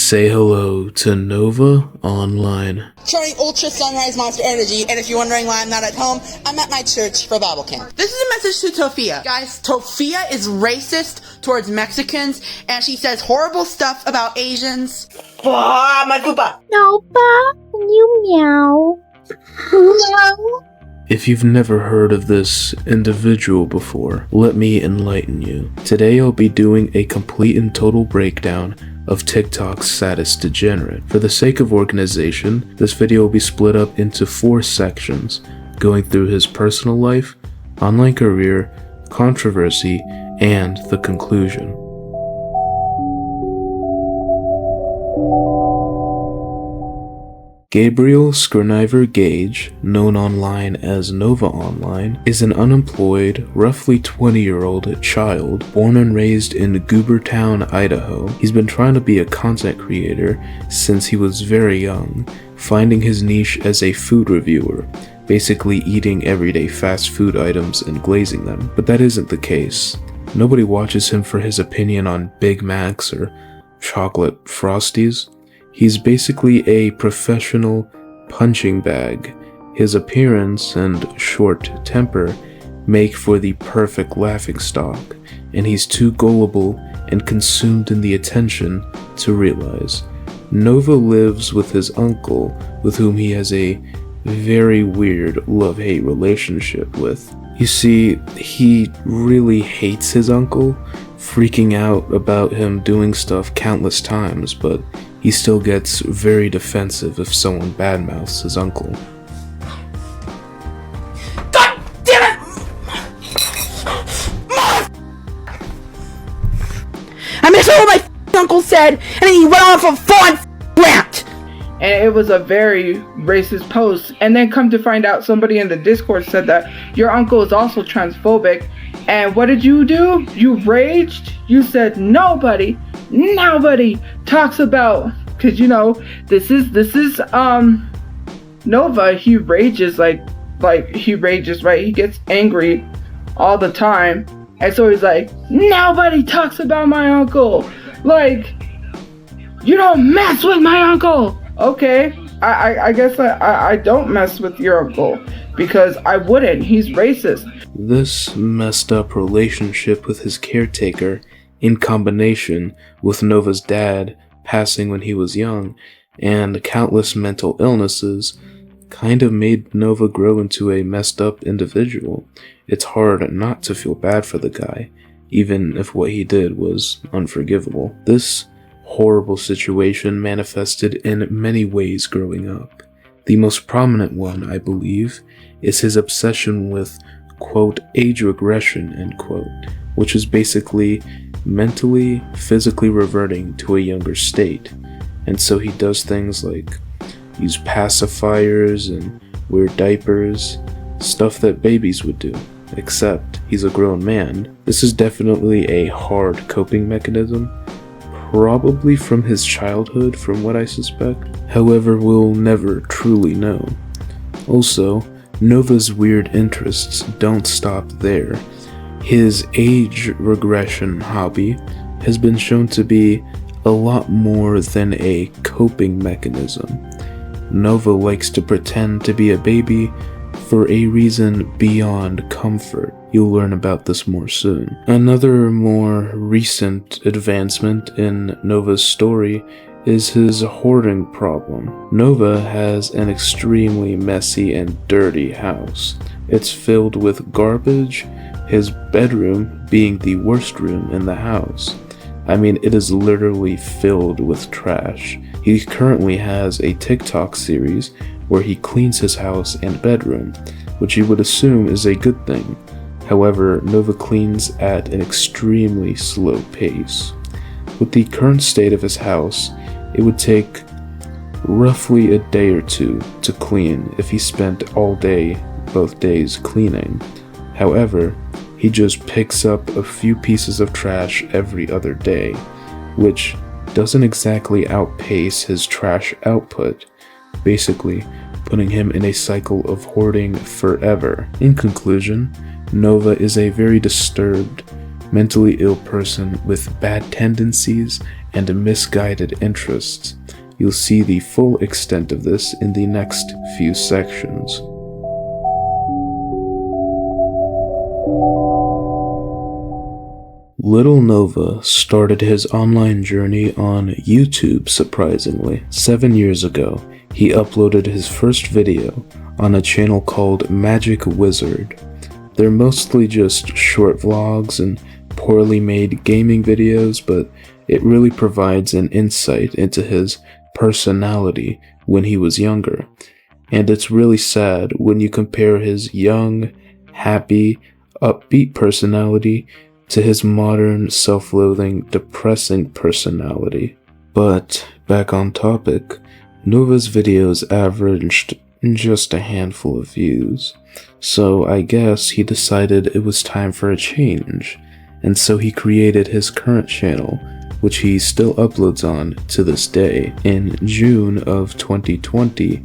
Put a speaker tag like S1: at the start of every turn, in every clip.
S1: Say hello to Nova Online.
S2: Trying Ultra Sunrise Monster Energy, and if you're wondering why I'm not at home, I'm at my church for Bible camp. This is a message to Tofia. Guys, Tofia is racist towards Mexicans, and she says horrible stuff about Asians. My poopa!
S3: No, pa. You meow. Meow.
S1: If you've never heard of this individual before, let me enlighten you. Today I'll be doing a complete and total breakdown of TikTok's saddest degenerate. For the sake of organization, this video will be split up into 4 sections, going through his personal life, online career, controversy, and the conclusion. Gabriel Scriniver Gage, known online as Nova Online, is an unemployed, roughly 20-year-old child born and raised in Goobertown, Idaho. He's been trying to be a content creator since he was very young, finding his niche as a food reviewer, basically eating everyday fast food items and glazing them. But that isn't the case. Nobody watches him for his opinion on Big Macs or chocolate Frosties. He's basically a professional punching bag. His appearance and short temper make for the perfect laughingstock, and he's too gullible and consumed in the attention to realize. Nova lives with his uncle, with whom he has a very weird love-hate relationship with. You see, he really hates his uncle, freaking out about him doing stuff countless times, but he still gets very defensive if someone badmouths his uncle.
S2: God damn it! I missed what my uncle said, and then he went on for a full rant!
S4: And it was a very racist post. And then come to find out, somebody in the Discord said that your uncle is also transphobic. And what did you do? You raged? You said nobody talks about, because you know this is Nova. He rages like he rages, right? He gets angry all the time, and so he's like, nobody talks about my uncle. Like, you don't mess with my uncle. Okay, I guess I don't mess with your uncle because I wouldn't. He's racist.
S1: This messed up relationship with his caretaker, in combination with Nova's dad passing when he was young, and countless mental illnesses, kind of made Nova grow into a messed up individual. It's hard not to feel bad for the guy, even if what he did was unforgivable. This horrible situation manifested in many ways growing up. The most prominent one, I believe, is his obsession with, quote, age regression, end quote, which is basically mentally, physically reverting to a younger state. And so he does things like use pacifiers and wear diapers, stuff that babies would do, except he's a grown man. This is definitely a hard coping mechanism, probably from his childhood, from what I suspect. However, we'll never truly know. Also, Nova's weird interests don't stop there. His age regression hobby has been shown to be a lot more than a coping mechanism. Nova likes to pretend to be a baby for a reason beyond comfort. You'll learn about this more soon. Another more recent advancement in Nova's story is his hoarding problem. Nova has an extremely messy and dirty house. It's filled with garbage, his bedroom being the worst room in the house. I mean, it is literally filled with trash. He currently has a TikTok series where he cleans his house and bedroom, which you would assume is a good thing. However, Nova cleans at an extremely slow pace. With the current state of his house, it would take roughly a day or two to clean if he spent all day, both days, cleaning. However, he just picks up a few pieces of trash every other day, which doesn't exactly outpace his trash output, basically putting him in a cycle of hoarding forever. In conclusion, Nova is a very disturbed, mentally ill person with bad tendencies and misguided interests. You'll see the full extent of this in the next few sections. Little Nova started his online journey on YouTube, surprisingly. 7 years ago, he uploaded his first video on a channel called Magic Wizard. They're mostly just short vlogs and poorly made gaming videos, but it really provides an insight into his personality when he was younger. And it's really sad when you compare his young, happy, upbeat personality to his modern, self-loathing, depressing personality. But, back on topic, Nova's videos averaged just a handful of views, so I guess he decided it was time for a change, and so he created his current channel, which he still uploads on to this day. In June of 2020,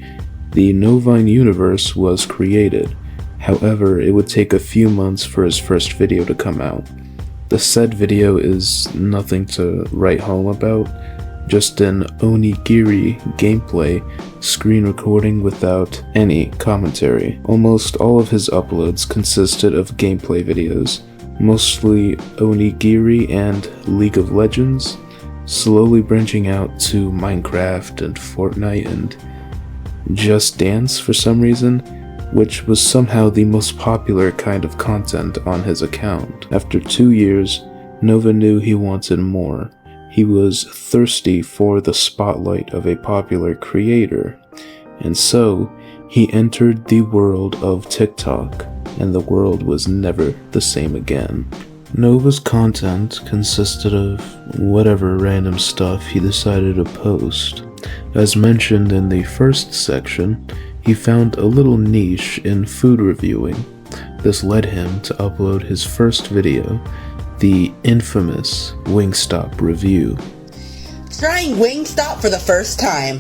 S1: the Novine universe was created. However, it would take a few months for his first video to come out. The said video is nothing to write home about, just an onigiri gameplay screen recording without any commentary. Almost all of his uploads consisted of gameplay videos, mostly onigiri and League of Legends, slowly branching out to Minecraft and Fortnite and Just Dance for some reason, which was somehow the most popular kind of content on his account. After 2 years, Nova knew he wanted more. He was thirsty for the spotlight of a popular creator, and so he entered the world of TikTok, and the world was never the same again. Nova's content consisted of whatever random stuff he decided to post. As mentioned in the first section, he found a little niche in food reviewing. This led him to upload his first video, the infamous Wingstop review.
S2: Trying Wingstop for the first time.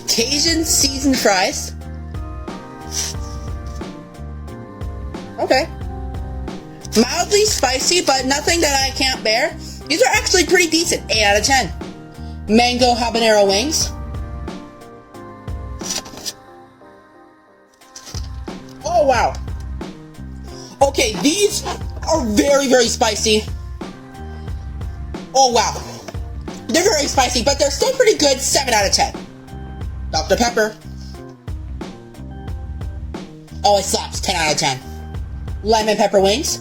S2: Cajun seasoned fries. Okay. Mildly spicy, but nothing that I can't bear. These are actually pretty decent. 8 out of 10. Mango habanero wings. Oh, wow. Okay, these are very, very spicy. Oh, wow. They're very spicy, but they're still pretty good. 7 out of 10. Dr. Pepper. Oh, it slaps. 10 out of 10. Lemon pepper wings.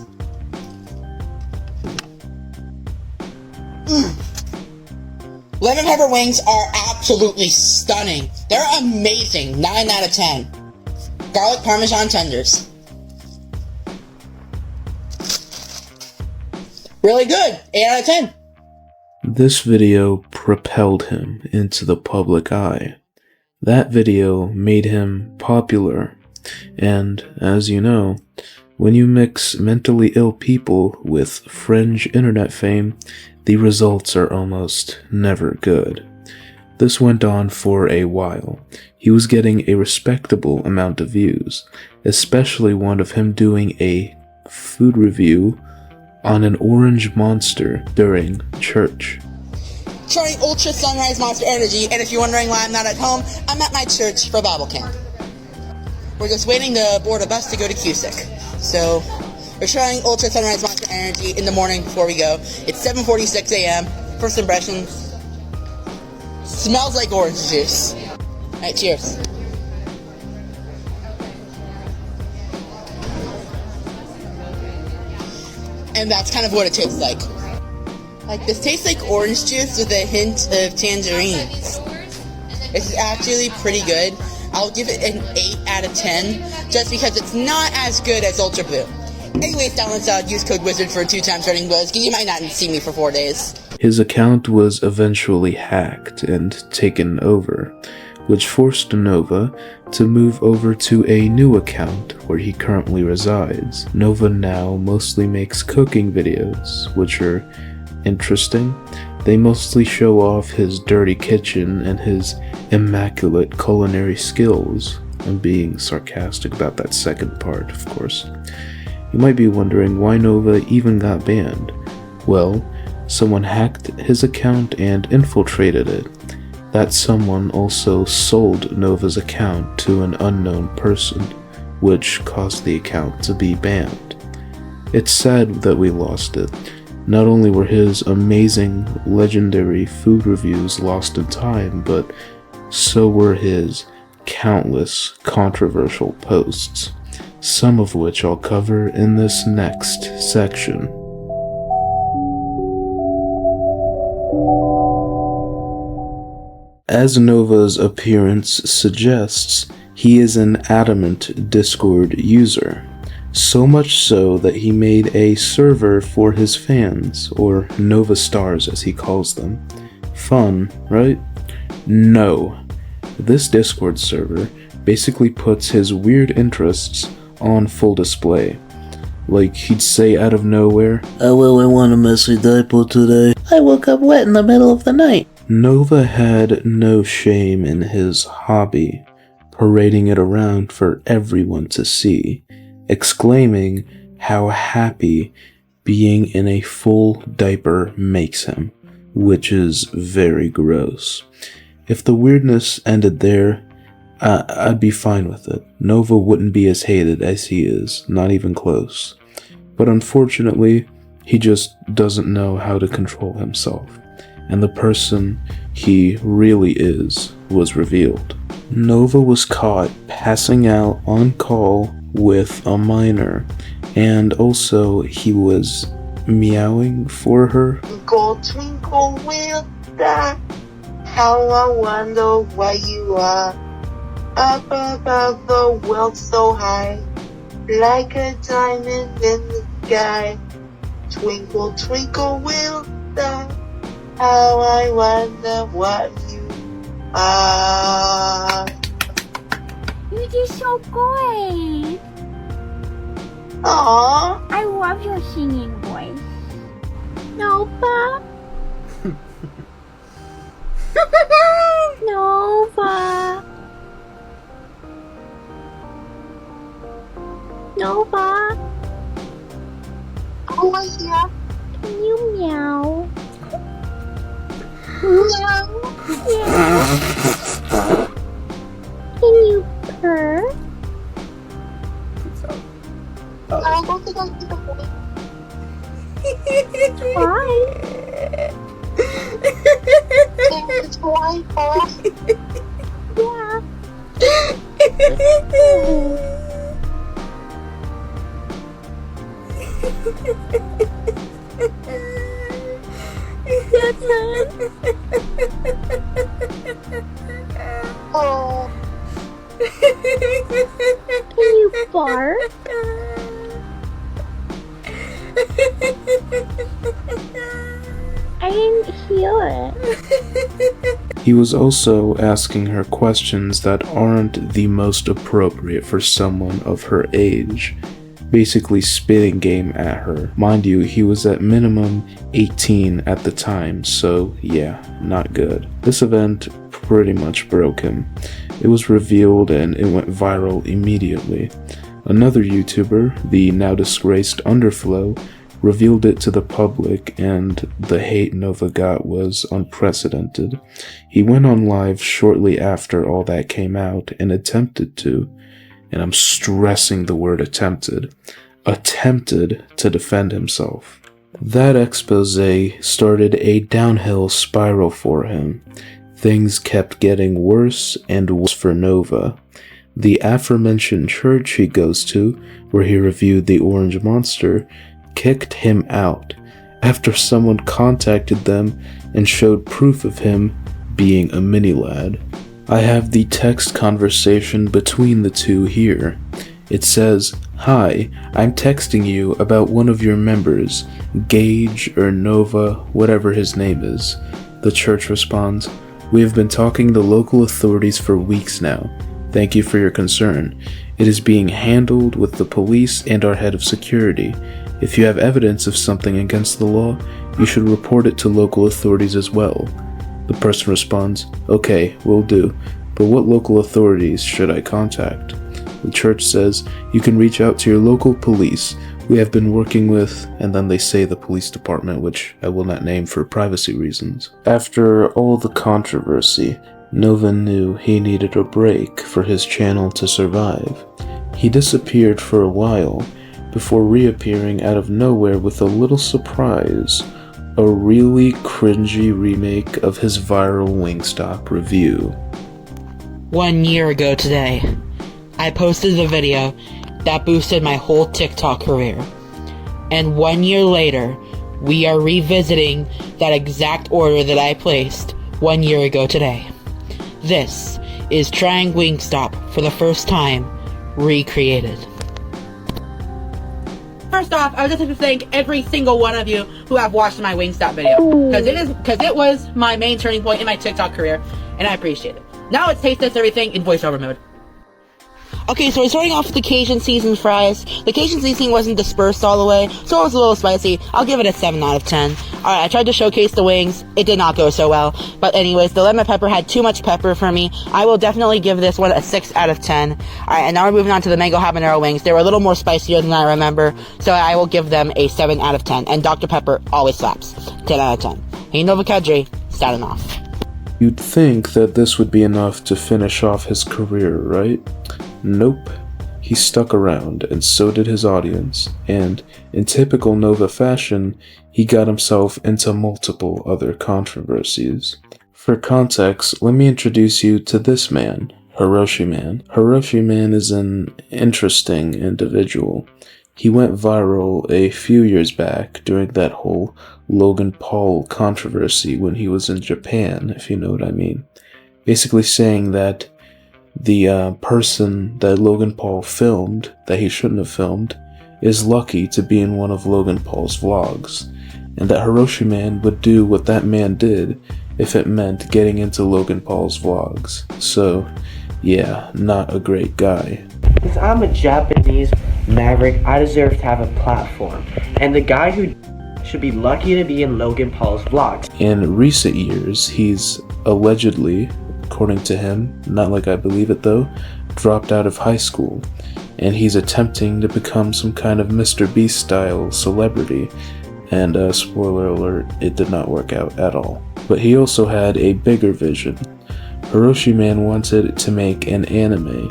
S2: Lemon pepper wings are absolutely stunning. They're amazing. 9 out of 10. Garlic Parmesan tenders. Really good. 8 out of 10.
S1: This video propelled him into the public eye. That video made him popular. And, as you know, when you mix mentally ill people with fringe internet fame, the results are almost never good. This went on for a while. He was getting a respectable amount of views, especially one of him doing a food review on an orange monster during church.
S2: Trying Ultra Sunrise Monster Energy, and if you're wondering why I'm not at home, I'm at my church for Bible camp. We're just waiting to board a bus to go to Cusick. So, we're trying Ultra Sunrise Monster Energy in the morning before we go. It's 7:46 a.m. First impressions. Smells like orange juice. Alright, cheers. And that's kind of what it tastes like. Like, this tastes like orange juice with a hint of tangerines. It's actually pretty good. I'll give it an 8 out of 10, just because it's not as good as Ultra Blue. Anyways, download use code WIZARD for 2 times running buzz, because you might not see me for 4 days.
S1: His account was eventually hacked and taken over, which forced Nova to move over to a new account where he currently resides. Nova now mostly makes cooking videos, which are interesting. They mostly show off his dirty kitchen and his immaculate culinary skills. I'm being sarcastic about that second part, of course. You might be wondering why Nova even got banned. Well, someone hacked his account and infiltrated it. That someone also sold Nova's account to an unknown person, which caused the account to be banned. It's sad that we lost it. Not only were his amazing, legendary food reviews lost in time, but so were his countless controversial posts, some of which I'll cover in this next section. As Nova's appearance suggests, he is an adamant Discord user, so much so that he made a server for his fans, or Nova Stars as he calls them. Fun, right? No. This Discord server basically puts his weird interests on full display. Like, he'd say out of nowhere,
S5: I really want a messy diaper today. I woke up wet in the middle of the night.
S1: Nova had no shame in his hobby, parading it around for everyone to see, exclaiming how happy being in a full diaper makes him, which is very gross. If the weirdness ended there, I'd be fine with it. Nova wouldn't be as hated as he is, not even close. But unfortunately, he just doesn't know how to control himself, and the person he really is was revealed. Nova was caught passing out on call with a minor, and also he was meowing for her.
S6: Twinkle, twinkle, little star, how I wonder where you are. Up above the world so high, like a diamond in the sky. Twinkle, twinkle, little star, how I wonder what you are.
S3: You did so great.
S6: Aww.
S3: I love your singing voice. Nova. Nova. Nova.
S6: Oh, yeah.
S3: Can you meow?
S6: No.
S3: Yeah. Can you purr?
S6: I don't think I can do it.
S3: Why?
S6: It's white, boss.
S3: Yeah.
S6: Oh.
S3: Can you bark? I didn't hear it.
S1: He was also asking her questions that aren't the most appropriate for someone of her age, basically spitting game at her. Mind you, he was at minimum 18 at the time, so yeah, not good. This event pretty much broke him. It was revealed and it went viral immediately. Another YouTuber, the now disgraced Underflow, revealed it to the public, and the hate Nova got was unprecedented. He went on live shortly after all that came out and attempted to, and I'm stressing the word attempted to defend himself. That expose started a downhill spiral for him. Things kept getting worse and worse for Nova. The aforementioned church he goes to, where he reviewed the Orange Monster, kicked him out after someone contacted them and showed proof of him being a mini-lad. I have the text conversation between the two here. It says, "Hi, I'm texting you about one of your members, Gage or Nova, whatever his name is." The church responds, "We have been talking to local authorities for weeks now. Thank you for your concern. It is being handled with the police and our head of security. If you have evidence of something against the law, you should report it to local authorities as well." The person responds, "Okay, will do, but what local authorities should I contact?" The church says, "You can reach out to your local police. we have been working with, and then they say the police department, which I will not name for privacy reasons. After all the controversy, Nova knew he needed a break for his channel to survive. He disappeared for a while, before reappearing out of nowhere with a little surprise, a really cringy remake of his viral Wingstop review.
S2: 1 year ago today, I posted the video that boosted my whole TikTok career. And 1 year later, we are revisiting that exact order that I placed 1 year ago today. This is trying Wingstop for the first time, recreated. First off, I would just like to thank every single one of you who have watched my Wingstop video, because it was my main turning point in my TikTok career, and I appreciate it. Now let's taste test everything in voiceover mode. Okay, so we're starting off with the Cajun seasoned fries. The Cajun seasoning wasn't dispersed all the way, so it was a little spicy. I'll give it a 7 out of 10. Alright, I tried to showcase the wings. It did not go so well. But anyways, the lemon pepper had too much pepper for me. I will definitely give this one a 6 out of 10. Alright, and now we're moving on to the mango habanero wings. They were a little more spicier than I remember, so I will give them a 7 out of 10. And Dr. Pepper always slaps. 10 out of 10. Hey, Nova Kadri, starting off.
S1: You'd think that this would be enough to finish off his career, right? Nope. He stuck around, and so did his audience, and, in typical Nova fashion, he got himself into multiple other controversies. For context, let me introduce you to this man, Hiroshi Man. Hiroshi Man is an interesting individual. He went viral a few years back during that whole Logan Paul controversy when he was in Japan, if you know what I mean. Basically saying that the person that Logan Paul filmed, that he shouldn't have filmed, is lucky to be in one of Logan Paul's vlogs, and that Hiroshi Man would do what that man did if it meant getting into Logan Paul's vlogs. So, yeah, not a great guy.
S7: Since I'm a Japanese maverick, I deserve to have a platform, and the guy who should be lucky to be in Logan Paul's vlogs.
S1: In recent years, he's allegedly, according to him, not like I believe it though, dropped out of high school, and he's attempting to become some kind of Mr. Beast style celebrity, and spoiler alert, it did not work out at all. But he also had a bigger vision. Hiroshi Man wanted to make an anime,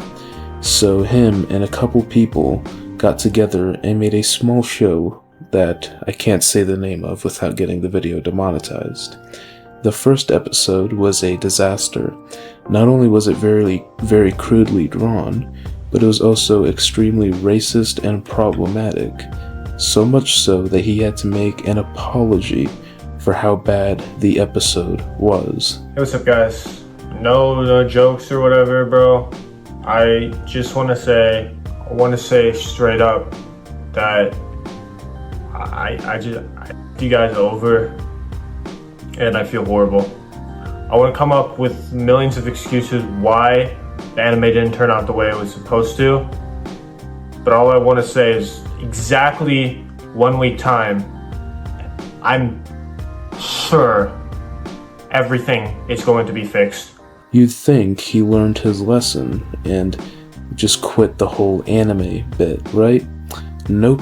S1: so him and a couple people got together and made a small show that I can't say the name of without getting the video demonetized. The first episode was a disaster. Not only was it very, very crudely drawn, but it was also extremely racist and problematic. So much so that he had to make an apology for how bad the episode was.
S8: Hey, what's up guys? No jokes or whatever, bro. I just want to say straight up that I you guys over, and I feel horrible. I want to come up with millions of excuses why the anime didn't turn out the way it was supposed to, but all I want to say is exactly 1 week time, I'm sure everything is going to be fixed.
S1: You'd think he learned his lesson and just quit the whole anime bit, right? Nope.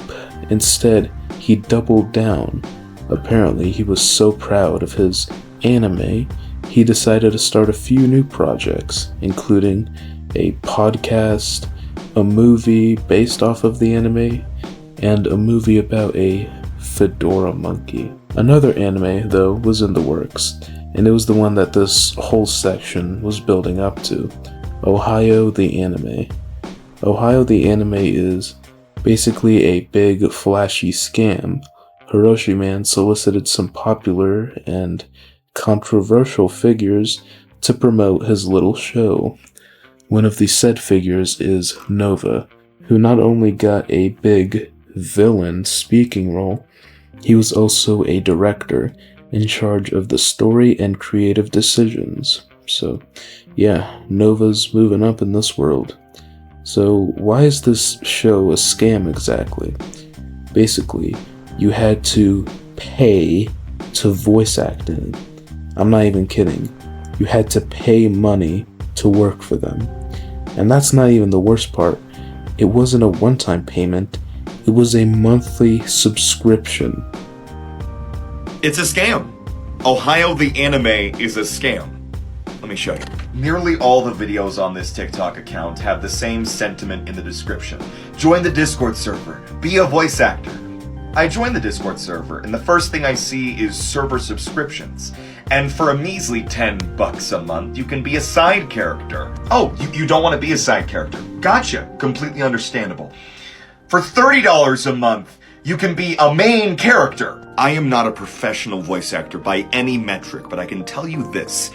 S1: Instead, he doubled down. Apparently, he was so proud of his anime, he decided to start a few new projects, including a podcast, a movie based off of the anime, and a movie about a fedora monkey. Another anime, though, was in the works, and it was the one that this whole section was building up to, Ohio the Anime. Ohio the Anime is basically a big, flashy scam. Hiroshi Man solicited some popular and controversial figures to promote his little show. One of the said figures is Nova, who not only got a big villain speaking role, he was also a director in charge of the story and creative decisions. So, yeah, Nova's moving up in this world. So, why is this show a scam exactly? Basically, you had to pay to voice act in it. I'm not even kidding. You had to pay money to work for them. And that's not even the worst part. It wasn't a one-time payment. It It was a monthly subscription.
S9: It's a scam. Ohio the Anime is a scam. Let me show you. Nearly all the videos on this TikTok account have the same sentiment in the description. Join the Discord server. Be a voice actor. I joined the Discord server, and the first thing I see is server subscriptions. And for a measly $10 a month, you can be a side character. Oh, you don't want to be a side character. Gotcha. Completely understandable. For $30 a month, you can be a main character. I am not a professional voice actor by any metric, but I can tell you this.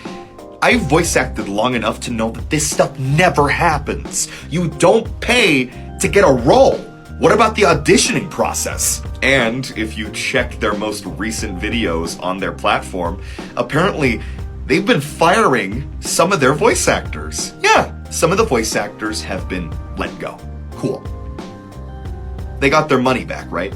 S9: I've voice acted long enough to know that this stuff never happens. You don't pay to get a role. What about the auditioning process? And if you check their most recent videos on their platform, apparently they've been firing some of their voice actors. Yeah, some of the voice actors have been let go. Cool. They got their money back, right?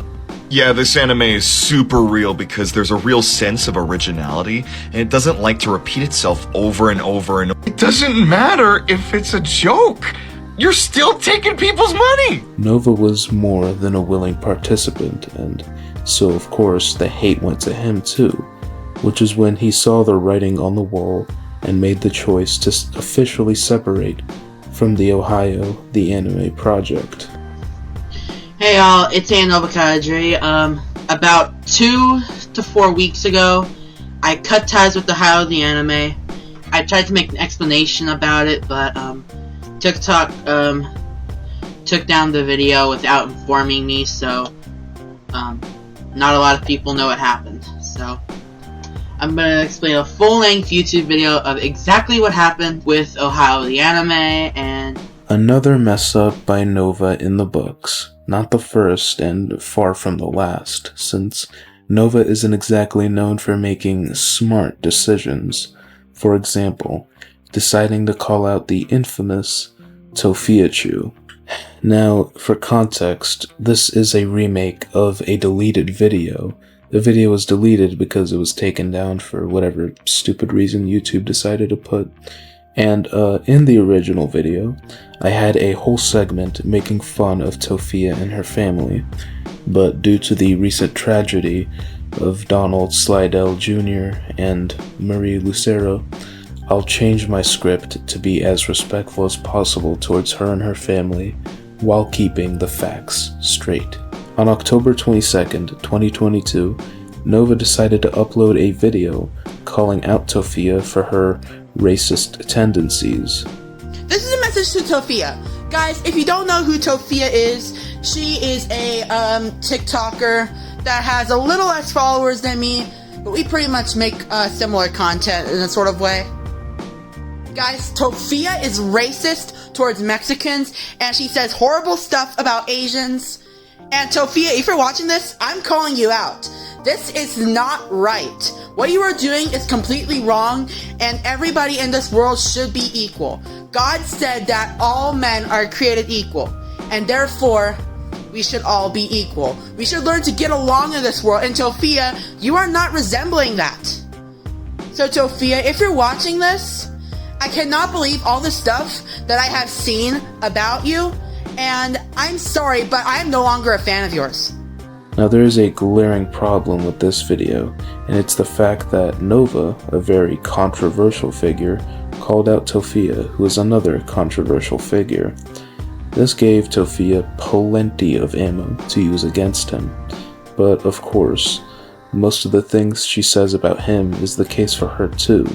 S9: Yeah, this anime is super real because there's a real sense of originality, and it doesn't like to repeat itself over and over and over. It doesn't matter if it's a joke. You're still taking people's money!
S1: Nova was more than a willing participant, and so of course the hate went to him too, which is when he saw the writing on the wall and made the choice to officially separate from the Ohio the Anime project.
S2: Hey y'all, it's Nova Kadri. About 2 to 4 weeks ago, I cut ties with Ohio the Anime. I tried to make an explanation about it, but TikTok took down the video without informing me, so not a lot of people know what happened. So I'm gonna explain a full-length YouTube video of exactly what happened with Ohio the Anime and
S1: another mess up by Nova in the books. Not the first, and far from the last, since Nova isn't exactly known for making smart decisions. For example, deciding to call out the infamous Tofiachu. Now, for context, this is a remake of a deleted video. The video was deleted because it was taken down for whatever stupid reason YouTube decided to put. And in the original video, I had a whole segment making fun of Tofia and her family, but due to the recent tragedy of Donald Slidell Jr. and Marie Lucero, I'll change my script to be as respectful as possible towards her and her family, while keeping the facts straight. On October 22nd, 2022, Nova decided to upload a video calling out Tofia for her racist tendencies.
S2: this is a message to Tofia. Guys, if you don't know who Tofia is, she is a TikToker that has a little less followers than me, but we pretty much make similar content in a sort of way. Guys, Tofia is racist towards Mexicans, and she says horrible stuff about Asians. And Tofia, if you're watching this, I'm calling you out. This is not right. What you are doing is completely wrong, and everybody in this world should be equal. God said that all men are created equal, and therefore, we should all be equal. We should learn to get along in this world, and Tofia, you are not resembling that. So Tofia, if you're watching this, I cannot believe all the stuff that I have seen about you, and I'm sorry, but I am no longer a fan of yours.
S1: Now there is a glaring problem with this video, and it's the fact that Nova, a very controversial figure, called out Tofia, who is another controversial figure. This gave Tofia plenty of ammo to use against him, but of course, most of the things she says about him is the case for her too.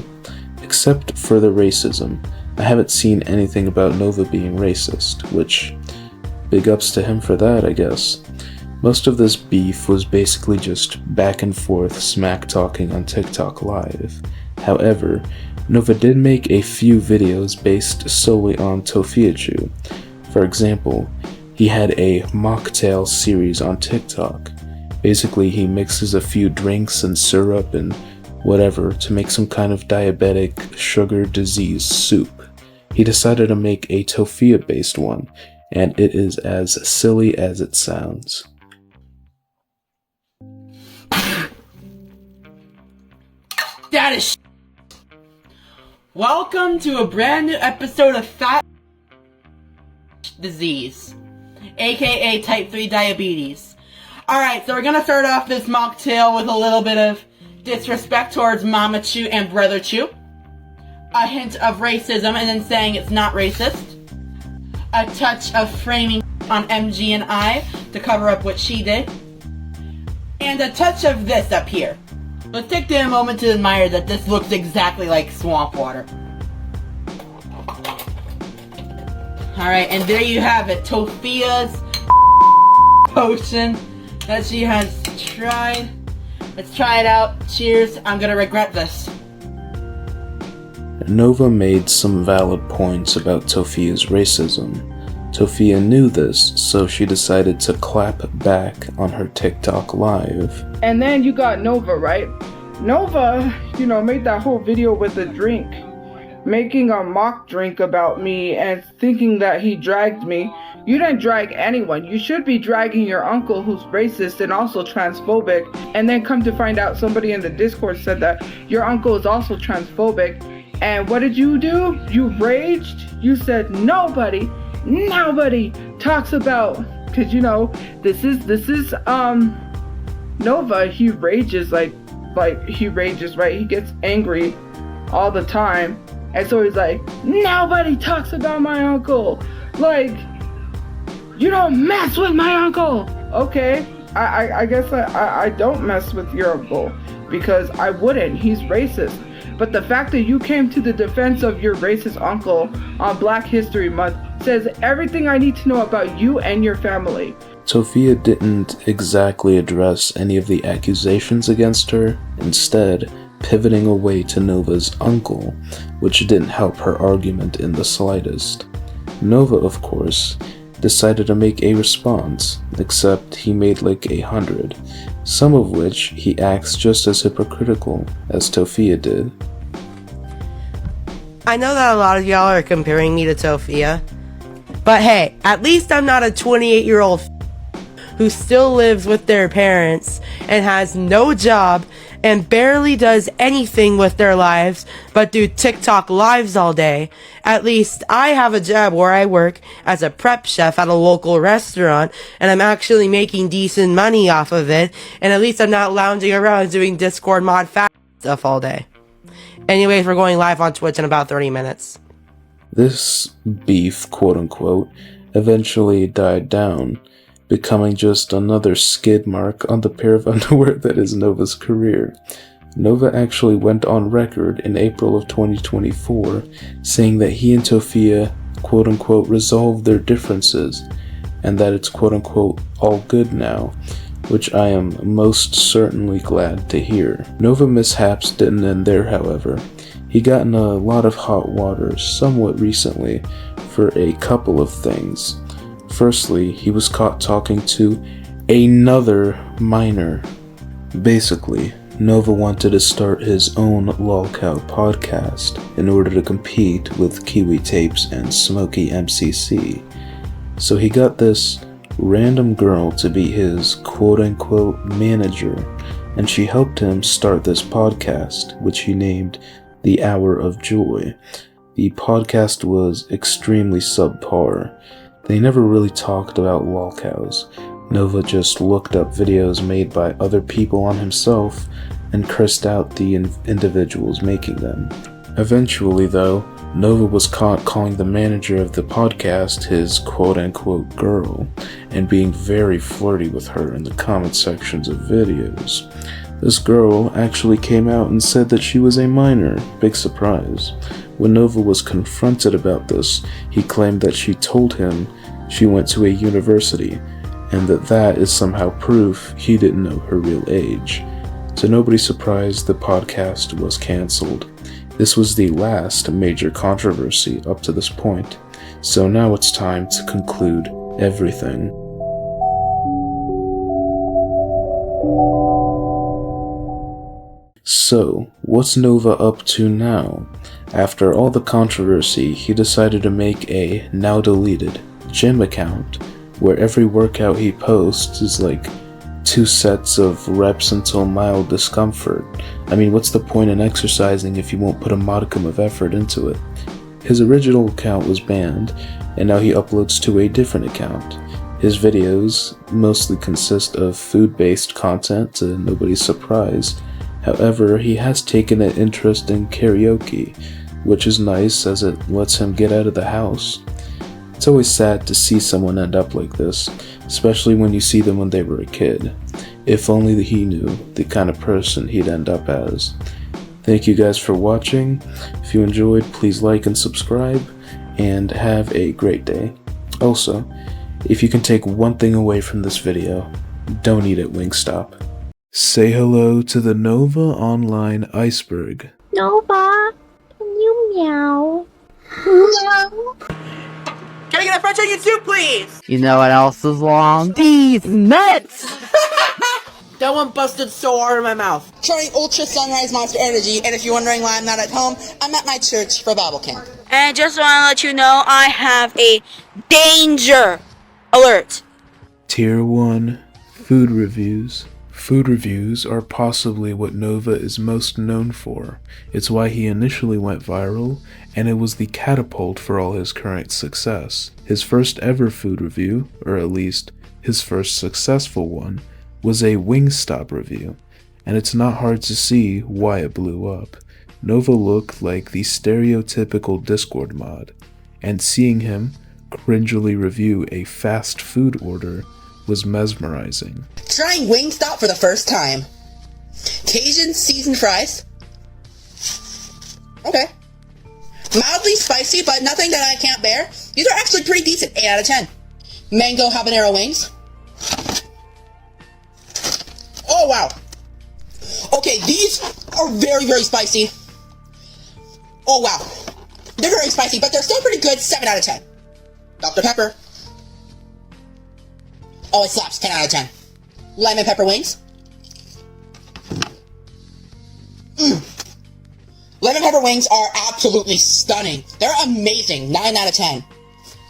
S1: Except for the racism, I haven't seen anything about Nova being racist, which, big ups to him for that, I guess. Most of this beef was basically just back and forth smack talking on TikTok Live. However, Nova did make a few videos based solely on Tofiachu. For example, he had a mocktail series on TikTok. Basically, he mixes a few drinks and syrup and whatever to make some kind of diabetic sugar disease soup. He decided to make a Tofia based one, and it is as silly as it sounds.
S2: That is Welcome to a brand new episode of Fat Disease. aka type 3 diabetes. Alright, so we're gonna start off this mocktail with a little bit of disrespect towards Mama Chew and Brother Chew. A hint of racism and then saying it's not racist. A touch of framing on MG and I to cover up what she did. And a touch of this up here. Let's take a moment to admire that this looks exactly like swamp water. Alright, and there you have it. Tofia's potion that she has tried. Let's try it out. Cheers. I'm gonna regret this.
S1: Nova made some valid points about Tofia's racism. Tofia knew this, so she decided to clap back on her TikTok live.
S4: And then you got Nova, right? Nova, made that whole video with the drink, making a mock drink about me and thinking that he dragged me. You didn't drag anyone. You should be dragging your uncle who's racist and also transphobic. And then come to find out somebody in the Discord said that your uncle is also transphobic. And what did you do? You raged. You said nobody talks about, because this is Nova. He rages like he rages, right? He gets angry all the time. And so he's like, nobody talks about my uncle. Like, you don't mess with my uncle. Okay, I guess I don't mess with your uncle because I wouldn't. He's racist. But the fact that you came to the defense of your racist uncle on Black History Month says everything I need to know about you and your family.
S1: Tofia didn't exactly address any of the accusations against her, instead pivoting away to Nova's uncle, which didn't help her argument in the slightest. Nova, of course, decided to make a response, except he made like 100, some of which he acts just as hypocritical as Tofia did.
S10: I know that a lot of y'all are comparing me to Tofia, but hey, at least I'm not a 28-year-old who still lives with their parents and has no job and barely does anything with their lives but do TikTok lives all day. At least I have a job where I work as a prep chef at a local restaurant and I'm actually making decent money off of it, and at least I'm not lounging around doing Discord mod fat stuff all day. Anyways, we're going live on Twitch in about 30 minutes.
S1: This beef, quote-unquote, eventually died down, becoming just another skid mark on the pair of underwear that is Nova's career. Nova actually went on record in April of 2024 saying that he and Tofia, quote-unquote, resolved their differences, and that it's quote-unquote all good now, which I am most certainly glad to hear. Nova mishaps didn't end there, however. He got in a lot of hot water somewhat recently for a couple of things. Firstly, he was caught talking to another minor. Basically, Nova wanted to start his own lolcow podcast in order to compete with Kiwi Tapes and Smokey MCC. So he got this random girl to be his quote-unquote manager, and she helped him start this podcast, which he named The Hour of Joy. The podcast was extremely subpar. They never really talked about lolcows. Nova just looked up videos made by other people on himself and cursed out the individuals making them. Eventually, though, Nova was caught calling the manager of the podcast his quote-unquote girl, and being very flirty with her in the comment sections of videos. This girl actually came out and said that she was a minor. Big surprise. When Nova was confronted about this, he claimed that she told him she went to a university, and that is somehow proof he didn't know her real age. To nobody's surprise, the podcast was cancelled. This was the last major controversy up to this point, so now it's time to conclude everything. So, what's Nova up to now? After all the controversy, he decided to make a now deleted gym account where every workout he posts is like 2 sets of reps until mild discomfort. I mean, what's the point in exercising if you won't put a modicum of effort into it? His original account was banned, and now he uploads to a different account. His videos mostly consist of food-based content to nobody's surprise. However, he has taken an interest in karaoke, which is nice as it lets him get out of the house. It's always sad to see someone end up like this, especially when you see them when they were a kid. If only he knew the kind of person he'd end up as. Thank you guys for watching. If you enjoyed, please like and subscribe, and have a great day. Also, if you can take one thing away from this video, don't eat at Wingstop. Say hello to the Nova Online Iceberg.
S3: Nova, can you meow?
S2: Meow. Can I get a French onion soup, please?
S11: You know what else is long? These nuts!
S2: That one busted so hard in my mouth. Trying Ultra Sunrise Monster Energy, and if you're wondering why I'm not at home, I'm at my church for Bible camp.
S12: And just want to let you know, I have a danger alert.
S1: Tier 1 Food Reviews. Food reviews are possibly what Nova is most known for. It's why he initially went viral, and it was the catapult for all his current success. His first ever food review, or at least his first successful one, was a Wingstop review, and it's not hard to see why it blew up. Nova looked like the stereotypical Discord mod, and seeing him cringily review a fast food order was mesmerizing.
S2: Trying Wingstop for the first time. Cajun seasoned fries. Okay. Mildly spicy, but nothing that I can't bear. These are actually pretty decent, 8 out of 10. Mango habanero wings. Oh, wow. Okay, these are very, very spicy. Oh, wow. They're very spicy, but they're still pretty good, 7 out of 10. Dr. Pepper. Oh, it slaps, 10 out of 10. Lemon pepper wings. Lemon pepper wings are absolutely stunning. They're amazing, 9 out of 10.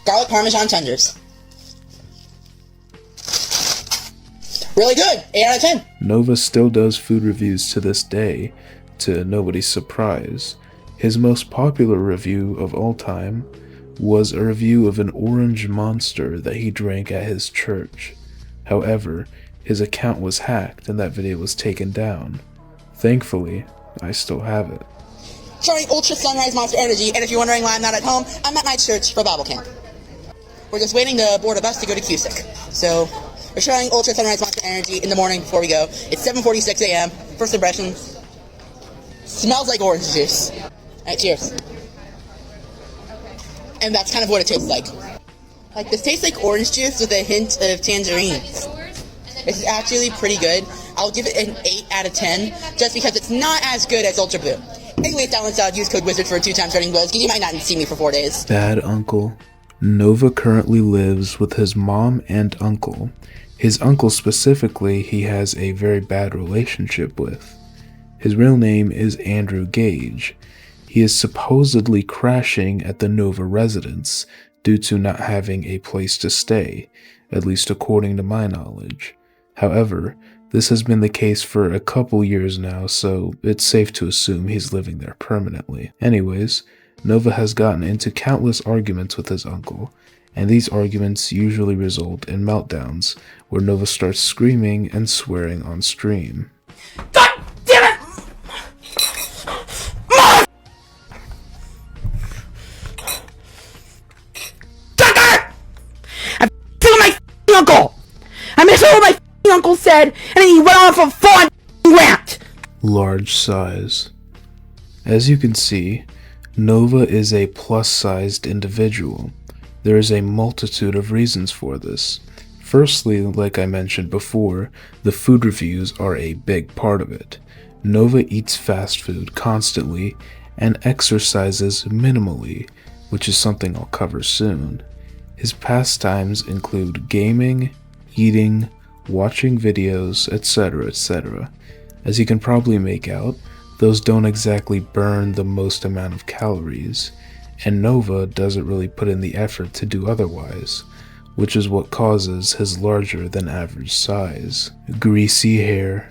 S2: Garlic parmesan tenders. Really good, 8 out of 10.
S1: Nova still does food reviews to this day, to nobody's surprise. His most popular review of all time was a review of an orange monster that he drank at his church. However, his account was hacked and that video was taken down. Thankfully, I still have it.
S2: Trying Ultra Sunrise Monster Energy, and if you're wondering why I'm not at home, I'm at my church for Bible camp. We're just waiting to board a bus to go to Cusick. So, we're trying Ultra Sunrise Monster Energy in the morning before we go. It's 7:46 a.m. First impressions. Smells like orange juice. Alright, cheers. And that's kind of what it tastes like. Like, this tastes like orange juice with a hint of tangerines. This is actually pretty good. I'll give it an 8 out of 10, just because it's not as good as Ultra Blue. Anyways, download out, use code WIZARD for 2 times running blows, because you might not see me for 4 days.
S1: Bad uncle. Nova currently lives with his mom and uncle. His uncle specifically, he has a very bad relationship with. His real name is Andrew Gage. He is supposedly crashing at the Nova residence due to not having a place to stay, at least according to my knowledge. However, this has been the case for a couple years now, so it's safe to assume he's living there permanently. Anyways, Nova has gotten into countless arguments with his uncle, and these arguments usually result in meltdowns, where Nova starts screaming and swearing on stream.
S2: God damn it! Uncle! I missed what my uncle said, and then he went on for a full rant!
S1: Large size. As you can see, Nova is a plus-sized individual. There is a multitude of reasons for this. Firstly, like I mentioned before, the food reviews are a big part of it. Nova eats fast food constantly and exercises minimally, which is something I'll cover soon. His pastimes include gaming, eating, watching videos, etc., etc. As you can probably make out, those don't exactly burn the most amount of calories, and Nova doesn't really put in the effort to do otherwise, which is what causes his larger than average size. Greasy hair.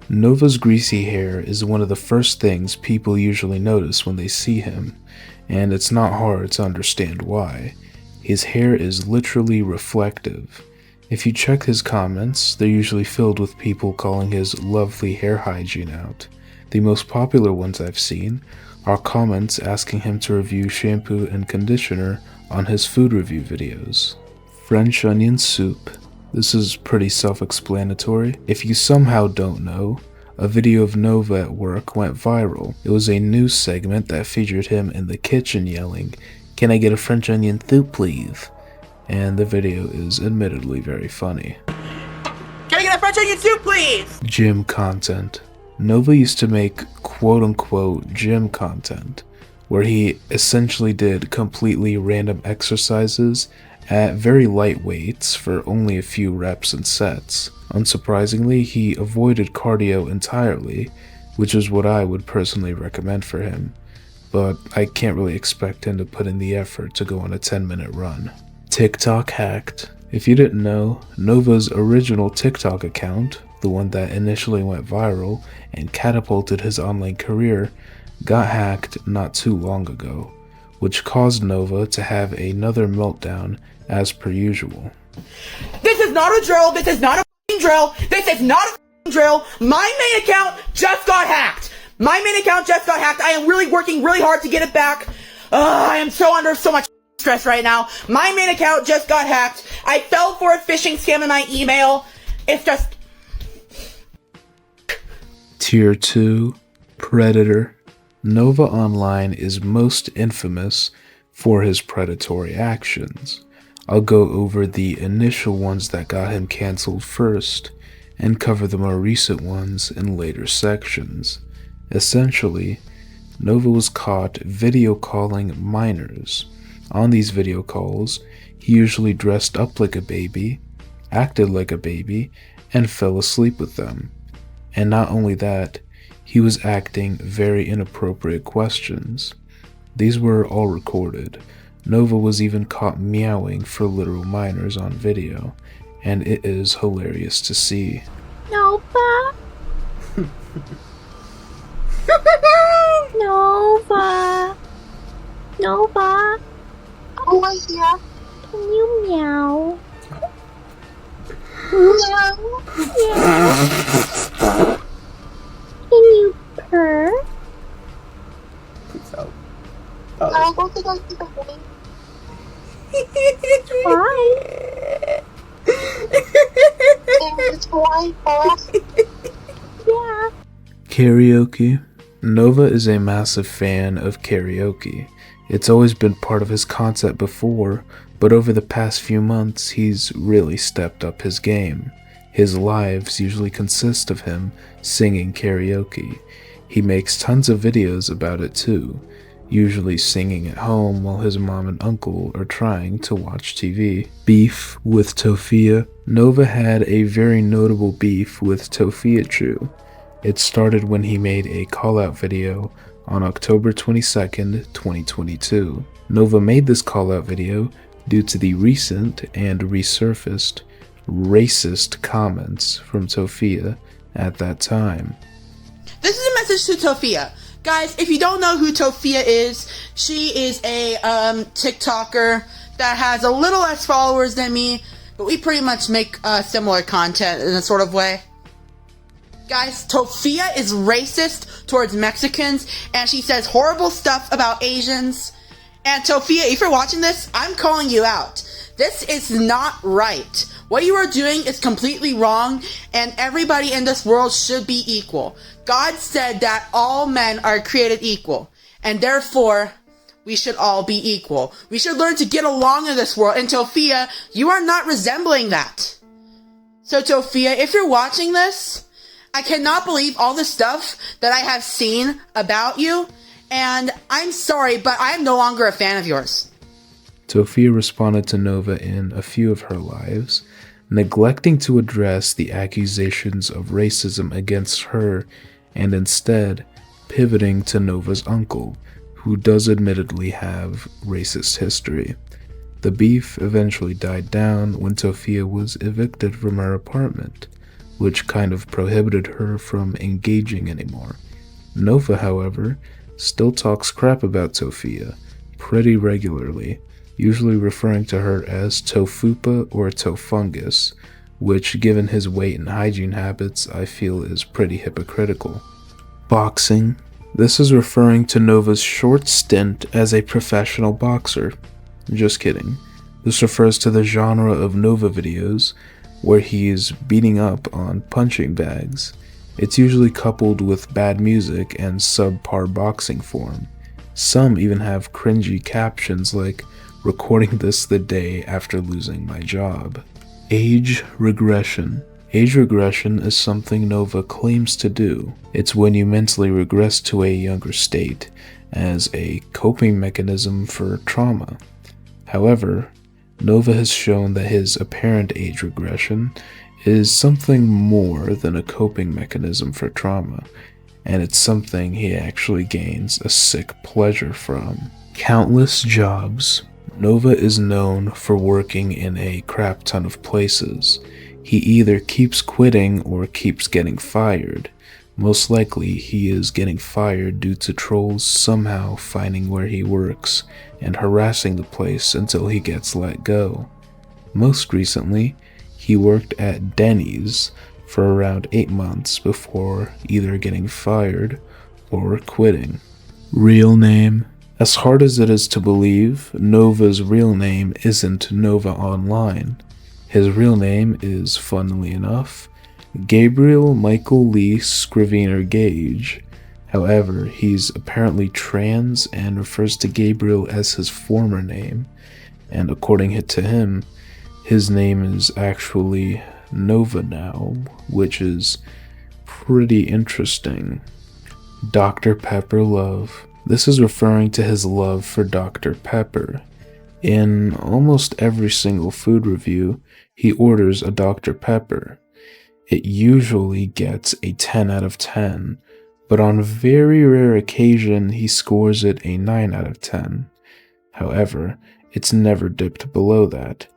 S1: Nova's greasy hair is one of the first things people usually notice when they see him, and it's not hard to understand why. His hair is literally reflective. If you check his comments, they're usually filled with people calling his lovely hair hygiene out. The most popular ones I've seen are comments asking him to review shampoo and conditioner on his food review videos. French onion soup. This is pretty self-explanatory. If you somehow don't know, a video of Nova at work went viral. It was a news segment that featured him in the kitchen yelling, "Can I get a French onion soup, please?" And the video is admittedly very funny.
S2: Can I get a French onion soup, please?
S1: Gym content. Nova used to make quote-unquote gym content, where he essentially did completely random exercises at very light weights for only a few reps and sets. Unsurprisingly, he avoided cardio entirely, which is what I would personally recommend for him, but I can't really expect him to put in the effort to go on a 10-minute run. TikTok hacked. If you didn't know, Nova's original TikTok account, the one that initially went viral and catapulted his online career, got hacked not too long ago, which caused Nova to have another meltdown as per usual.
S2: This is not a drill. This is not a f***ing drill. This is not a f***ing drill. My main account just got hacked. My main account just got hacked. I am really working really hard to get it back. I am so under so much stress right now. My main account just got hacked. I fell for a phishing scam in my email. It's just...
S1: Tier 2 Predator. Nova Online is most infamous for his predatory actions. I'll go over the initial ones that got him cancelled first, and cover the more recent ones in later sections. Essentially, Nova was caught video calling minors. On these video calls, he usually dressed up like a baby, acted like a baby, and fell asleep with them. And not only that, he was asking very inappropriate questions. These were all recorded. Nova was even caught meowing for literal minors on video, and it is hilarious to see.
S3: Nova? Nova? Nova?
S6: Oh, I hear.
S3: Can you meow?
S6: Meow.
S3: Yeah. Can you purr?
S6: I don't think I can believe.
S3: Why?
S6: It's why, boss.
S3: Yeah.
S1: Karaoke. Nova is a massive fan of karaoke. It's always been part of his content before, but over the past few months, he's really stepped up his game. His lives usually consist of him singing karaoke. He makes tons of videos about it too, usually singing at home while his mom and uncle are trying to watch TV. Beef with Tofia. Nova had a very notable beef with Tofia Chu. It started when he made a call-out video on October 22nd, 2022. Nova made this call-out video due to the recent and resurfaced racist comments from Tofia at that time.
S2: This is a message to Tofia. Guys, if you don't know who Tofia is, she is a TikToker that has a little less followers than me, but we pretty much make similar content in a sort of way. Guys, Tofia is racist towards Mexicans, and she says horrible stuff about Asians. And Tofia, if you're watching this, I'm calling you out. This is not right. What you are doing is completely wrong, and everybody in this world should be equal. God said that all men are created equal, and therefore, we should all be equal. We should learn to get along in this world, and Tofia, you are not resembling that. So Tofia, if you're watching this, I cannot believe all the stuff that I have seen about you, and I'm sorry, but I'm no longer a fan of yours.
S1: Tofia responded to Nova in a few of her lives, neglecting to address the accusations of racism against her and instead pivoting to Nova's uncle, who does admittedly have racist history. The beef eventually died down when Tofia was evicted from her apartment, which kind of prohibited her from engaging anymore. Nova, however, still talks crap about Tofia pretty regularly, usually referring to her as Tofupa or Tofungus, which, given his weight and hygiene habits, I feel is pretty hypocritical. Boxing. This is referring to Nova's short stint as a professional boxer. Just kidding. This refers to the genre of Nova videos where he's beating up on punching bags. It's usually coupled with bad music and subpar boxing form. Some even have cringy captions like, "Recording this the day after losing my job." Age regression. Age regression is something Nova claims to do. It's when you mentally regress to a younger state as a coping mechanism for trauma. However, Nova has shown that his apparent age regression is something more than a coping mechanism for trauma, and it's something he actually gains a sick pleasure from. Countless jobs. Nova is known for working in a crap ton of places. He either keeps quitting or keeps getting fired. Most likely, he is getting fired due to trolls somehow finding where he works and harassing the place until he gets let go. Most recently, he worked at Denny's for around 8 months before either getting fired or quitting. Real name. As hard as it is to believe, Nova's real name isn't Nova Online. His real name is, funnily enough, Gabriel Michael Lee Scrivener Gage. However, he's apparently trans and refers to Gabriel as his former name, and according to him, his name is actually Nova now, which is pretty interesting. Dr. Pepper love. This is referring to his love for Dr. Pepper. In almost every single food review, he orders a Dr. Pepper. It usually gets a 10 out of 10, but on very rare occasion he scores it a 9 out of 10. However, it's never dipped below that,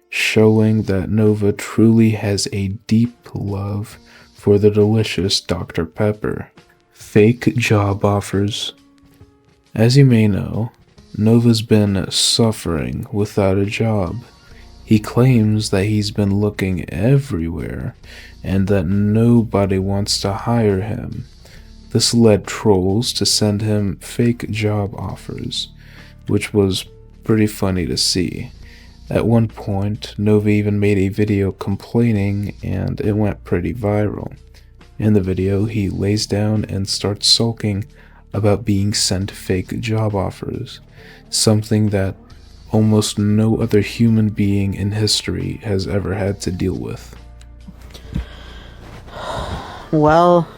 S1: showing that Nova truly has a deep love for the delicious Dr. Pepper. Fake job offers. As you may know, Nova's been suffering without a job. He claims that he's been looking everywhere and that nobody wants to hire him. This led trolls to send him fake job offers, which was pretty funny to see. At one point, Nova even made a video complaining and it went pretty viral. In the video, he lays down and starts sulking about being sent fake job offers, something that almost no other human being in history has ever had to deal with.
S11: Well,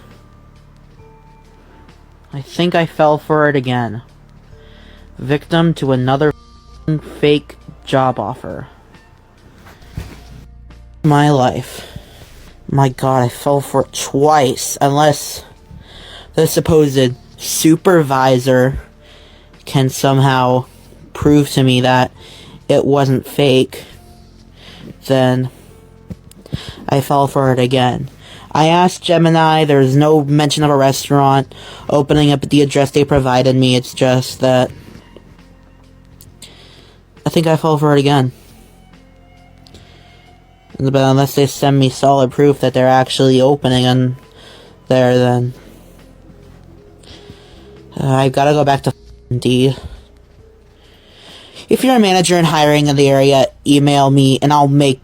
S11: I think I fell for it again. Victim to another fake job offer. My life. My god, I fell for it twice. Unless the supposed supervisor can somehow prove to me that it wasn't fake, then I fell for it again. I asked Gemini, there's no mention of a restaurant opening up at the address they provided me, it's just that I think I fell for it again. But unless they send me solid proof that they're actually opening in there, then I've gotta go back to D. If you're a manager and hiring in the area, email me and I'll make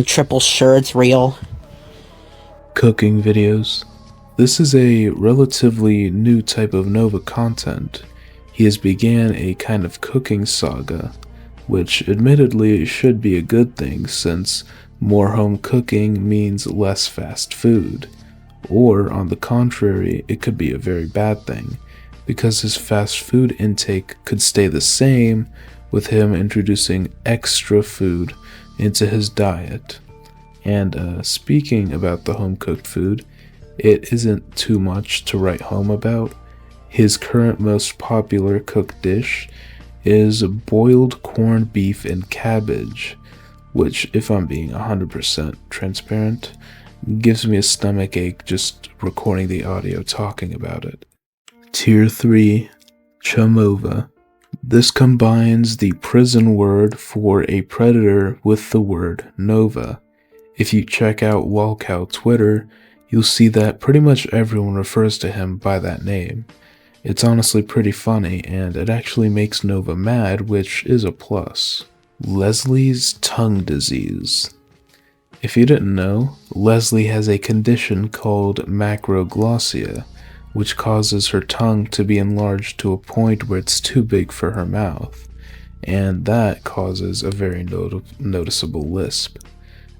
S11: triple sure it's real.
S1: Cooking videos. This is a relatively new type of Nova content. He has began a kind of cooking saga, which admittedly should be a good thing since more home cooking means less fast food. Or, on the contrary, it could be a very bad thing, because his fast food intake could stay the same with him introducing extra food into his diet. And speaking about the home-cooked food, it isn't too much to write home about. His current most popular cooked dish is boiled corned beef and cabbage, which, if I'm being 100% transparent, gives me a stomach ache just recording the audio talking about it. Tier 3, Chumova. This combines the prison word for a predator with the word Nova. If you check out Walcow Twitter, you'll see that pretty much everyone refers to him by that name. It's honestly pretty funny, and it actually makes Nova mad, which is a plus. Leslie's tongue disease. If you didn't know, Leslie has a condition called macroglossia, which causes her tongue to be enlarged to a point where it's too big for her mouth, and that causes a very noticeable lisp.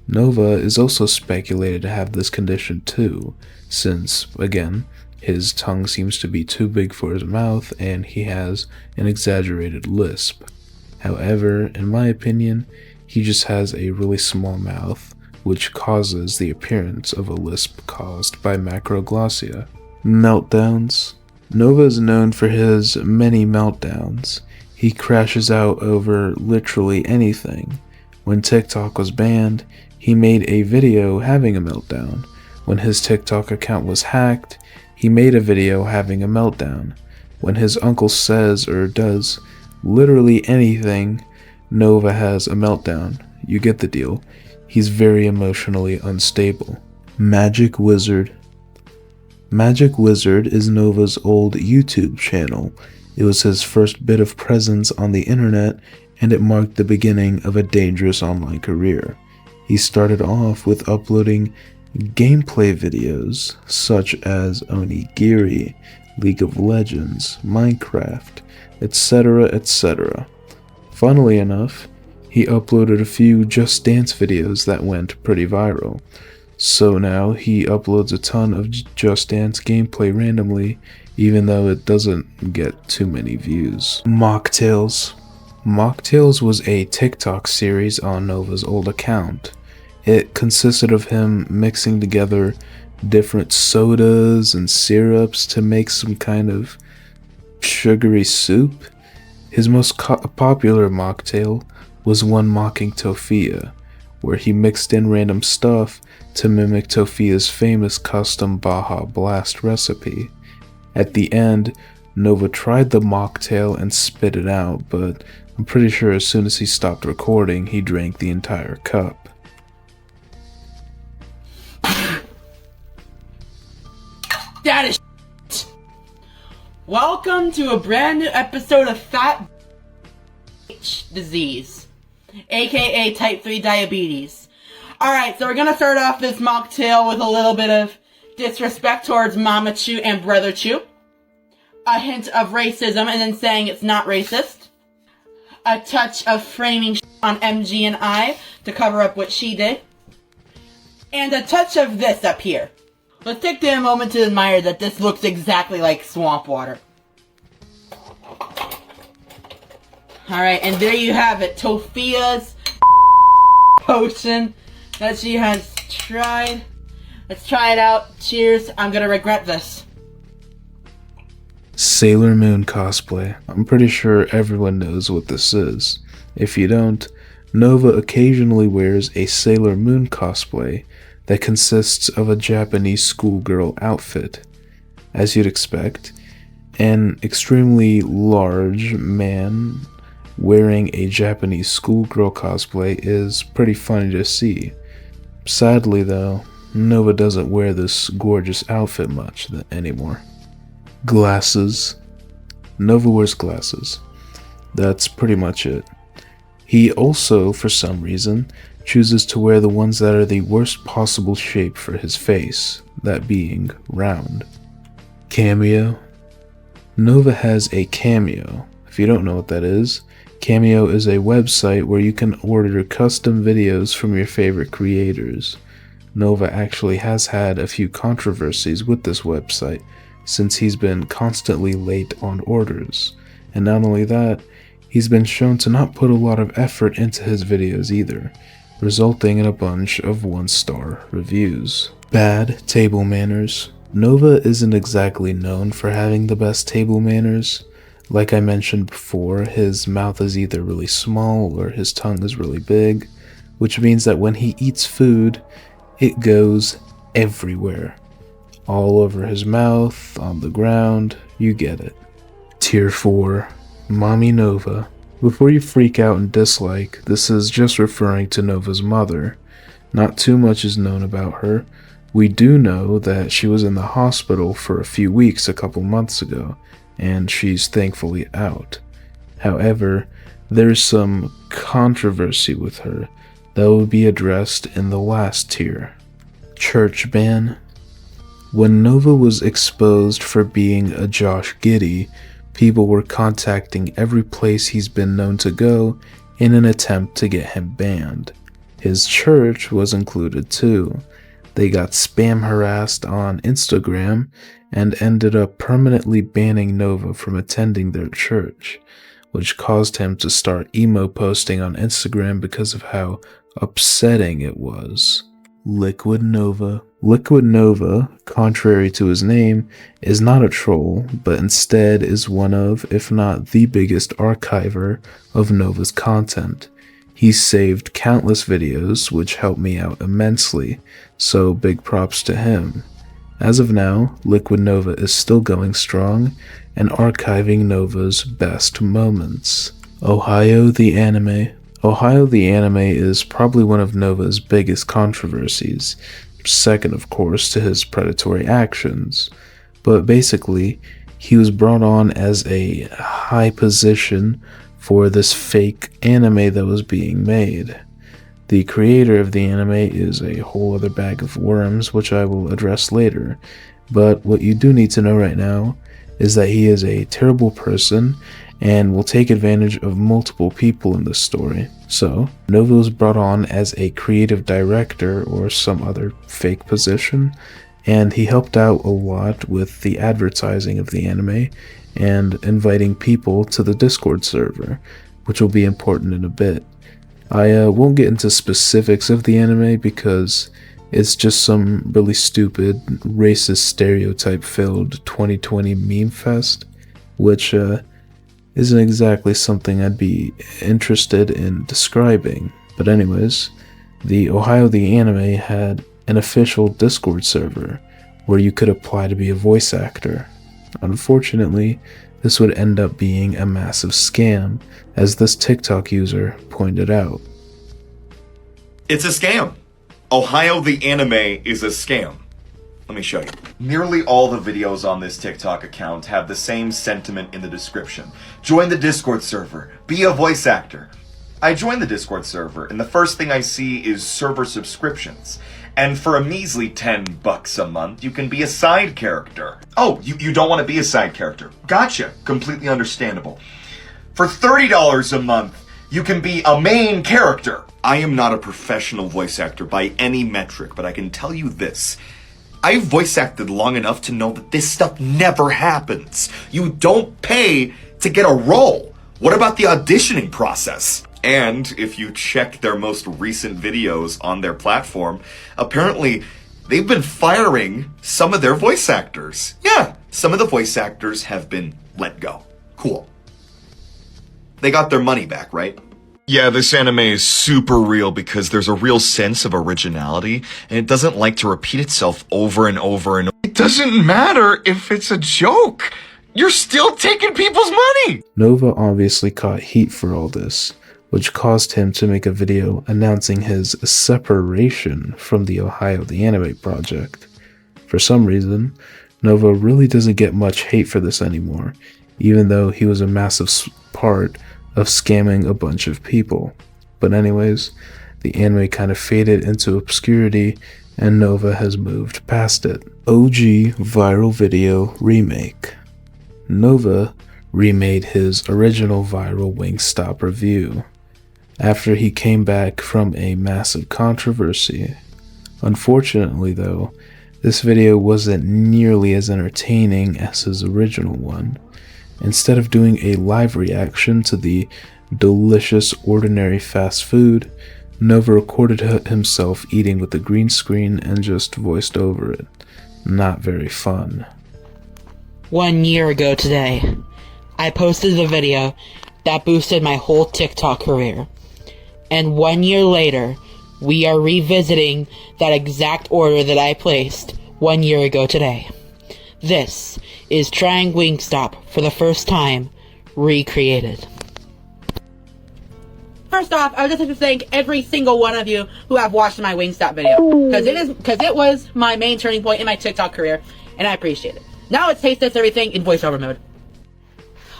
S1: Nova is also speculated to have this condition too, since, again, his tongue seems to be too big for his mouth and he has an exaggerated lisp. However, in my opinion, he just has a really small mouth, which causes the appearance of a lisp caused by macroglossia. Meltdowns. Nova is known for his many meltdowns. He crashes out over literally anything. When TikTok was banned, he made a video having a meltdown. When his TikTok account was hacked, he made a video having a meltdown. When his uncle says or does literally anything, Nova has a meltdown. You get the deal. He's very emotionally unstable. Magic Wizard. Magic Wizard is Nova's old YouTube channel. It was his first bit of presence on the internet, and it marked the beginning of a dangerous online career. He started off with uploading gameplay videos such as Onigiri, League of Legends, Minecraft, etc., etc. Funnily enough, he uploaded a few Just Dance videos that went pretty viral. So now he uploads a ton of Just Dance gameplay randomly, even though it doesn't get too many views. Mocktails. Mocktails was a TikTok series on Nova's old account. It consisted of him mixing together different sodas and syrups to make some kind of sugary soup. His most popular mocktail was one mocking Tofia, where he mixed in random stuff to mimic Tofia's famous custom Baja Blast recipe. At the end, Nova tried the mocktail and spit it out, but I'm pretty sure as soon as he stopped recording, he drank the entire cup.
S10: That is shit. Welcome to a brand new episode of Fat Disease, aka Type 3 Diabetes. Alright, so we're gonna start off this mocktail with a little bit of disrespect towards Mama Chew and Brother Chew. A hint of racism and then saying it's not racist. A touch of framing on MG and I to cover up what she did. And a touch of this up here. Let's take a moment to admire that this looks exactly like swamp water. Alright, and there you have it. Tofia's potion that she has tried. Let's try it out. Cheers. I'm gonna regret this.
S1: Sailor Moon cosplay. I'm pretty sure everyone knows what this is. If you don't, Nova occasionally wears a Sailor Moon cosplay that consists of a Japanese schoolgirl outfit. As you'd expect, an extremely large man wearing a Japanese schoolgirl cosplay is pretty funny to see. Sadly though, Nova doesn't wear this gorgeous outfit much anymore. Glasses. Nova wears glasses. That's pretty much it. He also, for some reason, chooses to wear the ones that are the worst possible shape for his face, that being round. Cameo. Nova has a Cameo. If you don't know what that is, Cameo is a website where you can order custom videos from your favorite creators. Nova actually has had a few controversies with this website, since he's been constantly late on orders. And not only that, he's been shown to not put a lot of effort into his videos either, resulting in a bunch of 1-star reviews. Bad table manners. Nova isn't exactly known for having the best table manners. Like I mentioned before, his mouth is either really small or his tongue is really big, which means that when he eats food, it goes everywhere. All over his mouth, on the ground, you get it. Tier 4. Mommy Nova. Before you freak out and dislike, this is just referring to Nova's mother. Not too much is known about her. We do know that she was in the hospital for a few weeks a couple months ago, and she's thankfully out. However, there's some controversy with her that will be addressed in the last tier. Church ban. When Nova was exposed for being a Josh Giddey, people were contacting every place he's been known to go in an attempt to get him banned. His church was included too. They got spam harassed on Instagram and ended up permanently banning Nova from attending their church, which caused him to start emo posting on Instagram because of how upsetting it was. Liquid Nova. Liquid Nova, contrary to his name, is not a troll, but instead is one of, if not the biggest archiver of Nova's content. He's saved countless videos, which helped me out immensely, so big props to him. As of now, Liquid Nova is still going strong and archiving Nova's best moments. Ohio the Anime. Ohio the Anime is probably one of Nova's biggest controversies, second of course to his predatory actions, but basically he was brought on as a high position for this fake anime that was being made. The creator of the anime is a whole other bag of worms, which I will address later, but what you do need to know right now is that he is a terrible person and will take advantage of multiple people in this story. So, Nova was brought on as a creative director or some other fake position, and he helped out a lot with the advertising of the anime and inviting people to the Discord server, which will be important in a bit. I won't get into specifics of the anime because it's just some really stupid, racist, stereotype-filled 2020 meme fest, which isn't exactly something I'd be interested in describing. But anyways, the Ohio the Anime had an official Discord server where you could apply to be a voice actor. Unfortunately, this would end up being a massive scam, as this TikTok user pointed out.
S9: It's a scam. Ohio the Anime is a scam. Let me show you. Nearly all the videos on this TikTok account have the same sentiment in the description. Join the Discord server. Be a voice actor. I joined the Discord server, and the first thing I see is server subscriptions. And for a measly $10 a month, you can be a side character. Oh, you don't want to be a side character. Gotcha. Completely understandable. For $30 a month, you can be a main character. I am not a professional voice actor by any metric, but I can tell you this. I've voice acted long enough to know that this stuff never happens. You don't pay to get a role. What about the auditioning process? And if you check their most recent videos on their platform, apparently they've been firing some of their voice actors. Yeah, some of the voice actors have been let go. Cool. They got their money back, right? Yeah, this anime is super real because there's a real sense of originality, and it doesn't like to repeat itself over and over and over. It doesn't matter if it's a joke. You're still taking people's money!
S1: Nova obviously caught heat for all this, which caused him to make a video announcing his separation from the Ohio the Anime project. For some reason, Nova really doesn't get much hate for this anymore, even though he was a massive part of scamming a bunch of people. But anyways, the anime kind of faded into obscurity and Nova has moved past it. OG viral video remake. Nova remade his original viral Wingstop review after he came back from a massive controversy. Unfortunately though, this video wasn't nearly as entertaining as his original one. Instead of doing a live reaction to the delicious ordinary fast food, Nova recorded himself eating with a green screen and just voiced over it. Not very fun.
S11: 1 year ago today, I posted the video that boosted my whole TikTok career. And 1 year later, we are revisiting that exact order that I placed 1 year ago today. This is trying Wingstop for the first time
S10: recreated.
S2: First off, I would just like to thank every single one of you who have watched my Wingstop video, because it was my main turning point in my TikTok career, and I appreciate it. Now let's taste this everything in voiceover mode.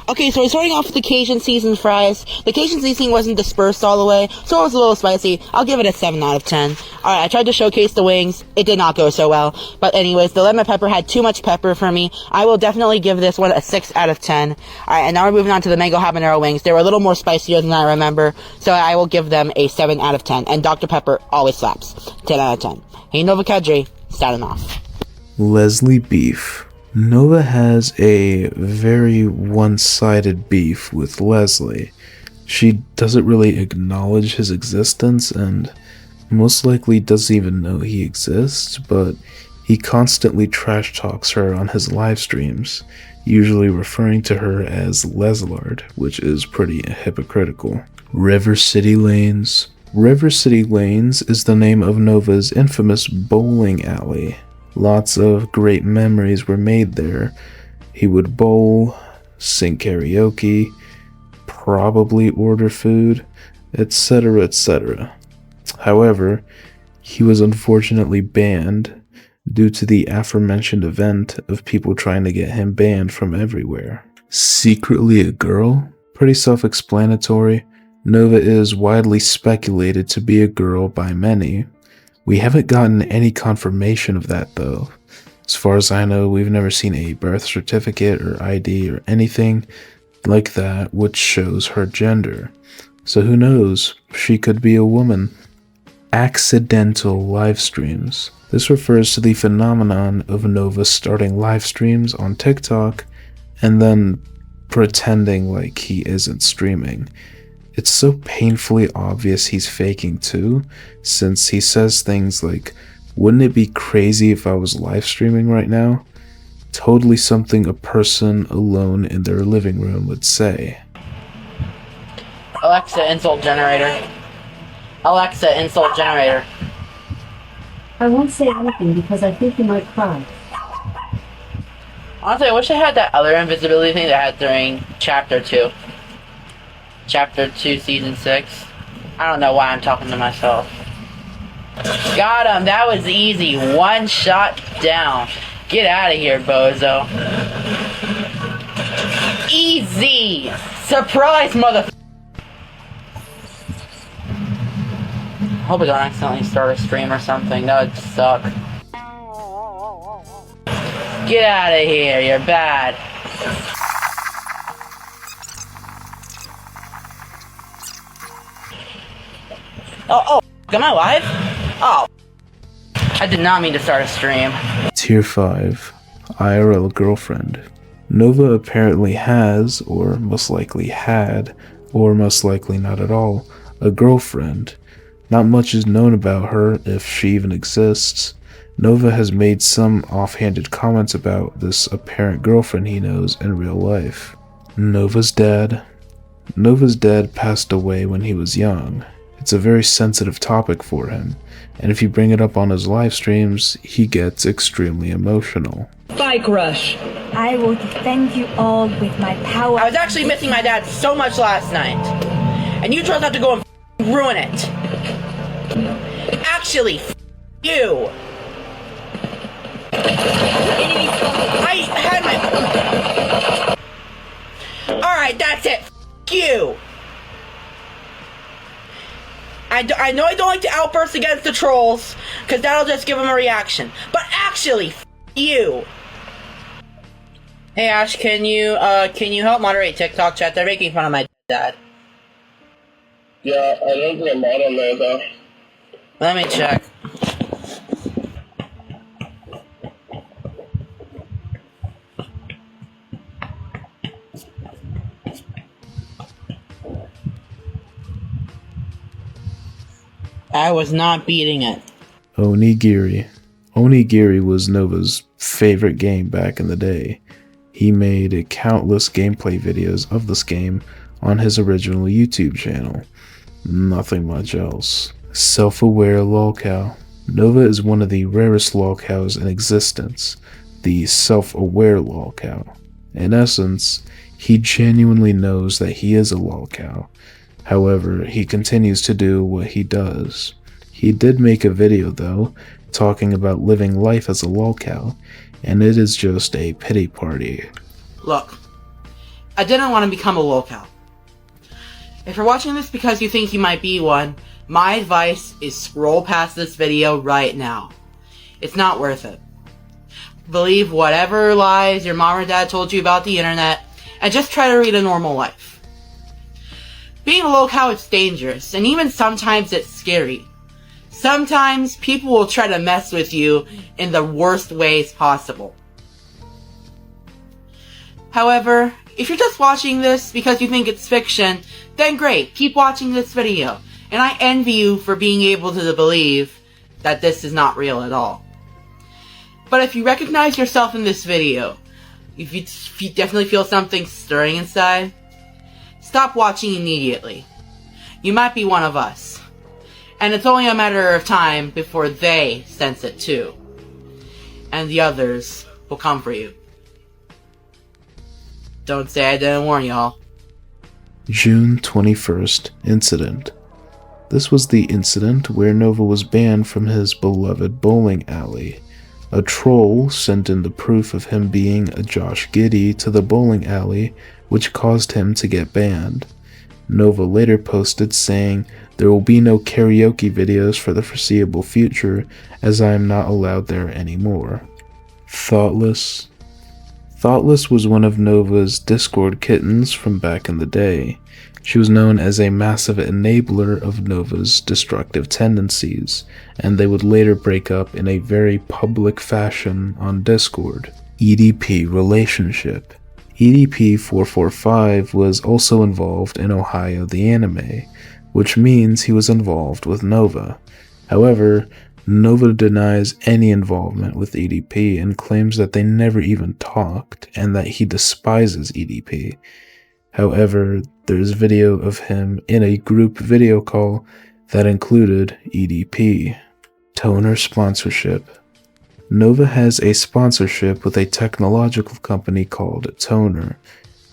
S2: Okay, so we're starting off with the Cajun seasoned fries. The Cajun seasoning wasn't dispersed all the way, so it was a little spicy. I'll give it a 7 out of 10. Alright, I tried to showcase the wings. It did not go so well. But anyways, the lemon pepper had too much pepper for me. I will definitely give this one a 6 out of 10. Alright, and now we're moving on to the mango habanero wings. They were a little more spicier than I remember, so I will give them a 7 out of 10. And Dr. Pepper always slaps. 10 out of 10. Hey, Nova Kadri, starting off.
S1: Leslie Beef. Nova has a very one-sided beef with Leslie. She doesn't really acknowledge his existence and most likely doesn't even know he exists, but he constantly trash talks her on his live streams, usually referring to her as Leslard, which is pretty hypocritical. River City Lanes. River City Lanes is the name of Nova's infamous bowling alley. Lots of great memories were made there. He would bowl, sing karaoke, probably order food, etc., etc. However, he was unfortunately banned due to the aforementioned event of people trying to get him banned from everywhere. Secretly a girl? Pretty self-explanatory. Nova is widely speculated to be a girl by many. We haven't gotten any confirmation of that though. As far as I know, we've never seen a birth certificate or ID or anything like that which shows her gender. So who knows, she could be a woman. Accidental live streams. This refers to the phenomenon of Nova starting live streams on TikTok and then pretending like he isn't streaming. It's so painfully obvious he's faking too, since he says things like, "Wouldn't it be crazy if I was live streaming right now?" Totally something a person alone in their living room would say.
S10: Alexa, insult generator. Alexa, insult generator.
S13: I won't say anything because I think you might cry.
S10: Honestly, I wish I had that other invisibility thing that I had during Chapter 2. Chapter 2, Season 6. I don't know why I'm talking to myself. Got him! That was easy. One shot down. Get out of here, bozo. Easy! Surprise, mother... Hope I don't accidentally start a stream or something. That would suck. Get out of here, you're bad. Oh, am I live? Oh. I did not mean to start a stream.
S1: Tier 5. IRL girlfriend. Nova apparently has, or most likely had, or most likely not at all, a girlfriend. Not much is known about her, if she even exists. Nova has made some offhanded comments about this apparent girlfriend he knows in real life. Nova's dad. Nova's dad passed away when he was young. It's a very sensitive topic for him, and if you bring it up on his live streams, he gets extremely emotional.
S13: Bike rush. I will defend you all with my power.
S10: I was actually missing my dad so much last night, and you chose not to go and ruin it. Actually, you. I had my... Alright, that's it. You. I know I don't like to outburst against the trolls, because that'll just give them a reaction. But actually, you. Hey Ash, can you help moderate TikTok chat? They're making fun of my dad.
S14: Yeah, I don't think I'm on there though.
S10: Let me check. I was not beating it.
S1: Onigiri. Onigiri was Nova's favorite game back in the day. He made countless gameplay videos of this game on his original YouTube channel. Nothing much else. Self-aware lolcow. Nova is one of the rarest lolcows in existence, the self-aware lolcow. In essence, He genuinely knows that he is a lolcow. However, he continues to do what he does. He did make a video though, talking about living life as a lolcow, and it is just a pity party.
S10: Look, I didn't want to become a lolcow. If you're watching this because you think you might be one, my advice is scroll past this video right now. It's not worth it. Believe whatever lies your mom or dad told you about the internet, and just try to lead a normal life. Being a lolcow is dangerous, and even sometimes it's scary. Sometimes people will try to mess with you in the worst ways possible. However, if you're just watching this because you think it's fiction, then great, keep watching this video, and I envy you for being able to believe that this is not real at all. But if you recognize yourself in this video, if you definitely feel something stirring inside, stop watching immediately. You might be one of us. And it's only a matter of time before they sense it too. And the others will come for you. Don't say I didn't warn y'all.
S1: June 21st incident. This was the incident where Nova was banned from his beloved bowling alley. A troll sent in the proof of him being a Josh Giddey to the bowling alley, which caused him to get banned. Nova later posted saying, "There will be no karaoke videos for the foreseeable future, as I am not allowed there anymore." Thoughtless. Thoughtless was one of Nova's Discord kittens from back in the day. She was known as a massive enabler of Nova's destructive tendencies, and they would later break up in a very public fashion on Discord. EDP relationship. EDP445 was also involved in Ohio the Anime, which means he was involved with Nova. However, Nova denies any involvement with EDP and claims that they never even talked and that he despises EDP. However, there's video of him in a group video call that included EDP. Toner sponsorship. Nova has a sponsorship with a technological company called Toner.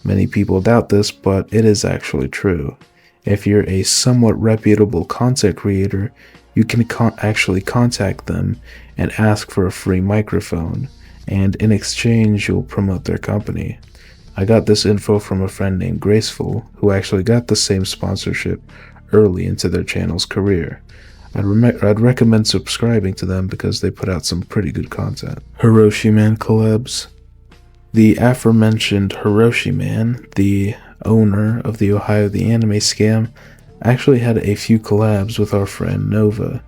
S1: Many people doubt this, but it is actually true. If you're a somewhat reputable content creator, you can actually contact them and ask for a free microphone, and in exchange you'll promote their company. I got this info from a friend named Graceful, who actually got the same sponsorship early into their channel's career. I'd recommend subscribing to them because they put out some pretty good content. Hiroshi Man collabs. The aforementioned Hiroshi Man, the owner of the Ohio the Anime scam, actually had a few collabs with our friend Nova,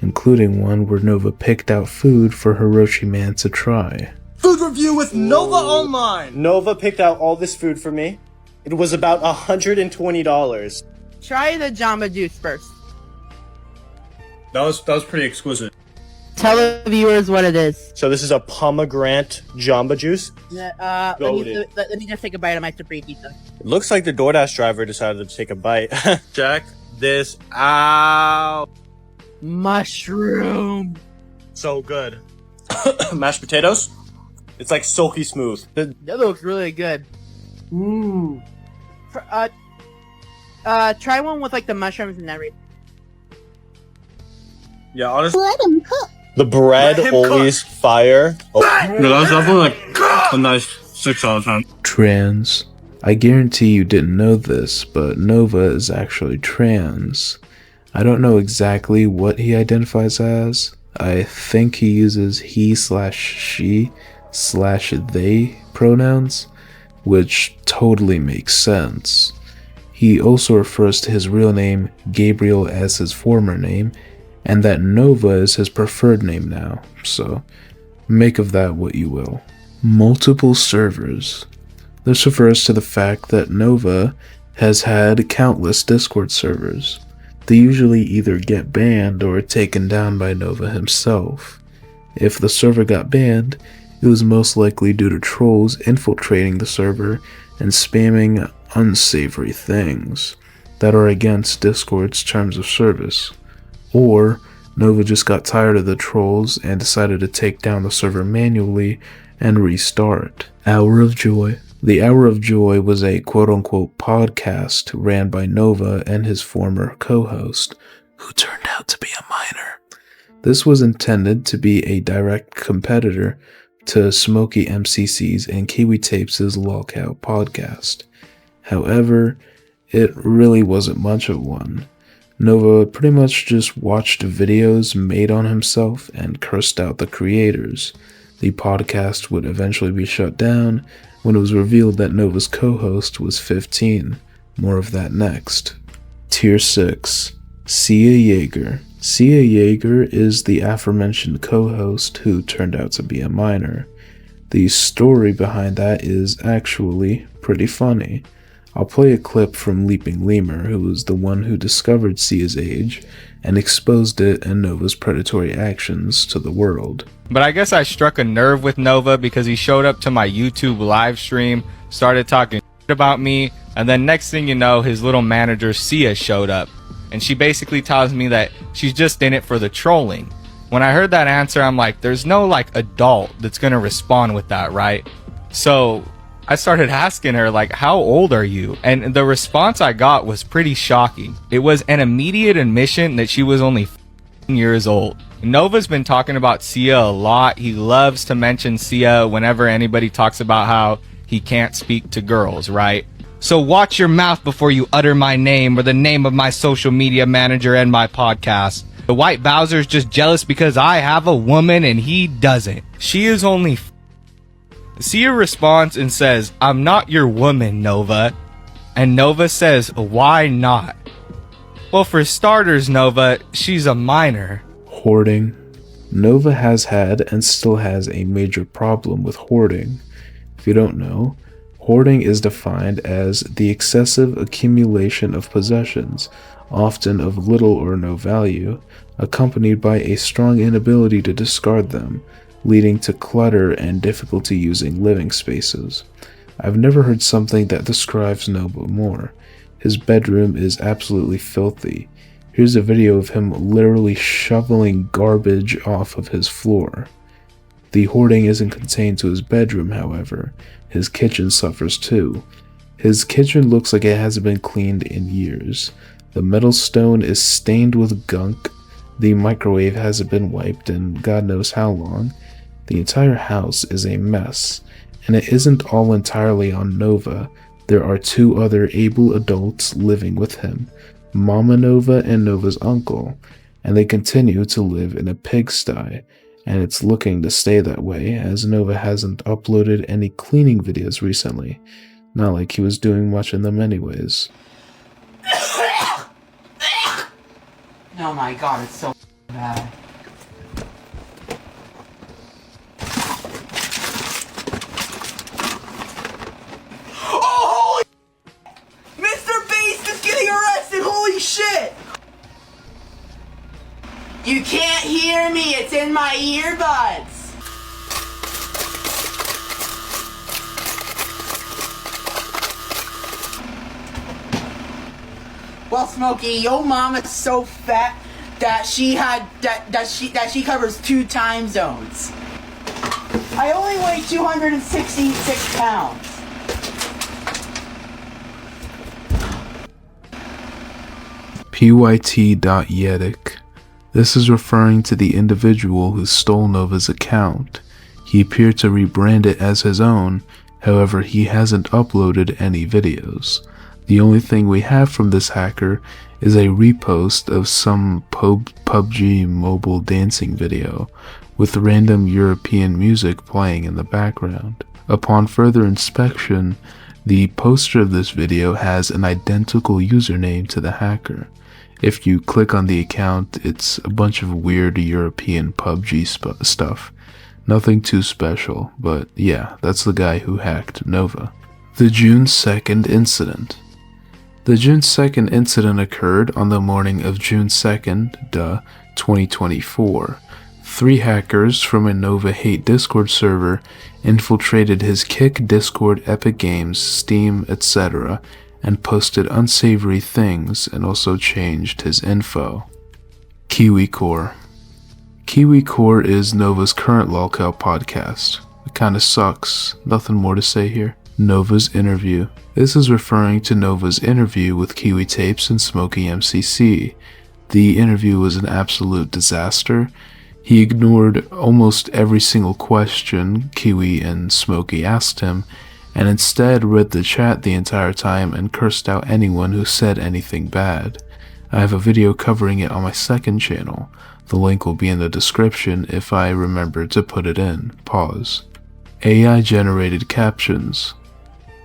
S1: including one where Nova picked out food for Hiroshi Man to try.
S15: Food review with Nova Online! Nova picked out all this food for me. It was about $120.
S10: Try the Jamba Juice first.
S8: That was pretty exquisite.
S10: Tell the viewers what it is.
S15: So this is a pomegranate Jamba Juice.
S10: Let me just take a bite of my Supreme pizza.
S15: It looks like the DoorDash driver decided to take a bite. Check this out.
S10: Mushroom.
S15: So good. Mashed potatoes. It's like silky smooth.
S10: That looks really good. Ooh. Try one with like the mushrooms and everything.
S15: Yeah, honestly.
S3: Let him cook.
S15: The bread always fire. Oh.
S8: No, that's definitely like a nice 6 out of 10.
S1: Trans. I guarantee you didn't know this, but Nova is actually trans. I don't know exactly what he identifies as. I think he uses he/she/they pronouns, which totally makes sense. He also refers to his real name, Gabriel, as his former name, and that Nova is his preferred name now, so make of that what you will. Multiple servers. This refers to the fact that Nova has had countless Discord servers. They usually either get banned or taken down by Nova himself. If the server got banned, it was most likely due to trolls infiltrating the server and spamming unsavory things that are against Discord's terms of service. Or Nova just got tired of the trolls and decided to take down the server manually and restart. Hour of Joy. The Hour of Joy was a quote-unquote podcast ran by Nova and his former co-host, who turned out to be a minor. This was intended to be a direct competitor to Smokey MCC's and Kiwi Tapes' Lolcout podcast. However, it really wasn't much of one. Nova pretty much just watched videos made on himself and cursed out the creators. The podcast would eventually be shut down when it was revealed that Nova's co-host was 15. More of that next. Tier 6. Sia Yeager. Sia Yeager is the aforementioned co-host who turned out to be a minor. The story behind that is actually pretty funny. I'll play a clip from Leaping Lemur, who was the one who discovered Sia's age and exposed it and Nova's predatory actions to the world.
S16: But I guess I struck a nerve with Nova because he showed up to my YouTube live stream, started talking shit about me, and then next thing you know, his little manager Sia showed up. And she basically tells me that she's just in it for the trolling. When I heard that answer, I'm like, there's no adult that's gonna respond with that, right? So I started asking her, how old are you? And the response I got was pretty shocking. It was an immediate admission that she was only 15 years old. Nova's been talking about Sia a lot. He loves to mention Sia whenever anybody talks about how he can't speak to girls, right? So watch your mouth before you utter my name or the name of my social media manager and my podcast. The White Bowser's just jealous because I have a woman and he doesn't. She is only Sia responds and says, I'm not your woman, Nova. And Nova says, why not? Well, for starters, Nova, she's a minor.
S1: Hoarding. Nova has had and still has a major problem with hoarding. If you don't know, hoarding is defined as the excessive accumulation of possessions, often of little or no value, accompanied by a strong inability to discard them, leading to clutter and difficulty using living spaces. I've never heard something that describes Nova more. His bedroom is absolutely filthy. Here's a video of him literally shoveling garbage off of his floor. The hoarding isn't contained to his bedroom, however. His kitchen suffers too. His kitchen looks like it hasn't been cleaned in years. The metal stone is stained with gunk. The microwave hasn't been wiped in God knows how long. The entire house is a mess, and it isn't all entirely on Nova. There are two other able adults living with him, Mama Nova and Nova's uncle, and they continue to live in a pigsty, and it's looking to stay that way as Nova hasn't uploaded any cleaning videos recently, not like he was doing much in them anyways.
S10: Oh my god, it's so bad.
S2: Oh, holy Mr. Beast is getting arrested! Holy shit! You can't hear me, it's in my earbuds! Well, Smokey, your mama's so fat that she covers 2 time zones. I only weigh 266 pounds.
S1: pyt.yedik. This is referring to the individual who stole Nova's account. He appeared to rebrand it as his own, however he hasn't uploaded any videos. The only thing we have from this hacker is a repost of some PUBG mobile dancing video, with random European music playing in the background. Upon further inspection, the poster of this video has an identical username to the hacker. If you click on the account, it's a bunch of weird European PUBG stuff. Nothing too special, but yeah, that's the guy who hacked Nova. The June 2nd incident. The June 2nd incident occurred on the morning of June 2nd, 2024. 3 hackers from a Nova Hate Discord server infiltrated his Kick, Discord, Epic Games, Steam, etc., and posted unsavory things and also changed his info. KiwiCore. KiwiCore is Nova's current Lolcout podcast. It kinda sucks. Nothing more to say here. Nova's interview. This is referring to Nova's interview with Kiwi Tapes and Smokey MCC. The interview was an absolute disaster. He ignored almost every single question Kiwi and Smokey asked him, and instead read the chat the entire time and cursed out anyone who said anything bad. I have a video covering it on my second channel. The link will be in the description if I remember to put it in. Pause. AI generated captions.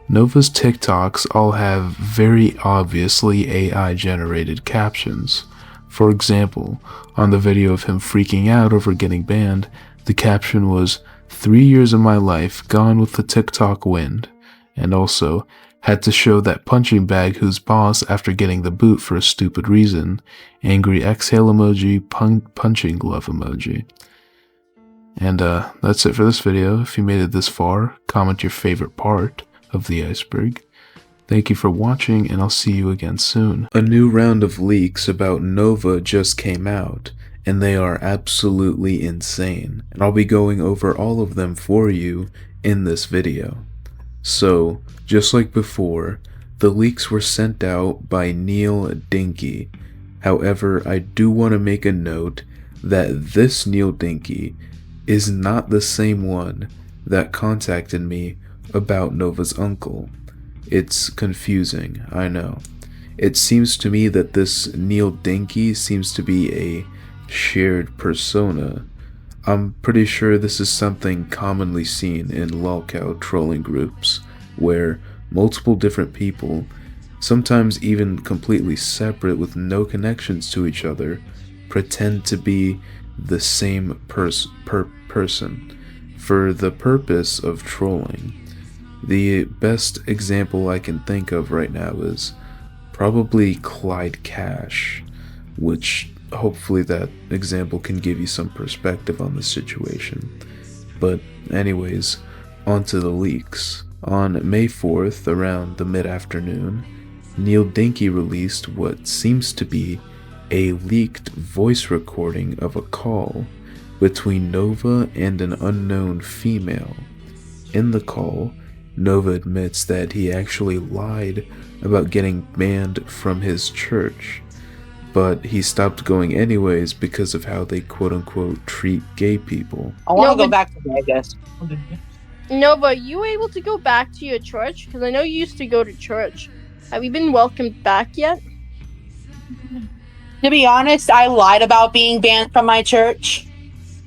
S1: Nova's TikToks all have very obviously AI generated captions. For example, on the video of him freaking out over getting banned, the caption was 3 years of my life gone with the TikTok wind, and also had to show that punching bag who's boss after getting the boot for a stupid reason, angry exhale emoji, punching glove emoji. And that's it for this video. If you made it this far, comment your favorite part of the iceberg. Thank you for watching, and I'll see you again soon. A new round of leaks about Nova just came out, and they are absolutely insane, and I'll be going over all of them for you in this video. So, just like before, the leaks were sent out by Neil Dinky. However, I do want to make a note that this Neil Dinky is not the same one that contacted me about Nova's uncle. It's confusing, I know. It seems to me that this Neil Dinky seems to be a shared persona. I'm pretty sure this is something commonly seen in lolcow trolling groups, where multiple different people, sometimes even completely separate with no connections to each other, pretend to be the same person for the purpose of trolling. The best example I can think of right now is probably Clyde Cash, which hopefully that example can give you some perspective on the situation. But anyways, on to the leaks. On May 4th, around the mid-afternoon, Neil Dinky released what seems to be a leaked voice recording of a call between Nova and an unknown female. In the call, Nova admits that he actually lied about getting banned from his church, but he stopped going anyways because of how they quote-unquote treat gay people.
S11: I want to go back to Vegas.
S17: Nova, are you able to go back to your church? Because I know you used to go to church. Have you been welcomed back yet?
S11: To be honest, I lied about being banned from my church.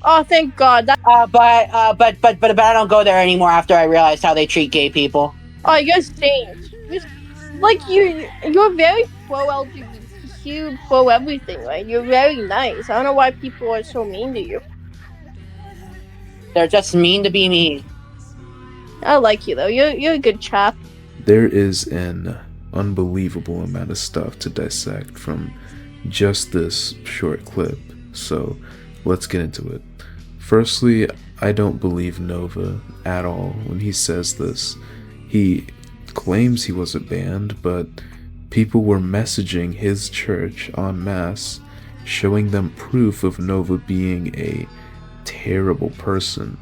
S17: Oh, thank God.
S11: But I don't go there anymore after I realized how they treat gay people.
S17: Oh, you're saints. You're very pro-LGBTQ, pro-everything, right? You're very nice. I don't know why people are so mean to you.
S11: They're just mean to be mean.
S17: I like you, though. You're a good chap.
S1: There is an unbelievable amount of stuff to dissect from just this short clip, so let's get into it. Firstly, I don't believe Nova at all when he says this. He claims he wasn't banned, but people were messaging his church en masse, showing them proof of Nova being a terrible person.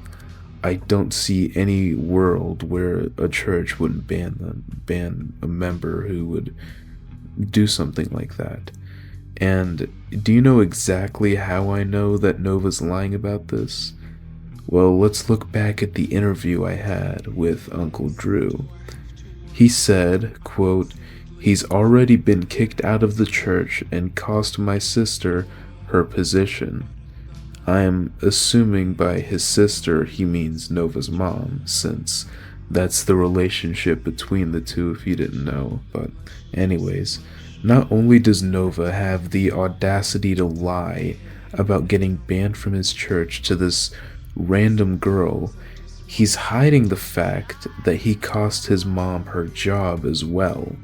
S1: I don't see any world where a church wouldn't ban a member who would do something like that. And do you know exactly how I know that Nova's lying about this? Well, let's look back at the interview I had with Uncle Drew. He said, quote, "He's already been kicked out of the church and cost my sister her position." I am assuming by his sister he means Nova's mom, since that's the relationship between the two if you didn't know. But anyways, not only does Nova have the audacity to lie about getting banned from his church to this random girl, he's hiding the fact that he cost his mom her job as well,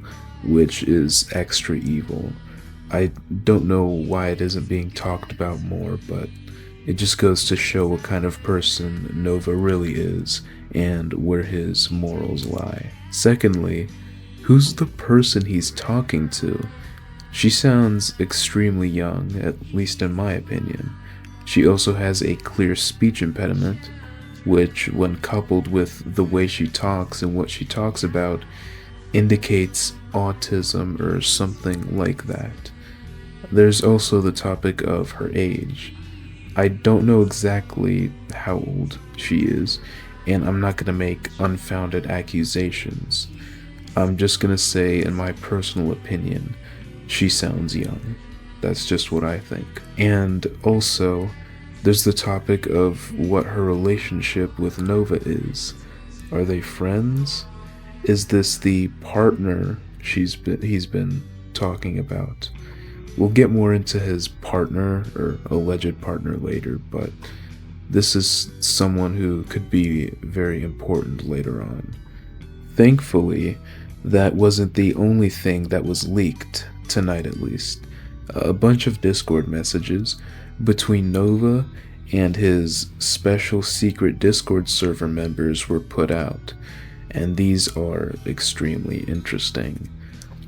S1: which is extra evil. I don't know why it isn't being talked about more, but it just goes to show what kind of person Nova really is and where his morals lie. Secondly, who's the person he's talking to? She sounds extremely young, at least in my opinion. She also has a clear speech impediment. which, when coupled with the way she talks and what she talks about, indicates autism or something like that. There's also the topic of her age. I don't know exactly how old she is, and I'm not going to make unfounded accusations. I'm just going to say, in my personal opinion, she sounds young. That's just what I think. And also, there's the topic of what her relationship with Nova is. Are they friends? Is this the partner he's been talking about? We'll get more into his partner or alleged partner later, but this is someone who could be very important later on. Thankfully, that wasn't the only thing that was leaked, tonight at least. A bunch of Discord messages between Nova and his special secret Discord server members were put out, and these are extremely interesting.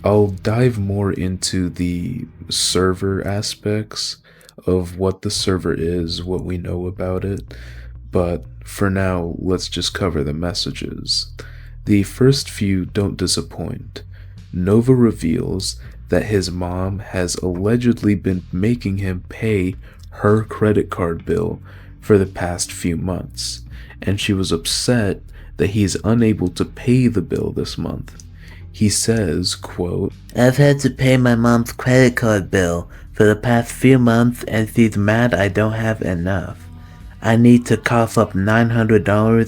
S1: I'll dive more into the server aspects of what the server is, what we know about it, but for now, let's just cover the messages. The first few don't disappoint. Nova reveals that his mom has allegedly been making him pay her credit card bill for the past few months, and she was upset that he's unable to pay the bill this month. He says, quote,
S5: I've had to pay my mom's credit card bill for the past few months and she's mad I don't have enough. I need to cough up $900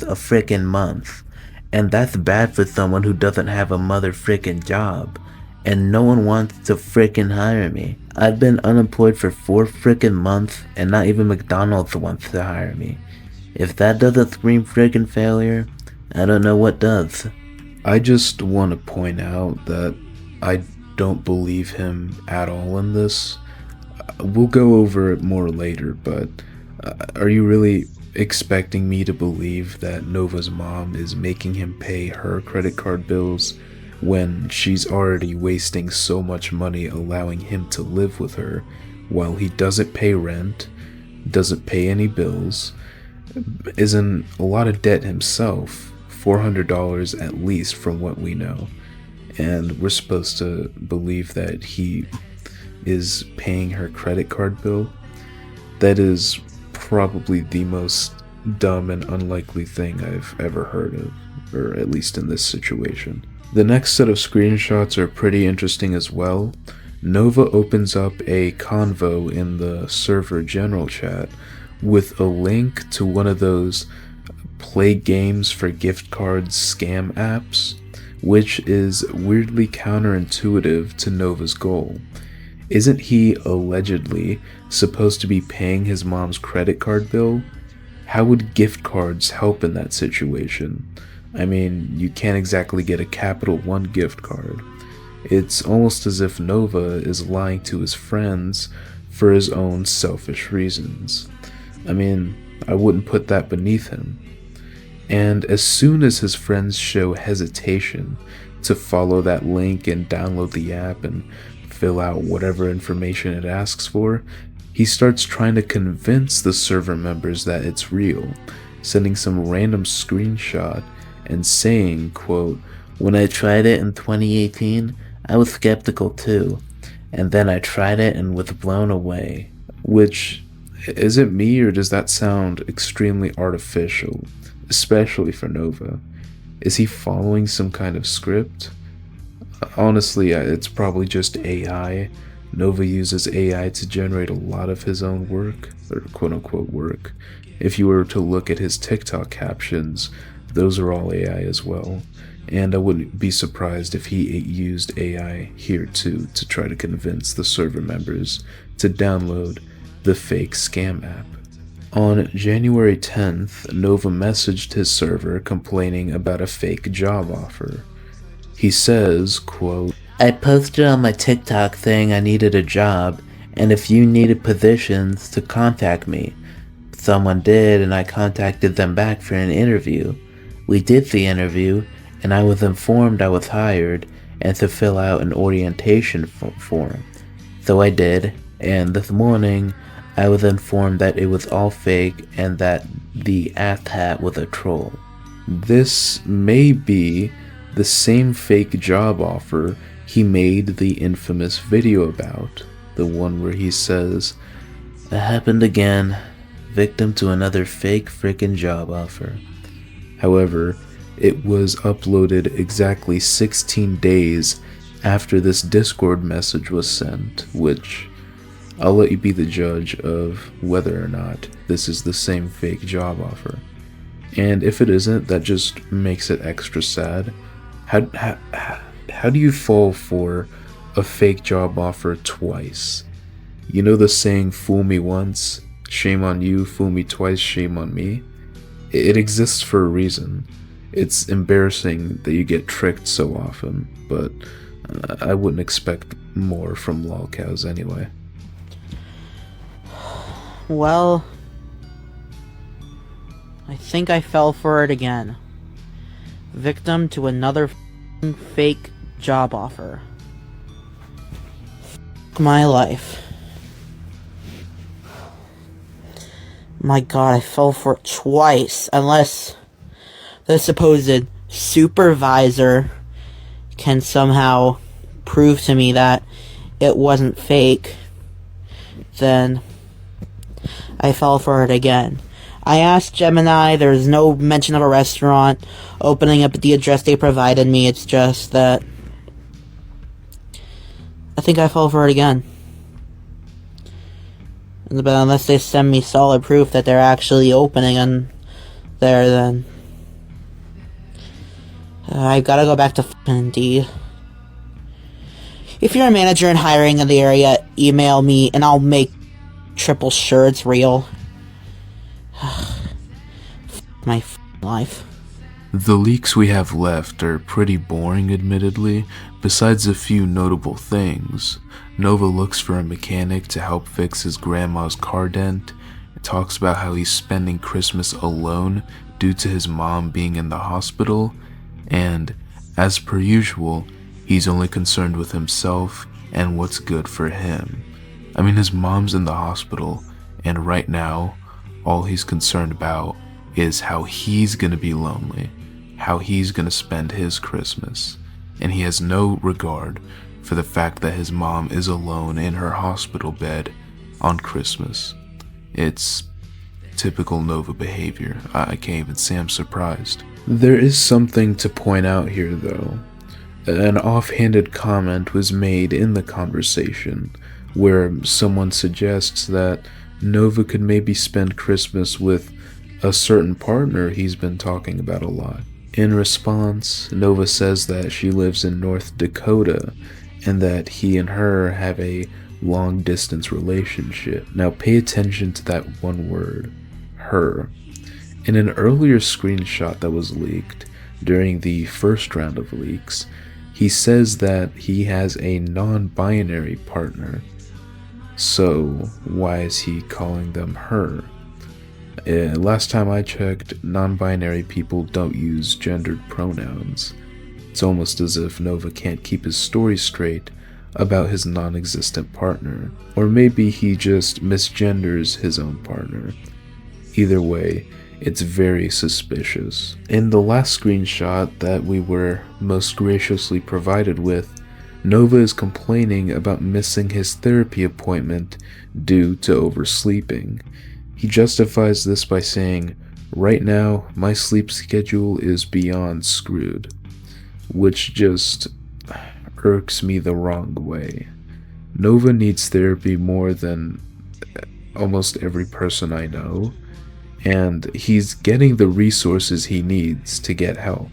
S5: a frickin' month. And that's bad for someone who doesn't have a mother frickin' job. And no one wants to frickin' hire me. I've been unemployed for 4 frickin' months and not even McDonald's wants to hire me. If that doesn't scream frickin' failure, I don't know what does.
S1: I just want to point out that I don't believe him at all in this. We'll go over it more later, but are you really expecting me to believe that Nova's mom is making him pay her credit card bills when she's already wasting so much money allowing him to live with her while he doesn't pay rent, doesn't pay any bills, is in a lot of debt himself? $400 at least from what we know, and we're supposed to believe that he is paying her credit card bill? That is probably the most dumb and unlikely thing I've ever heard of, or at least in this situation. The next set of screenshots are pretty interesting as well. Nova opens up a convo in the server general chat with a link to one of those play games for gift cards scam apps, which is weirdly counterintuitive to Nova's goal. Isn't he allegedly supposed to be paying his mom's credit card bill? How would gift cards help in that situation? I mean, you can't exactly get a Capital One gift card. It's almost as if Nova is lying to his friends for his own selfish reasons. I mean, I wouldn't put that beneath him. And as soon as his friends show hesitation to follow that link and download the app and fill out whatever information it asks for, he starts trying to convince the server members that it's real, sending some random screenshot and saying, quote,
S5: When I tried it in 2018, I was skeptical too, and then I tried it and was blown away.
S1: Which, is it me or does that sound extremely artificial? Especially for Nova. Is he following some kind of script? Honestly, it's probably just AI. Nova uses AI to generate a lot of his own work, or quote-unquote work. If you were to look at his TikTok captions, those are all AI as well. And I wouldn't be surprised if he used AI here too to try to convince the server members to download the fake scam app. On January 10th, Nova messaged his server complaining about a fake job offer. He says, quote,
S5: I posted on my TikTok saying I needed a job, and if you needed positions to contact me. Someone did, and I contacted them back for an interview. We did the interview, and I was informed I was hired and to fill out an orientation form. So I did, and this morning, I was informed that it was all fake and that the asshat was a troll.
S1: This may be the same fake job offer he made the infamous video about, the one where he says,
S5: "It happened again. Victim to another fake frickin' job offer."
S1: However, it was uploaded exactly 16 days after this Discord message was sent, which I'll let you be the judge of whether or not this is the same fake job offer. And if it isn't, that just makes it extra sad. How do you fall for a fake job offer twice? You know the saying, fool me once, shame on you, fool me twice, shame on me? It exists for a reason. It's embarrassing that you get tricked so often, but I wouldn't expect more from lolcows anyway.
S11: Well, I think I fell for it again. Victim to another fake job offer. My life. My god, I fell for it twice. Unless the supposed supervisor can somehow prove to me that it wasn't fake, then I fell for it again. I asked Gemini, there's no mention of a restaurant opening up at the address they provided me. It's just that I think I fell for it again. But unless they send me solid proof that they're actually opening on there, then I've got to go back to Indeed. If you're a manager and hiring in the area, email me and I'll make triple sure it's real. My life.
S1: The leaks we have left are pretty boring, admittedly. Besides a few notable things, Nova looks for a mechanic to help fix his grandma's car dent. It talks about how he's spending Christmas alone due to his mom being in the hospital, and as per usual, he's only concerned with himself and what's good for him. I mean, his mom's in the hospital, and right now, all he's concerned about is how he's gonna be lonely, how he's gonna spend his Christmas, and he has no regard for the fact that his mom is alone in her hospital bed on Christmas. It's typical Nova behavior. I can't even say I'm surprised. There is something to point out here though. An offhanded comment was made in the conversation where someone suggests that Nova could maybe spend Christmas with a certain partner he's been talking about a lot. In response, Nova says that she lives in North Dakota and that he and her have a long-distance relationship. Now pay attention to that one word, her. In an earlier screenshot that was leaked during the first round of leaks, he says that he has a non-binary partner. So why is he calling them her? Last time I checked, non-binary people don't use gendered pronouns. It's almost as if Nova can't keep his story straight about his non-existent partner. Or maybe he just misgenders his own partner. Either way, it's very suspicious. In the last screenshot that we were most graciously provided with, Nova is complaining about missing his therapy appointment due to oversleeping. He justifies this by saying, "Right now, my sleep schedule is beyond screwed," which just irks me the wrong way. Nova needs therapy more than almost every person I know, and he's getting the resources he needs to get help.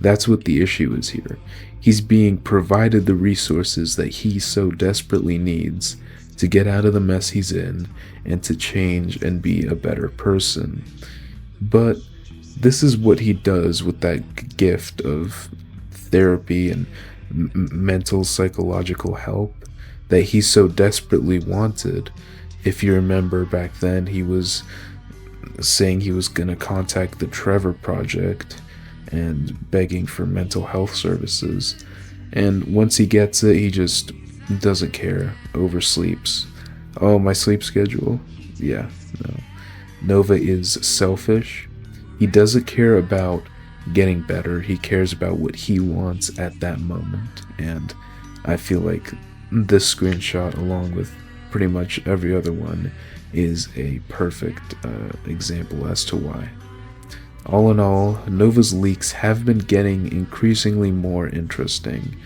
S1: That's what the issue is here. He's being provided the resources that he so desperately needs to get out of the mess he's in and to change and be a better person. But this is what he does with that gift of therapy and mental psychological help that he so desperately wanted. If you remember back then, he was saying he was gonna contact the Trevor Project and begging for mental health services, and once he gets it, he just doesn't care, oversleeps. Oh, my sleep schedule? Yeah, no. Nova is selfish. He doesn't care about getting better. He cares about what he wants at that moment. And I feel like this screenshot, along with pretty much every other one, is a perfect example as to why. All in all, Nova's leaks have been getting increasingly more interesting,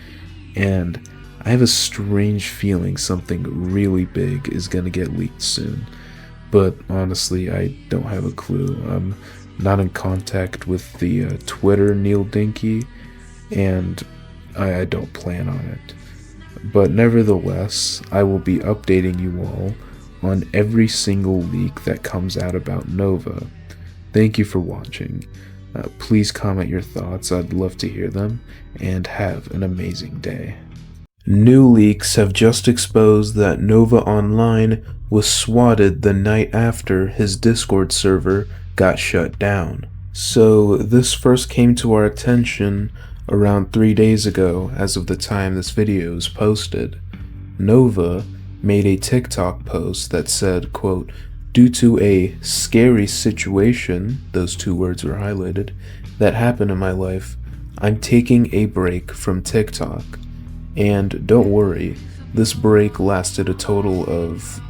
S1: and I have a strange feeling something really big is gonna get leaked soon. But honestly, I don't have a clue. I'm not in contact with the Twitter Neil Dinky, and I don't plan on it. But nevertheless, I will be updating you all on every single leak that comes out about Nova. Thank you for watching. Please comment your thoughts, I'd love to hear them, and have an amazing day. New leaks have just exposed that Nova Online was swatted the night after his Discord server got shut down. So this first came to our attention around 3 days ago as of the time this video is posted. Nova made a TikTok post that said, quote, "Due to a scary situation," those 2 words were highlighted, "that happened in my life, I'm taking a break from TikTok. And don't worry, this break lasted a total of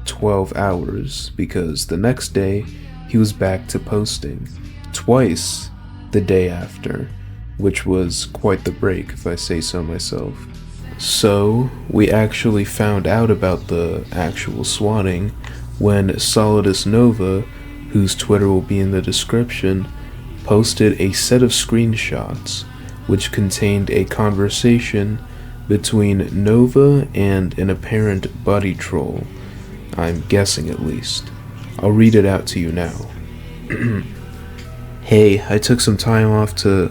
S1: 12 hours because the next day he was back to posting, twice the day after, which was quite the break if I say so myself." So, we actually found out about the actual swatting when Solidus Nova, whose Twitter will be in the description, posted a set of screenshots which contained a conversation between Nova and an apparent buddy troll. I'm guessing at least. I'll read it out to you now. Hey, I took some time to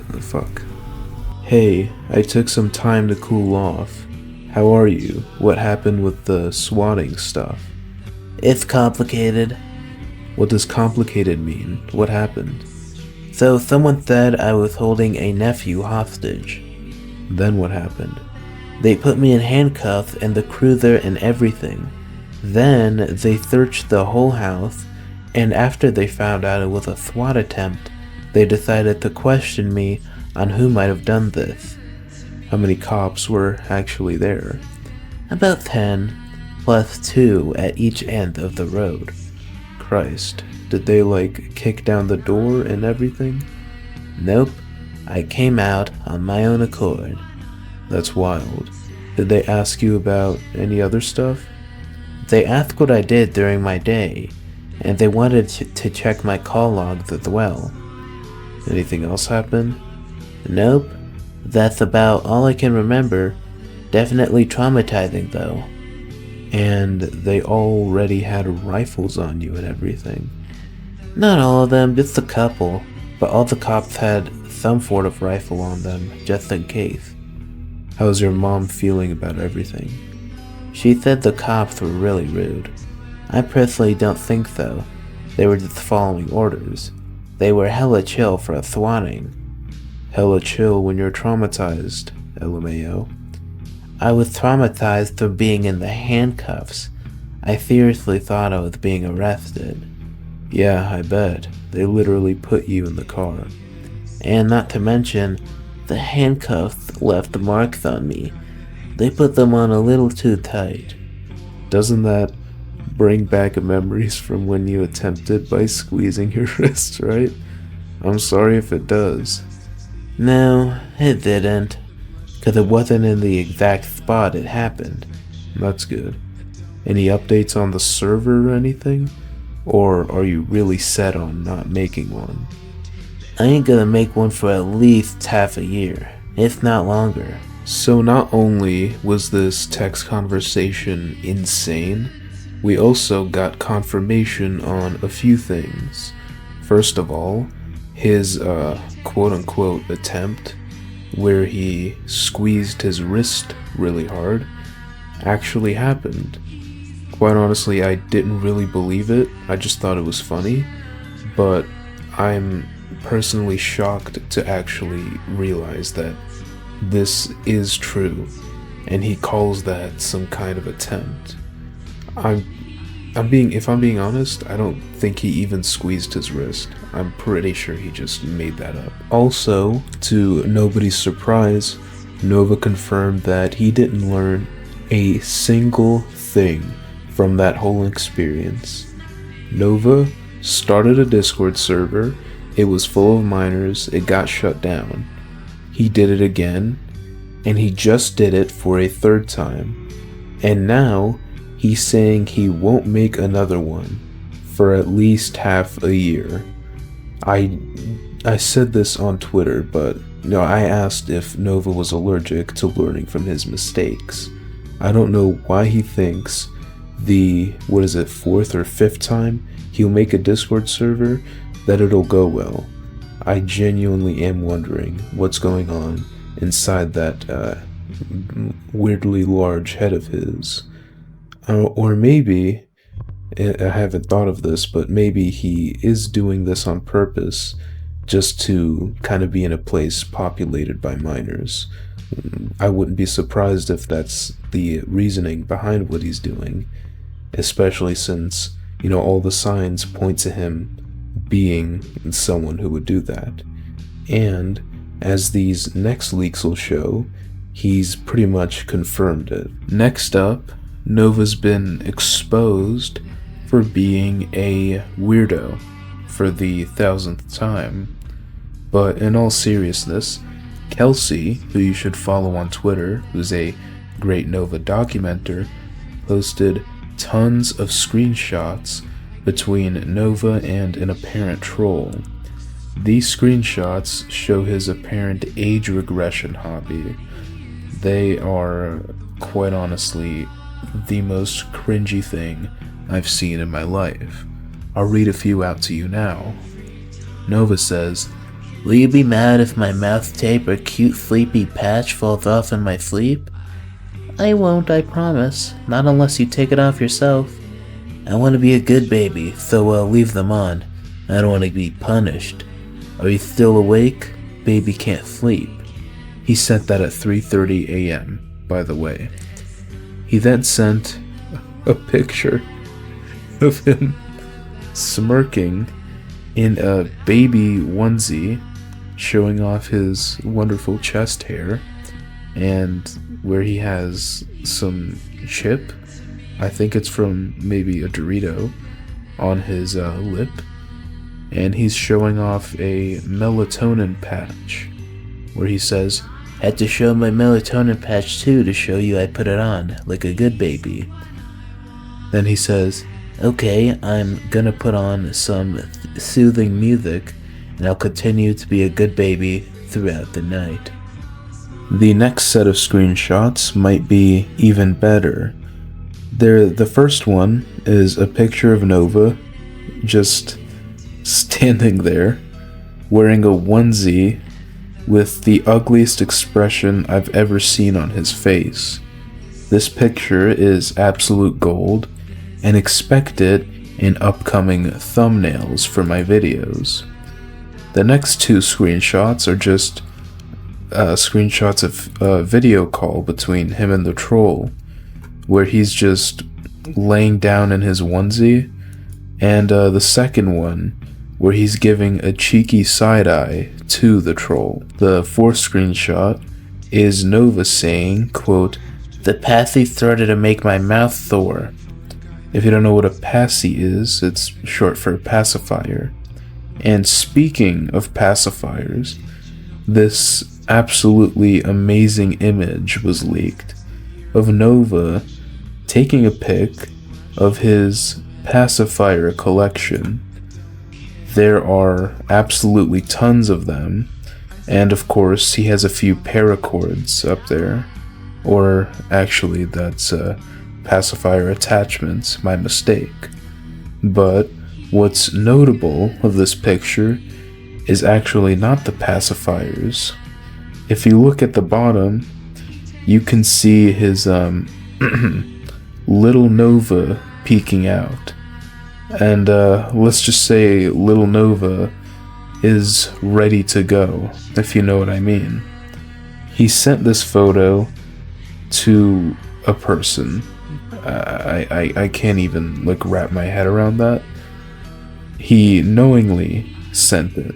S1: cool off. How are you? What happened with the swatting stuff?
S5: It's complicated.
S1: What does complicated mean? What happened?
S5: So someone said I was holding a nephew hostage.
S1: Then what happened?
S5: They put me in handcuffs and the cruiser and everything. Then they searched the whole house, and after they found out it was a SWAT attempt, they decided to question me on who might have done this.
S1: How many cops were actually there?
S5: About 10, plus 2 at each end of the road.
S1: Christ, did they kick down the door and everything?
S5: Nope, I came out on my own accord.
S1: That's wild. Did they ask you about any other stuff?
S5: They asked what I did during my day, and they wanted to check my call logs as well.
S1: Anything else happen?
S5: Nope, that's about all I can remember. Definitely traumatizing though.
S1: And they already had rifles on you and everything?
S5: Not all of them, just a couple, but all the cops had some sort of rifle on them, just in case.
S1: How's your mom feeling about everything?
S5: She said the cops were really rude. I personally don't think so. They were just following orders. They were hella chill for a swatting.
S1: Hella chill when you're traumatized, LMAO.
S5: I was traumatized from being in the handcuffs. I seriously thought I was being arrested.
S1: Yeah, I bet. They literally put you in the car.
S5: And not to mention, the handcuffs left marks on me. They put them on a little too tight.
S1: Doesn't that bring back memories from when you attempted by squeezing your wrist, right? I'm sorry if it does.
S5: No, it didn't. Because it wasn't in the exact spot it happened.
S1: That's good. Any updates on the server or anything? Or are you really set on not making one?
S5: I ain't gonna make one for at least half a year, if not longer.
S1: So not only was this text conversation insane, we also got confirmation on a few things. First of all, his quote-unquote attempt, where he squeezed his wrist really hard, actually happened. Quite honestly, I didn't really believe it. I just thought it was funny, but I'm personally shocked to actually realize that this is true, and he calls that some kind of attempt. If I'm being honest, I don't think he even squeezed his wrist. I'm pretty sure he just made that up. Also, to nobody's surprise, Nova confirmed that he didn't learn a single thing from that whole experience. Nova started a Discord server, it was full of minors, it got shut down. He did it again, and he just did it for a third time. And now, he's saying he won't make another one for at least half a year. I said this on Twitter, but I asked if Nova was allergic to learning from his mistakes. I don't know why he thinks the, fourth or fifth time he'll make a Discord server that it'll go well. I genuinely am wondering what's going on inside that weirdly large head of his. Or maybe, I haven't thought of this, but maybe he is doing this on purpose just to kind of be in a place populated by minors. I wouldn't be surprised if that's the reasoning behind what he's doing, especially since, all the signs point to him being someone who would do that. And, as these next leaks will show, he's pretty much confirmed it. Next up, Nova's been exposed for being a weirdo for the 1000th time. But in all seriousness, Kelsey, who you should follow on Twitter, who's a great Nova documenter, posted tons of screenshots between Nova and an apparent troll. These screenshots show his apparent age regression hobby. They are, quite honestly, the most cringy thing I've seen in my life. I'll read a few out to you now. Nova says,
S5: "Will you be mad if my mouth tape or cute sleepy patch falls off in my sleep?" "I won't, I promise. Not unless you take it off yourself. I want to be a good baby, so I'll leave them on. I don't want to be punished. Are you still awake? Baby can't sleep."
S1: He sent that at 3:30 a.m., by the way. He then sent a picture of him smirking in a baby onesie, showing off his wonderful chest hair, and where he has some chip, I think it's from maybe a Dorito, on his lip, and he's showing off a melatonin patch, where he says,
S5: "Had to show my melatonin patch too to show you I put it on, like a good baby."
S1: Then he says,
S5: "Okay, I'm gonna put on some soothing music, and I'll continue to be a good baby throughout the night."
S1: The next set of screenshots might be even better. The first one is a picture of Nova just standing there, wearing a onesie with the ugliest expression I've ever seen on his face. This picture is absolute gold, and expect it in upcoming thumbnails for my videos. The next two screenshots are just screenshots of a video call between him and the troll, where he's just laying down in his onesie, and the second one where he's giving a cheeky side-eye to the troll. The fourth screenshot is Nova saying, quote,
S5: "The passy started to make my mouth sore."
S1: If you don't know what a passy is, it's short for pacifier. And speaking of pacifiers, this absolutely amazing image was leaked of Nova taking a pic of his pacifier collection. There are absolutely tons of them, and of course he has a few paracords up there, or actually that's pacifier attachments, my mistake. But what's notable of this picture is actually not the pacifiers. If you look at the bottom, you can see his little Nova peeking out. And let's just say little Nova is ready to go, if you know what I mean. He sent this photo to a person, I can't even like wrap my head around that. He knowingly sent it.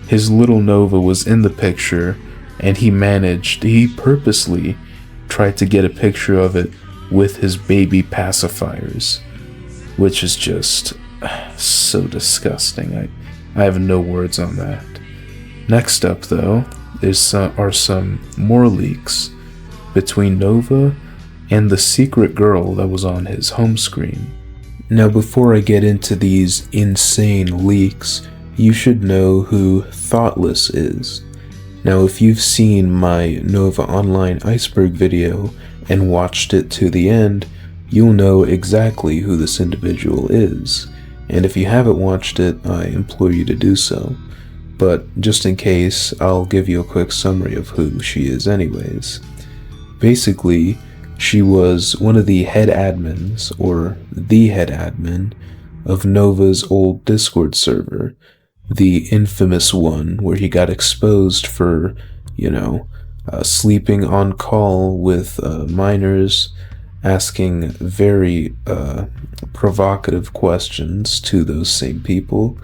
S1: His little Nova was in the picture, and he purposely tried to get a picture of it with his baby pacifiers, which is just so disgusting. I have no words on that. Next up, though, are some more leaks between Nova and the secret girl that was on his home screen. Now, before I get into these insane leaks, you should know who Thoughtless is. Now, if you've seen my Nova Online Iceberg video and watched it to the end, you'll know exactly who this individual is. And if you haven't watched it, I implore you to do so. But just in case, I'll give you a quick summary of who she is anyways. Basically, she was one of the head admins, or the head admin, of Nova's old Discord server. The infamous one where he got exposed for, sleeping on call with minors, asking very provocative questions to those same people,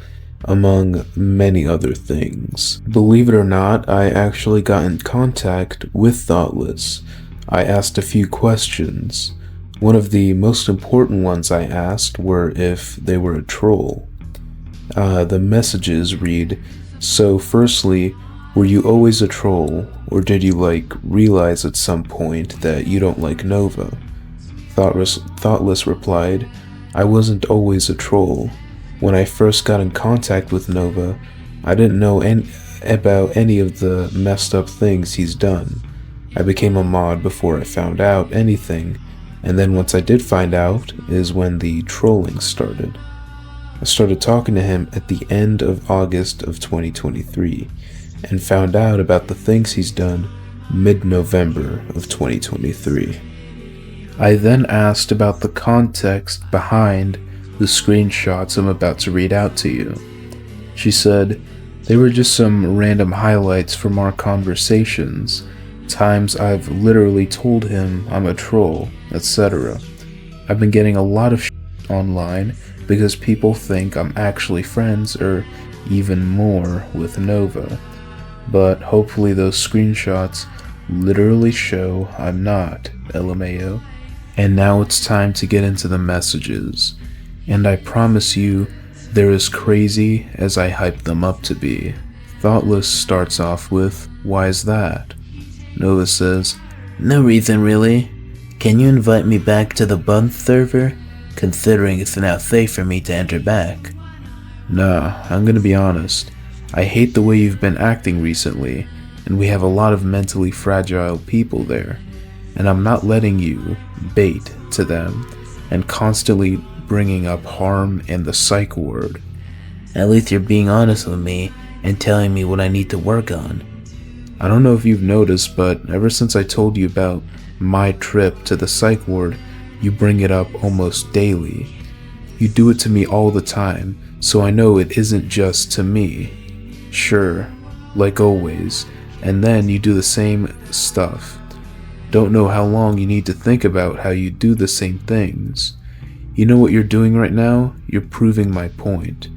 S1: among many other things. Believe it or not, I actually got in contact with Thoughtless. I asked a few questions. One of the most important ones I asked were if they were a troll. The messages read, "So firstly, were you always a troll, or did you realize at some point that you don't like Nova?" Thoughtless replied, "I wasn't always a troll. When I first got in contact with Nova, I didn't know about any of the messed up things he's done. I became a mod before I found out anything, and then once I did find out is when the trolling started. I started talking to him at the end of August of 2023, and found out about the things he's done mid-November of 2023. I then asked about the context behind the screenshots I'm about to read out to you. She said, they were just some random highlights from our conversations, times I've literally told him I'm a troll, etc. I've been getting a lot of shit online because people think I'm actually friends or even more with Nova. But hopefully those screenshots literally show I'm not, LMAO. And now it's time to get into the messages. And I promise you, they're as crazy as I hyped them up to be. Thoughtless starts off with, "Why is that?" Nova says,
S5: "No reason really. Can you invite me back to the Bun server? Considering it's now safe for me to enter back."
S1: Nah, I'm gonna be honest. I hate the way you've been acting recently, and we have a lot of mentally fragile people there, and I'm not letting you bait to them and constantly bringing up harm and the psych ward.
S5: At least you're being honest with me and telling me what I need to work on.
S1: I don't know if you've noticed, but ever since I told you about my trip to the psych ward, you bring it up almost daily. You do it to me all the time, so I know it isn't just to me. Sure, like always, and then you do the same stuff. Don't know how long you need to think about how you do the same things. You know what you're doing right now? You're proving my point.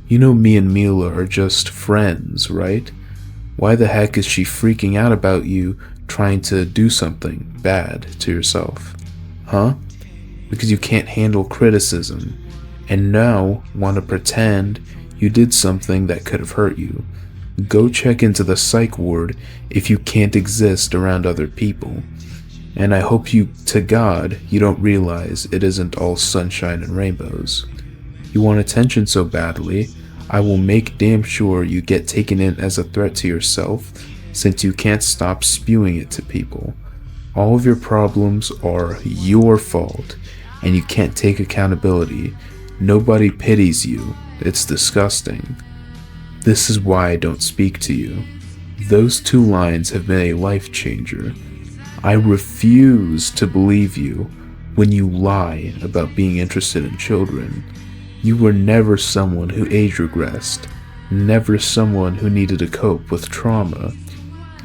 S1: You know me and Mila are just friends, right? Why the heck is she freaking out about you trying to do something bad to yourself? Huh? Because you can't handle criticism, and now want to pretend you did something that could have hurt you. Go check into the psych ward if you can't exist around other people. And I hope to God you don't realize it isn't all sunshine and rainbows. You want attention so badly, I will make damn sure you get taken in as a threat to yourself, since you can't stop spewing it to people. All of your problems are your fault, and you can't take accountability. Nobody pities you. It's disgusting. This is why I don't speak to you. Those 2 lines have been a life changer. I refuse to believe you when you lie about being interested in children. You were never someone who age regressed, never someone who needed to cope with trauma.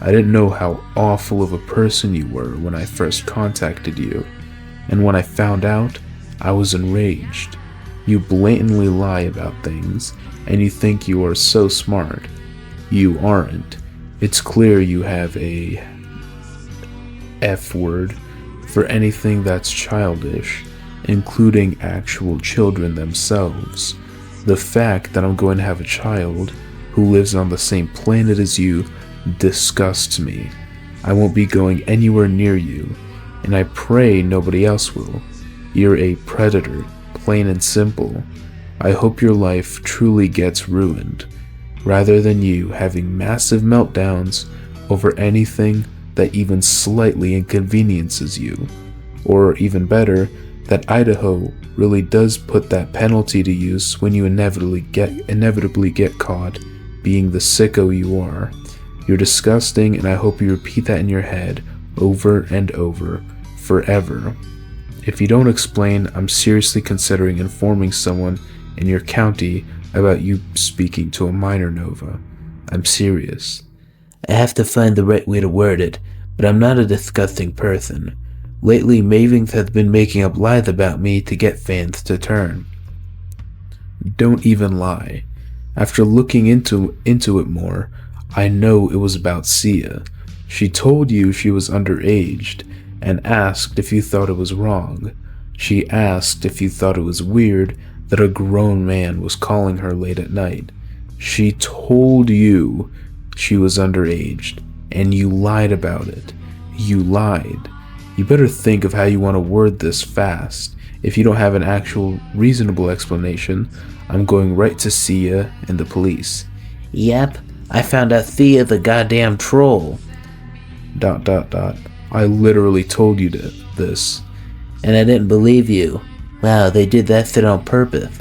S1: I didn't know how awful of a person you were when I first contacted you. and when I found out, I was enraged. You blatantly lie about things, and you think you are so smart. You aren't. It's clear you have a F word for anything that's childish, including actual children themselves. The fact that I'm going to have a child who lives on the same planet as you disgusts me. I won't be going anywhere near you, and I pray nobody else will. You're a predator, plain and simple. I hope your life truly gets ruined, rather than you having massive meltdowns over anything that even slightly inconveniences you. Or even better, that Idaho really does put that penalty to use when you inevitably get caught being the sicko you are. You're disgusting, and I hope you repeat that in your head over and over, forever. If you don't explain, I'm seriously considering informing someone in your county about you speaking to a minor, Nova. I'm serious.
S5: I have to find the right way to word it, but I'm not a disgusting person. Lately, Mavings has been making up lies about me to get fans to turn.
S1: Don't even lie. After looking into it more, I know it was about Sia. She told you she was underaged, and asked if you thought it was wrong. She asked if you thought it was weird that a grown man was calling her late at night. She told you she was underaged, and you lied about it. You lied. You better think of how you want to word this fast. If you don't have an actual reasonable explanation, I'm going right to Sia and the police.
S5: Yep, I found out Thea's a goddamn troll. ...
S1: I literally told you this.
S5: And I didn't believe you. Wow, they did that shit on purpose.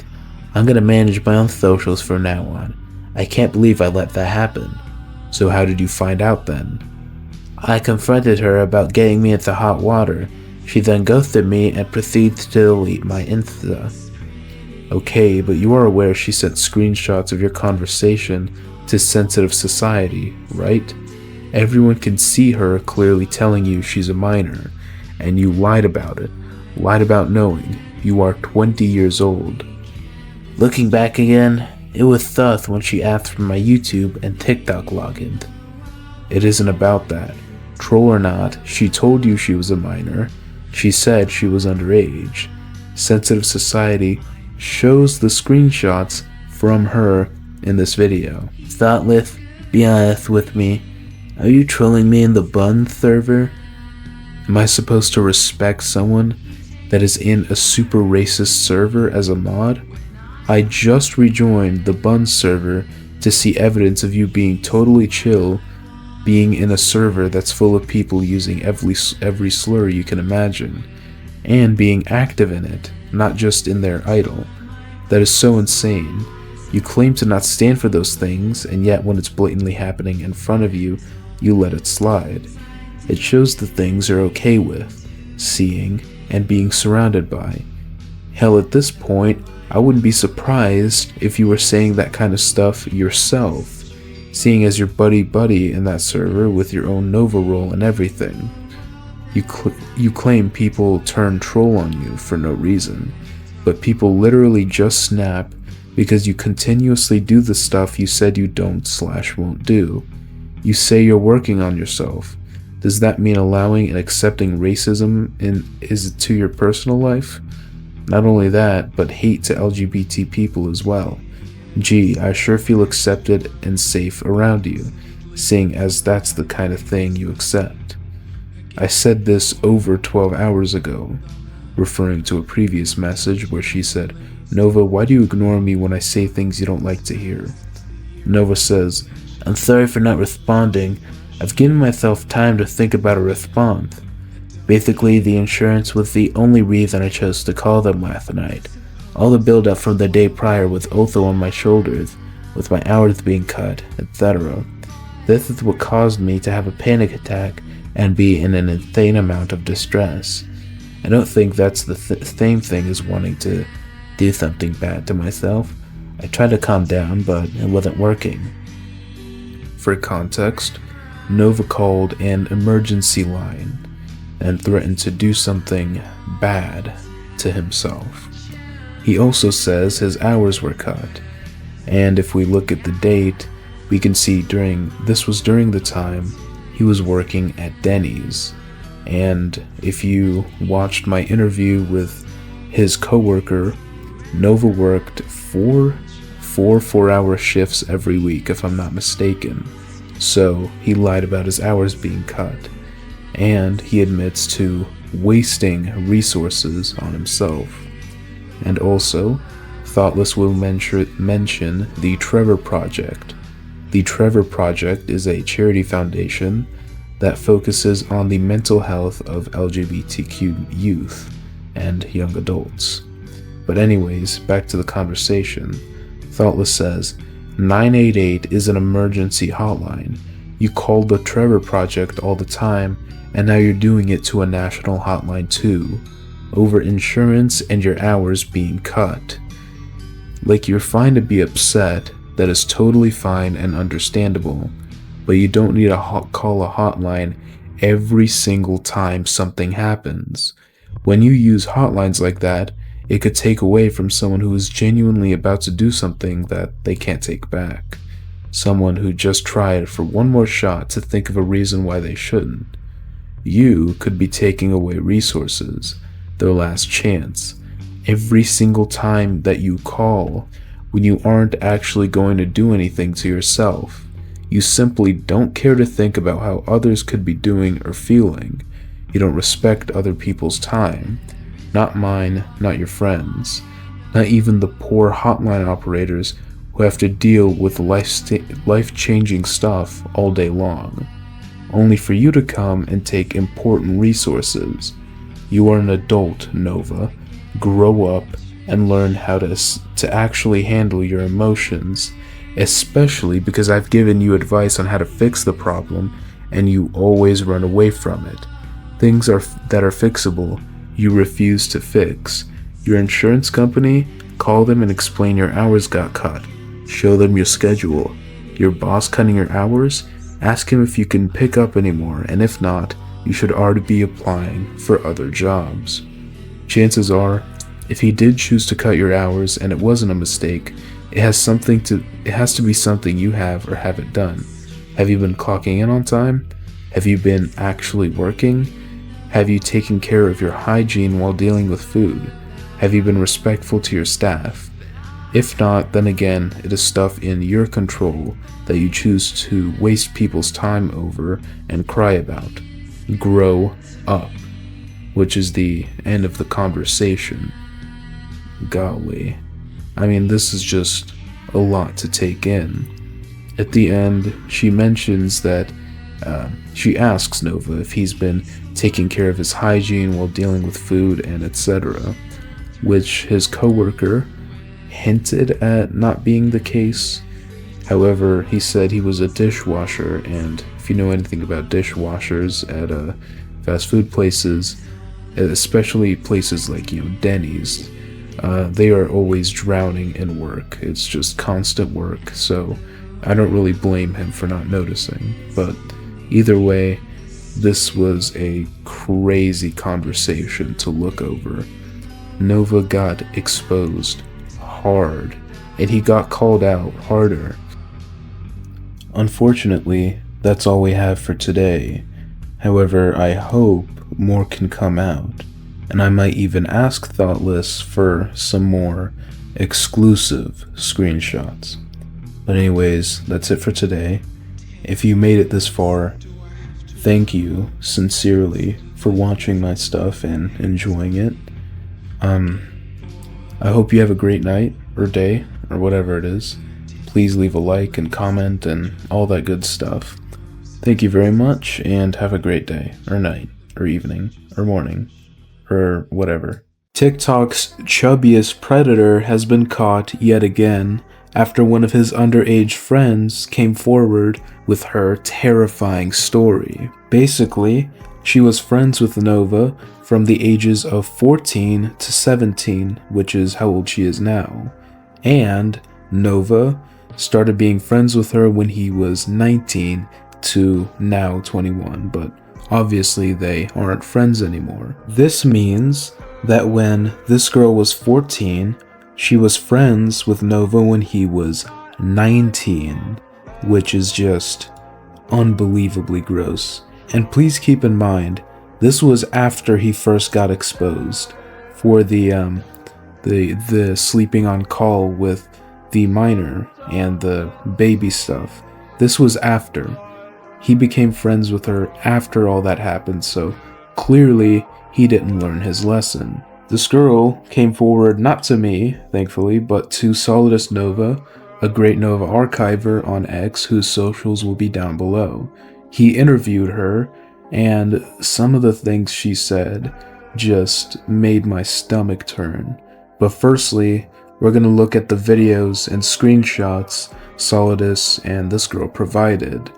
S5: I'm gonna manage my own socials from now on. I can't believe I let that happen.
S1: So how did you find out then?
S5: I confronted her about getting me into hot water. She then ghosted me and proceeds to delete my Insta.
S1: Okay, but you are aware she sent screenshots of your conversation to sensitive society, right? Everyone can see her clearly telling you she's a minor, and you lied about it. Lied about knowing you are 20 years old.
S5: Looking back again, it was sus when she asked for my YouTube and TikTok login.
S1: It isn't about that. Troll or not, she told you she was a minor. She said she was underage. Sensitive Society shows the screenshots from her in this video.
S5: Thoughtless, be honest with me. Are you trolling me in the Bun server?
S1: Am I supposed to respect someone that is in a super racist server as a mod? I just rejoined the Bun server to see evidence of you being totally chill, being in a server that's full of people using every slur you can imagine, and being active in it, not just in their idle. That is so insane. You claim to not stand for those things, and yet when it's blatantly happening in front of you, you let it slide. It shows the things you're okay with, seeing, and being surrounded by. Hell, at this point, I wouldn't be surprised if you were saying that kind of stuff yourself, seeing as your buddy in that server with your own Nova role and everything. You claim people turn troll on you for no reason, but people literally just snap because you continuously do the stuff you said you don't/won't do. You say you're working on yourself. Does that mean allowing and accepting racism to your personal life? Not only that, but hate to LGBT people as well. Gee, I sure feel accepted and safe around you, seeing as that's the kind of thing you accept. I said this over 12 hours ago, referring to a previous message where she said, "Nova, why do you ignore me when I say things you don't like to hear?" Nova says, "I'm sorry for not responding. I've given myself time to think about a response. Basically, the insurance was the only reason I chose to call them last night. All the build-up from the day prior was also on my shoulders, with my hours being cut, etc. This is what caused me to have a panic attack and be in an insane amount of distress. I don't think that's the same thing as wanting to do something bad to myself. I tried to calm down, but it wasn't working." For context, Nova called an emergency line. and threatened to do something bad to himself. He also says his hours were cut, and if we look at the date, we can see this was during the time he was working at Denny's. And if you watched my interview with his coworker, Nova worked four 4-hour shifts every week, if I'm not mistaken. So he lied about his hours being cut, and he admits to wasting resources on himself. And also, Thoughtless will mention the Trevor Project. The Trevor Project is a charity foundation that focuses on the mental health of LGBTQ youth and young adults. But anyways, back to the conversation. Thoughtless says, 988 is an emergency hotline. You call the Trevor Project all the time, and now you're doing it to a national hotline too, over insurance and your hours being cut. Like, you're fine to be upset, that is totally fine and understandable, but you don't need to call a hotline every single time something happens. When you use hotlines like that, it could take away from someone who is genuinely about to do something that they can't take back. Someone who just tried for one more shot to think of a reason why they shouldn't. You could be taking away resources, their last chance, every single time that you call when you aren't actually going to do anything to yourself. You simply don't care to think about how others could be doing or feeling. You don't respect other people's time. Not mine, not your friends. Not even the poor hotline operators who have to deal with life-changing stuff all day long. Only for you to come and take important resources. You are an adult, Nova. Grow up and learn how to actually handle your emotions, especially because I've given you advice on how to fix the problem and you always run away from it. Things that are fixable, you refuse to fix. Your insurance company, call them and explain your hours got cut. Show them your schedule. Your boss cutting your hours, ask him if you can pick up anymore, and if not, you should already be applying for other jobs. Chances are, if he did choose to cut your hours and it wasn't a mistake, it has to be something you have or haven't done. Have you been clocking in on time? Have you been actually working? Have you taken care of your hygiene while dealing with food? Have you been respectful to your staff? If not, then again, it is stuff in your control that you choose to waste people's time over and cry about. Grow up. Which is the end of the conversation. Golly. I mean, this is just a lot to take in. At the end, she mentions that she asks Nova if he's been taking care of his hygiene while dealing with food and etc., which his coworker hinted at not being the case. However, he said he was a dishwasher, and if you know anything about dishwashers at fast food places, especially places like, Denny's, they are always drowning in work. It's just constant work, so I don't really blame him for not noticing. But either way, this was a crazy conversation to look over. Nova got exposed hard, and he got called out harder. Unfortunately, that's all we have for today. However, I hope more can come out, and I might even ask Thoughtless for some more exclusive screenshots. But anyways, that's it for today. If you made it this far, thank you sincerely for watching my stuff and enjoying it. I hope you have a great night or day or whatever it is. Please leave a like and comment and all that good stuff. Thank you very much, and have a great day or night or evening or morning or whatever. TikTok's chubbiest predator has been caught yet again after one of his underage friends came forward with her terrifying story. Basically, she was friends with Nova from the ages of 14 to 17, which is how old she is now. And Nova started being friends with her when he was 19 to now 21, but Obviously, they aren't friends anymore. This means that when this girl was 14, she was friends with Nova when he was 19, which is just unbelievably gross. And please keep in mind, this was after he first got exposed for the sleeping on call with the minor and the baby stuff. This was after. He became friends with her after all that happened, so clearly he didn't learn his lesson. This girl came forward not to me, thankfully, but to Solidus Nova, a great Nova archiver on X whose socials will be down below. He interviewed her, and some of the things she said just made my stomach turn. But firstly, we're going to look at the videos and screenshots Solidus and this girl provided.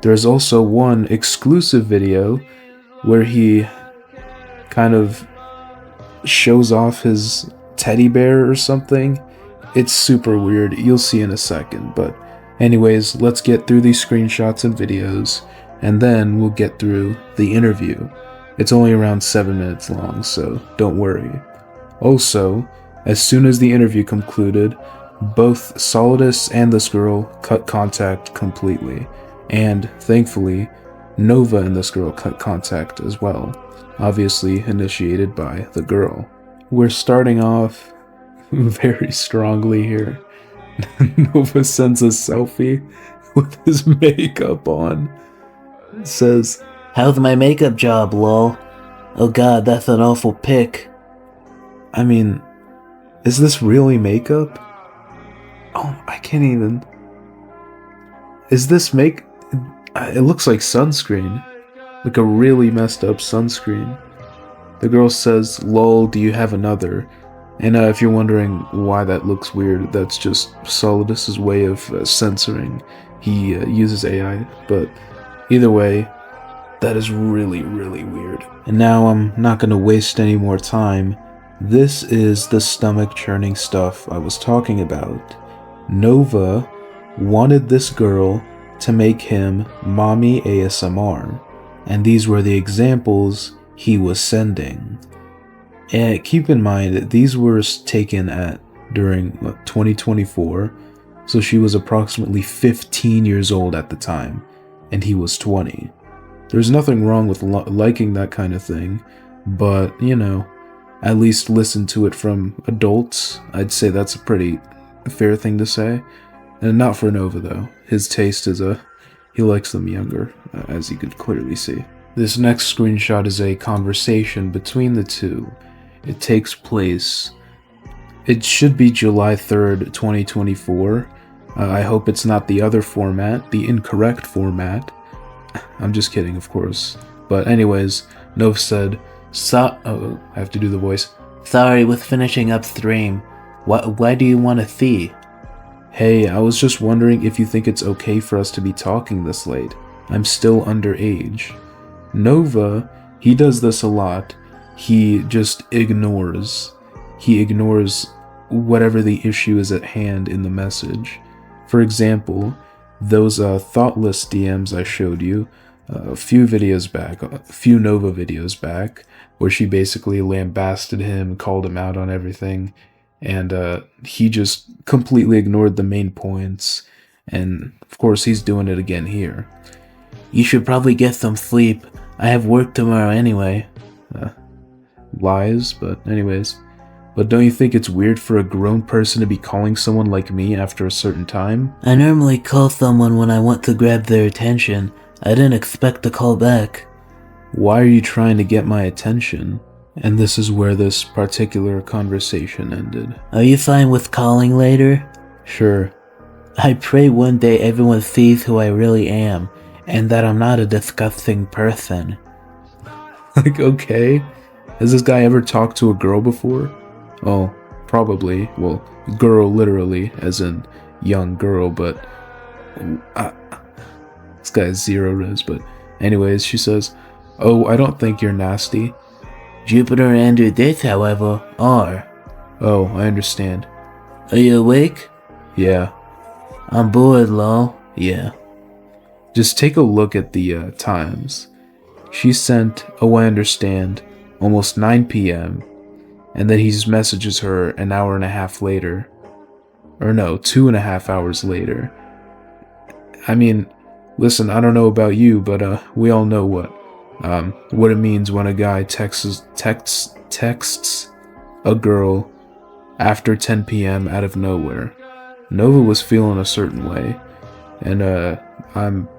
S1: There's also one exclusive video where he kind of shows off his teddy bear or something. It's super weird, you'll see in a second, but anyways, let's get through these screenshots and videos, and then we'll get through the interview. It's only around 7 minutes long, so don't worry. Also, as soon as the interview concluded, both Solidus and this girl cut contact completely, and thankfully, Nova and this girl cut contact as well, obviously initiated by the girl. We're starting off very strongly here. Nova sends a selfie with his makeup on. It says,
S5: "How's my makeup job, lol? Oh god, that's an awful pic."
S1: I mean, is this really makeup? Oh, I can't even. Is this it looks like sunscreen. Like a really messed up sunscreen. The girl says, "Lol, do you have another?" And if you're wondering why that looks weird, that's just Solidus's way of censoring. He uses AI, but either way, that is really, really weird. And now I'm not going to waste any more time. This is the stomach churning stuff I was talking about. Nova wanted this girl to make him mommy ASMR, and these were the examples he was sending. And keep in mind, these were taken during 2024, so she was approximately 15 years old at the time, and he was 20. There's nothing wrong with liking that kind of thing, but, you know, at least listen to it from adults. I'd say that's a pretty fair thing to say. And not for Nova, though. His taste is he likes them younger, as you could clearly see. This next screenshot is a conversation between the two. It takes place, it should be July 3rd, 2024. I hope it's not the other format, the incorrect format. I'm just kidding, of course. But anyways, Nova said, I have to do the voice.
S5: "Sorry, with finishing up stream. Why do you want to see?"
S1: "Hey, I was just wondering if you think it's okay for us to be talking this late. I'm still underage." Nova, he does this a lot. He just ignores. He ignores whatever the issue is at hand in the message. For example, those thoughtless DMs I showed you a few videos back, a few Nova videos back, where she basically lambasted him, called him out on everything, and he just completely ignored the main points, and of course he's doing it again here.
S5: "You should probably get some sleep. I have work tomorrow anyway."
S1: Lies, but anyways. But don't you think it's weird for a grown person to be calling someone like me after a certain time?
S5: "I normally call someone when I want to grab their attention. I didn't expect a call back."
S1: "Why are you trying to get my attention?" And this is where this particular conversation ended.
S5: "Are you fine with calling later?"
S1: "Sure."
S5: "I pray one day everyone sees who I really am, and that I'm not a disgusting person."
S1: Like, okay. Has this guy ever talked to a girl before? Oh, probably. Well, girl literally, as in young girl, but this guy has zero riz. But anyways, she says, "Oh, I don't think you're nasty."
S5: "Jupiter and Judith, however, are."
S1: "Oh, I understand."
S5: "Are you awake?"
S1: "Yeah."
S5: "I'm bored, lol."
S1: "Yeah." Just take a look at the times. She sent, "Oh, I understand," almost 9 p.m., and then he just messages her an hour and a half later. Or no, 2.5 hours later. I mean, listen, I don't know about you, but we all know what it means when a guy texts a girl after 10 p.m. out of nowhere. Nova was feeling a certain way, and I'm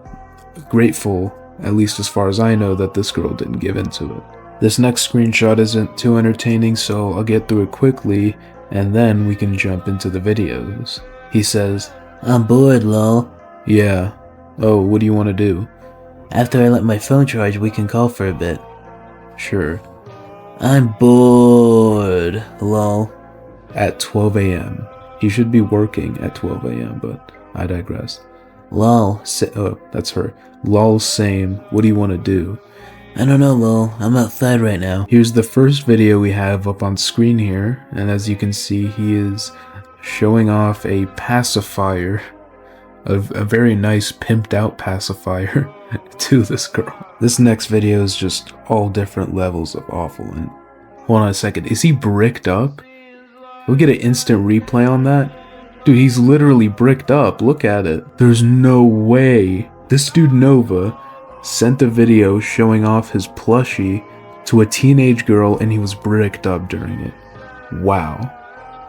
S1: grateful, at least as far as I know, that this girl didn't give into it. This next screenshot isn't too entertaining, so I'll get through it quickly, and then we can jump into the videos. He says,
S5: "I'm bored, lol."
S1: "Yeah. Oh, what do you want to do?"
S5: "After I let my phone charge, we can call for a bit."
S1: "Sure."
S5: "I'm bored, lol."
S1: At 12 a.m. He should be working at 12 a.m., but I digress.
S5: "Lol."
S1: Oh, that's her. "Lol, same. What do you want to do?"
S5: "I don't know, lol. I'm outside right now."
S1: Here's the first video we have up on screen here, and as you can see, he is showing off a pacifier, a very nice pimped out pacifier to this girl. This next video is just all different levels of awful. And hold on a second, is he bricked up? We'll get an instant replay on that. Dude, he's literally bricked up. Look at it. There's no way. This dude Nova sent a video showing off his plushie to a teenage girl and he was bricked up during it. Wow.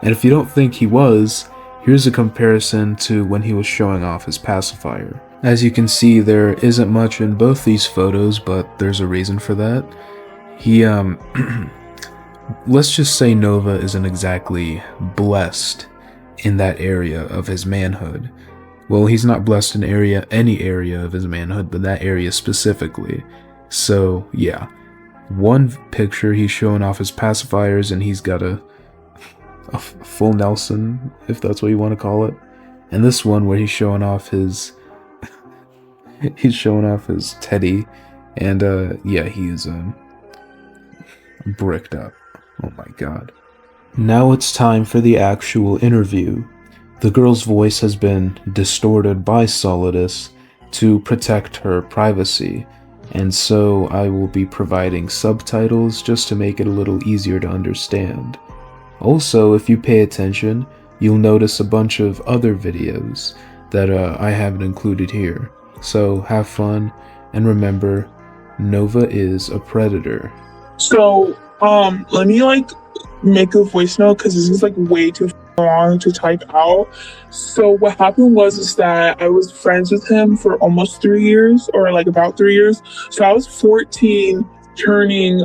S1: And if you don't think he was, here's a comparison to when he was showing off his pacifier. As you can see, there isn't much in both these photos, but there's a reason for that. He, let's just say Nova isn't exactly blessed in that area of his manhood. Well, he's not blessed in any area of his manhood, but that area specifically. So, yeah. One picture, he's showing off his pacifiers, and he's got a full Nelson, if that's what you want to call it. And this one where he's showing off his he's showing off his teddy, and yeah, he's bricked up. Oh my god. Now it's time for the actual interview. The girl's voice has been distorted by Solidus to protect her privacy, and so I will be providing subtitles just to make it a little easier to understand. Also, if you pay attention, you'll notice a bunch of other videos that I haven't included here. So have fun, and remember, Nova is a predator.
S18: So, let me make a voice note because this is way too long to type out. So what happened was that I was friends with him for almost 3 years, or about 3 years. So I was 14 turning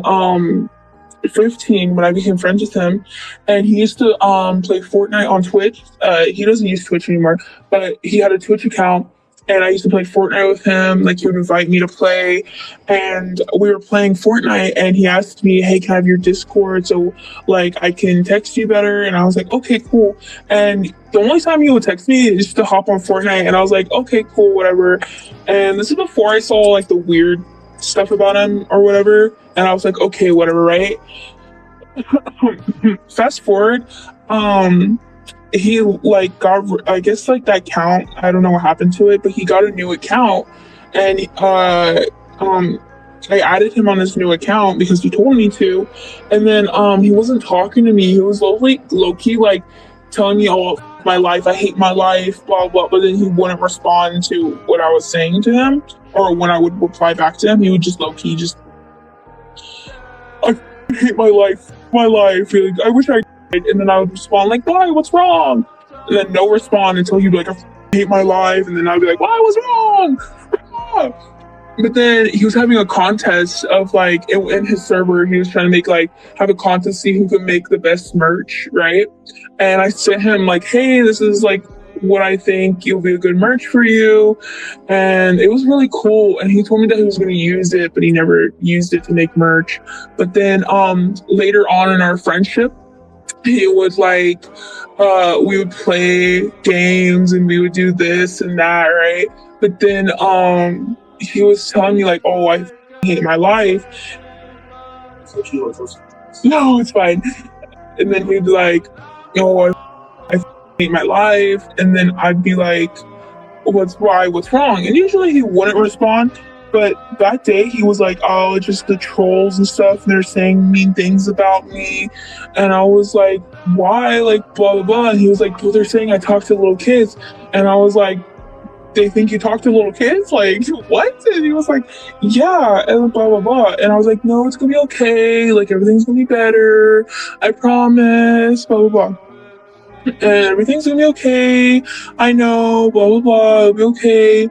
S18: 15 when I became friends with him, and he used to play Fortnite on Twitch. He doesn't use Twitch anymore, but he had a Twitch account, and I used to play Fortnite with him. He would invite me to play, and we were playing Fortnite, and he asked me, "Hey, can I have your Discord so I can text you better?" And I was like, "Okay, cool." And the only time he would text me is to hop on Fortnite, and I was like, "Okay, cool, whatever." And this is before I saw the weird stuff about him or whatever, and I was like, "Okay, whatever," right? Fast forward, he got, I guess that account, I don't know what happened to it, but he got a new account, and I added him on this new account because he told me to, and then he wasn't talking to me. He was low-key telling me, "Oh, my life, I hate my life, blah blah," but then he wouldn't respond to what I was saying to him, or when I would reply back to him, he would just low-key just, "I hate my life, my life, I wish I did," and then I would respond "Why, what's wrong?" And then no respond until he'd be "I hate my life," and then I'd be like, "Why, what's wrong?" But then he was having a contest of in his server, he was trying to have a contest, see who could make the best merch, right? And I sent him "Hey, this is what I think you'll be a good merch for you," and it was really cool. And he told me that he was going to use it, but he never used it to make merch. But then later on in our friendship, he would we would play games and we would do this and that, right? But then he was telling me "Oh, I hate my life." No, it's fine. And then he'd be "Oh, I hate my life," and then I'd be "What's wrong?" And usually he wouldn't respond, But that day he was like, oh, it's just the trolls and stuff, and they're saying mean things about me. And I was like, why? Like, blah, blah, blah. And he was like, well, they're saying I talk to little kids. And I was like, they think you talk to little kids? Like, what? And he was like, yeah, and blah, blah, blah. And I was like, no, it's gonna be okay. Like, everything's gonna be better. I promise, blah, blah, blah. And everything's gonna be okay. I know, blah, blah, blah. It'll be okay.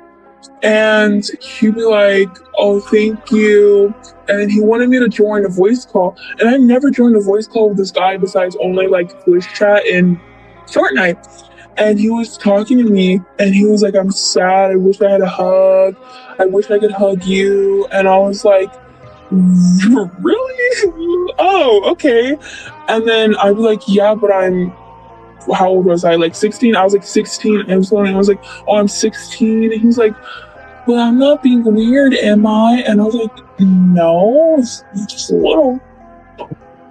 S18: And he'd be like, oh, thank you. And he wanted me to join a voice call. And I never joined a voice call with this guy besides only like voice chat and Fortnite. And he was talking to me and he was like, I'm sad. I wish I had a hug. I wish I could hug you. And I was like, really? Oh, okay. And then I'd be like, yeah, but how old was I? Like 16? I was like 16. And I was like, oh, I'm 16. And he was like, well, I'm not being weird, am I? And I was like, no, it's just a little.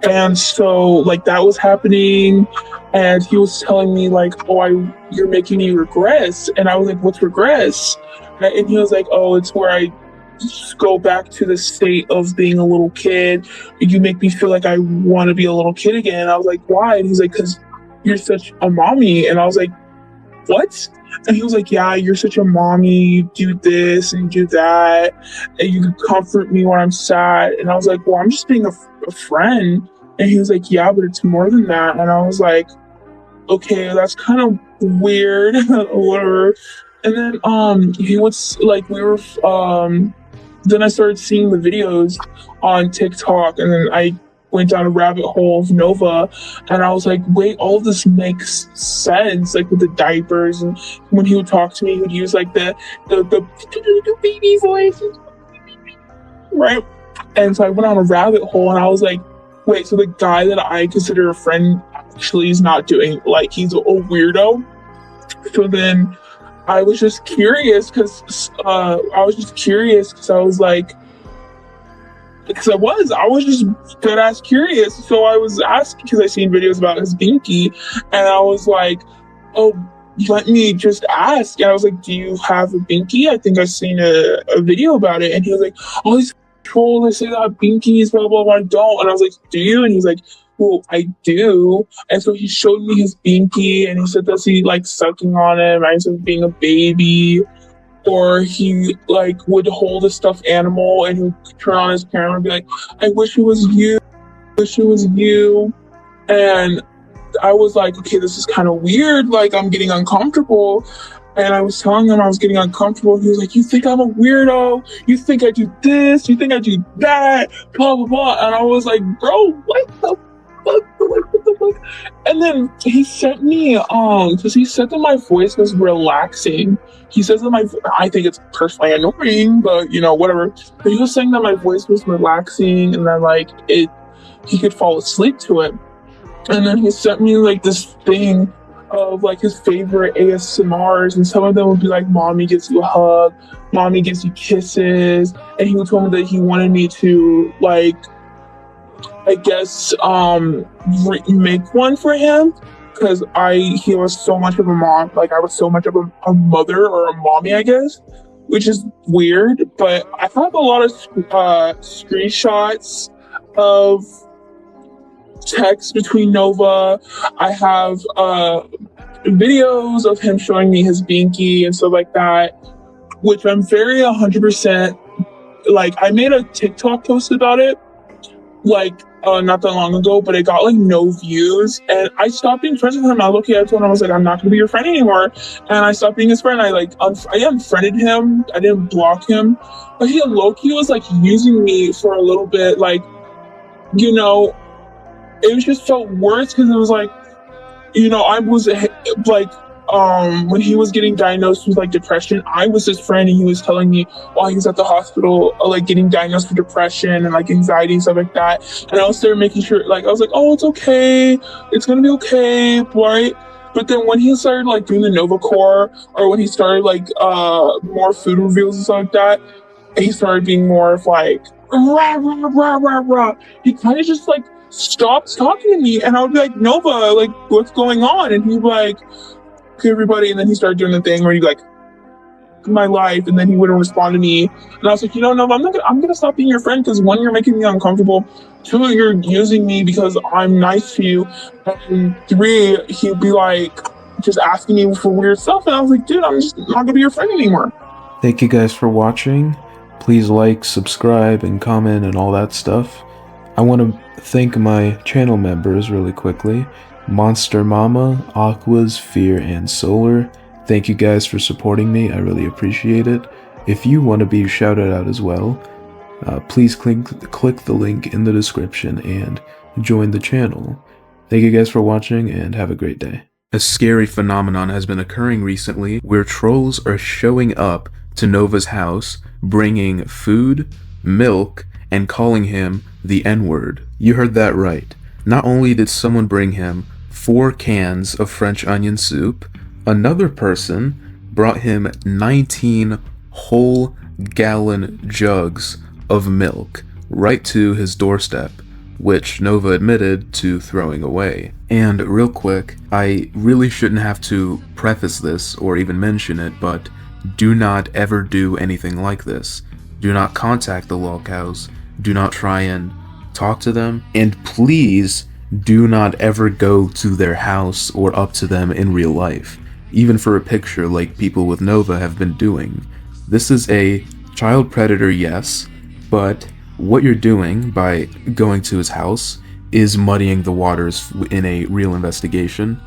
S18: And so, like, that was happening, and he was telling me, like, oh, you're making me regress. And I was like, what's regress? And he was like, oh, it's where I just go back to the state of being a little kid. You make me feel like I want to be a little kid again. And I was like, why? And he's like, because you're such a mommy. And I was like, what? And he was like, yeah, you're such a mommy. You do this and do that. And you comfort me when I'm sad. And I was like, well, I'm just being a friend. And he was like, yeah, but it's more than that. And I was like, okay, that's kind of weird. Whatever. And then he was like, then I started seeing the videos on TikTok, and then I went down a rabbit hole of Nova, and I was like, wait, all of this makes sense, like with the diapers. And when he would talk to me, he would use like the baby voice, right? And so I went on a rabbit hole, and I was like, wait, so the guy that I consider a friend actually is not doing, like, he's a weirdo. So then I was just curious because I was like, because I was just dead ass curious. So I was asking because I seen videos about his binky, and I was like, oh, let me just ask. And I was like, do you have a binky? I think I've seen a video about it. And he was like, oh, these trolls, they say that binkies, blah, blah, blah, I don't. And I was like, do you? And he's like, well, I do. And so he showed me his binky, and he said that he like sucking on it, reminds him of being a baby. Or he like would hold a stuffed animal and he would turn on his camera and be like, I wish it was you. I wish it was you. And I was like, okay, this is kind of weird. Like, I'm getting uncomfortable. And I was telling him I was getting uncomfortable. He was like, you think I'm a weirdo? You think I do this? You think I do that? Blah, blah, blah. And I was like, bro, what the fuck? What the fuck? And then he sent me, because he said that my voice was relaxing. He says that I think it's personally annoying, but, you know, whatever. But he was saying that my voice was relaxing and that, like, he could fall asleep to it. And then he sent me, like, this thing of, like, his favorite ASMRs, and some of them would be like, mommy gives you a hug, mommy gives you kisses, and he would tell me that he wanted me to, like, I guess, make one for him, because he was so much of a mom, like, I was so much of a mother or a mommy, I guess, which is weird, but I have a lot of screenshots of text between Nova. I have videos of him showing me his binky and stuff like that, which I'm very 100%, like, I made a TikTok post about it, like, not that long ago, but it got like no views, and I stopped being friends with him. I looked at him and I was like, I'm not gonna be your friend anymore, and I stopped being his friend. I like I unfriended him. I didn't block him, but he low-key was like using me for a little bit, like, you know, it was just felt worse because it was like, you know, I was like, when he was getting diagnosed with like depression, I was his friend, and he was telling me while he was at the hospital, like getting diagnosed with depression and like anxiety and stuff like that. And I was there making sure, like, I was like, oh, it's okay, it's gonna be okay, right? But then when he started like doing the Nova Core, or when he started like more food reveals and stuff like that, he started being more of like rah rah rah rah rah. He kind of just like stopped talking to me, and I would be like, Nova, like, what's going on? And he'd be like, okay, everybody. And then he started doing the thing where you like, my life, and then he wouldn't respond to me. And I was like, no, I'm gonna stop being your friend because one, you're making me uncomfortable. Two, you're using me because I'm nice to you. And three, he'd be like just asking me for weird stuff, and I was like, dude, I'm just not gonna be your friend anymore.
S1: Thank you guys for watching. Please like, subscribe, and comment and all that stuff. I want to thank my channel members really quickly. Monster Mama, Aquas, Fear, and Solar. Thank you guys for supporting me. I really appreciate it. If you want to be shouted out as well, please click the link in the description and join the channel. Thank you guys for watching and have a great day. A scary phenomenon has been occurring recently where trolls are showing up to Nova's house, bringing food, milk, and calling him the N-word. You heard that right. Not only did someone bring him 4 cans of French onion soup, another person brought him 19 whole gallon jugs of milk right to his doorstep, which Nova admitted to throwing away. And real quick, I really shouldn't have to preface this or even mention it, but do not ever do anything like this. Do not contact the lolcows. Do not try and talk to them. And please do not ever go to their house or up to them in real life, even for a picture like people with Nova have been doing. This is a child predator, yes, but what you're doing by going to his house is muddying the waters in a real investigation.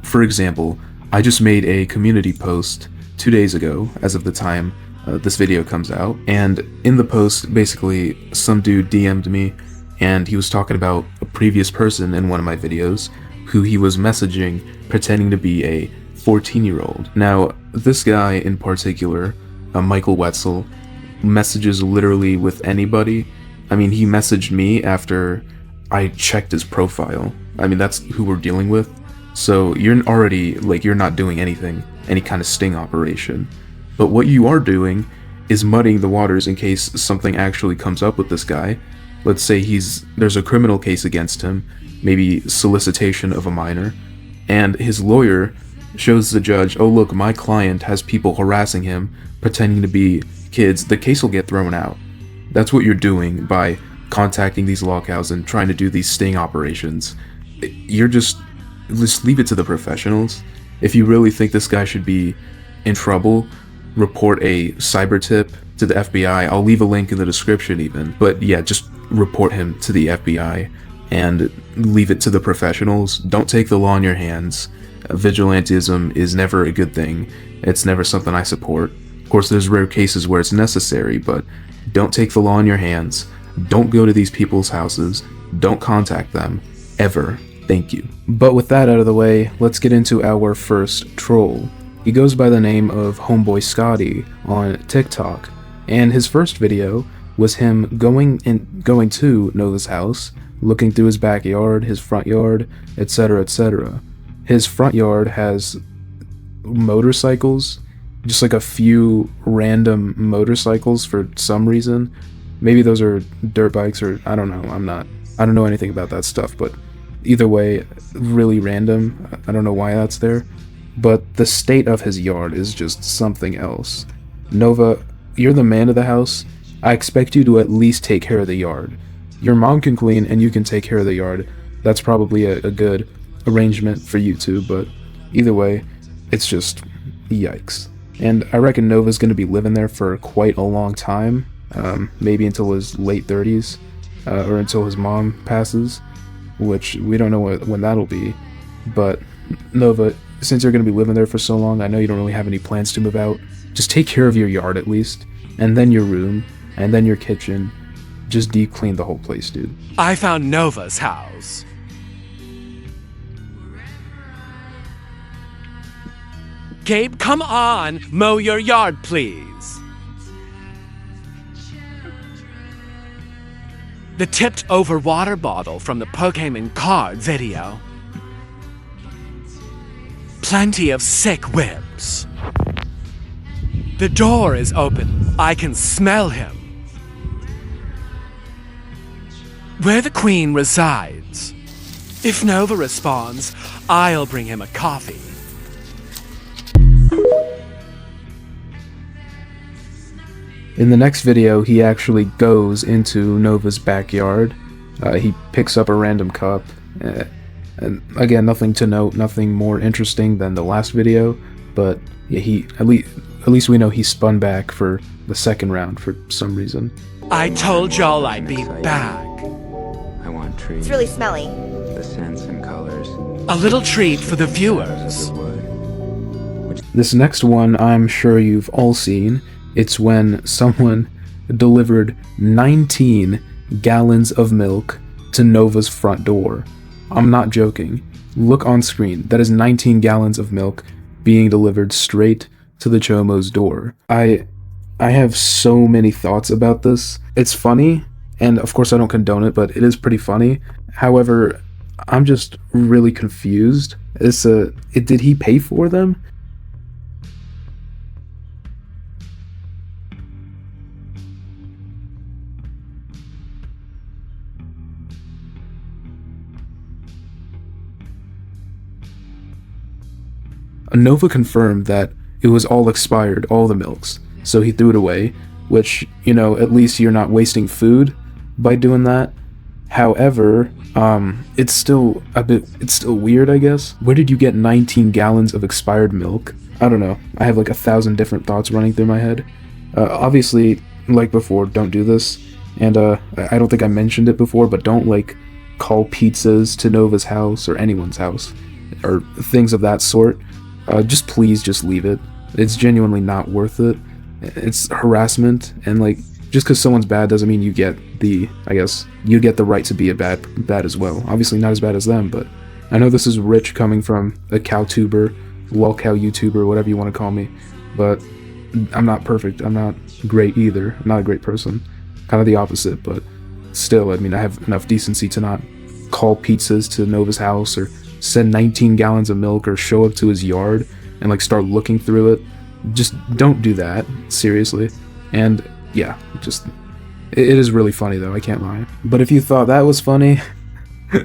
S1: For example, I just made a community post 2 days ago, as of the time this video comes out, and in the post, basically, some dude DM'd me, and he was talking about a previous person in one of my videos who he was messaging pretending to be a 14-year-old. Now, this guy in particular, Michael Wetzel, messages literally with anybody. I mean, he messaged me after I checked his profile. I mean, that's who we're dealing with. So you're already, like, you're not doing anything, any kind of sting operation. But what you are doing is muddying the waters in case something actually comes up with this guy. Let's say there's a criminal case against him, maybe solicitation of a minor, and his lawyer shows the judge, oh look, my client has people harassing him, pretending to be kids. The case will get thrown out. That's what you're doing by contacting these lolcows and trying to do these sting operations. You're just leave it to the professionals. If you really think this guy should be in trouble, report a cyber tip to the FBI. I'll leave a link in the description even. But yeah, just report him to the FBI and leave it to the professionals. Don't take the law in your hands. Vigilantism is never a good thing. It's never something I support. Of course, there's rare cases where it's necessary, but don't take the law in your hands. Don't go to these people's houses. Don't contact them. Ever. Thank you. But with that out of the way, let's get into our first troll. He goes by the name of Homeboy Scotty on TikTok, and his first video was him going to Nova's house, looking through his backyard, his front yard, etc., etc. His front yard has motorcycles, just like a few random motorcycles for some reason. Maybe those are dirt bikes, or I don't know. I don't know anything about that stuff, but either way, really random. I don't know why that's there. But the state of his yard is just something else. Nova, you're the man of the house. I expect you to at least take care of the yard. Your mom can clean and you can take care of the yard. That's probably a good arrangement for you two, but either way, it's just yikes. And I reckon Nova's going to be living there for quite a long time, maybe until his late 30s, or until his mom passes, which we don't know when that'll be. But Nova, since you're going to be living there for so long, I know you don't really have any plans to move out. Just take care of your yard at least, and then your room, and then your kitchen. Just deep clean the whole place, dude.
S19: I found Nova's house. Gabe, come on! Mow your yard, please. The tipped over water bottle from the Pokemon card video. Plenty of sick whips. The door is open. I can smell him. Where the Queen resides. If Nova responds, I'll bring him a coffee.
S1: In the next video, he actually goes into Nova's backyard. He picks up a random cup. And again, nothing to note, nothing more interesting than the last video, but yeah, he at least we know he spun back for the second round for some reason.
S19: I told y'all I'd be back.
S20: I want trees.
S21: It's really smelly.
S20: The scents and colors.
S19: A little treat for the viewers.
S1: This next one I'm sure you've all seen. It's when someone delivered 19 gallons of milk to Nova's front door. I'm not joking. Look on screen. That is 19 gallons of milk being delivered straight to the Chomo's door. I have so many thoughts about this. It's funny, and of course I don't condone it, but it is pretty funny. However, I'm just really confused. Did he pay for them? Nova confirmed that it was all expired, all the milks, so he threw it away, which, you know, at least you're not wasting food by doing that. However, it's still weird, I guess. Where did you get 19 gallons of expired milk? I don't know. I have like 1,000 different thoughts running through my head. Obviously, like before, don't do this. And I don't think I mentioned it before, but don't like call pizzas to Nova's house or anyone's house or things of that sort. Just please just leave it. It's genuinely not worth it. It's harassment, and like, just because someone's bad doesn't mean you get the right to be bad as well. Obviously not as bad as them, but I know this is rich coming from a cow tuber, lol cow YouTuber, whatever you want to call me, but I'm not perfect. I'm not great either. I'm not a great person. Kind of the opposite, but still, I mean, I have enough decency to not call pizzas to Nova's house or send 19 gallons of milk or show up to his yard and like start looking through it. Just don't do that, seriously. And yeah, it is really funny though, I can't lie. But if you thought that was funny,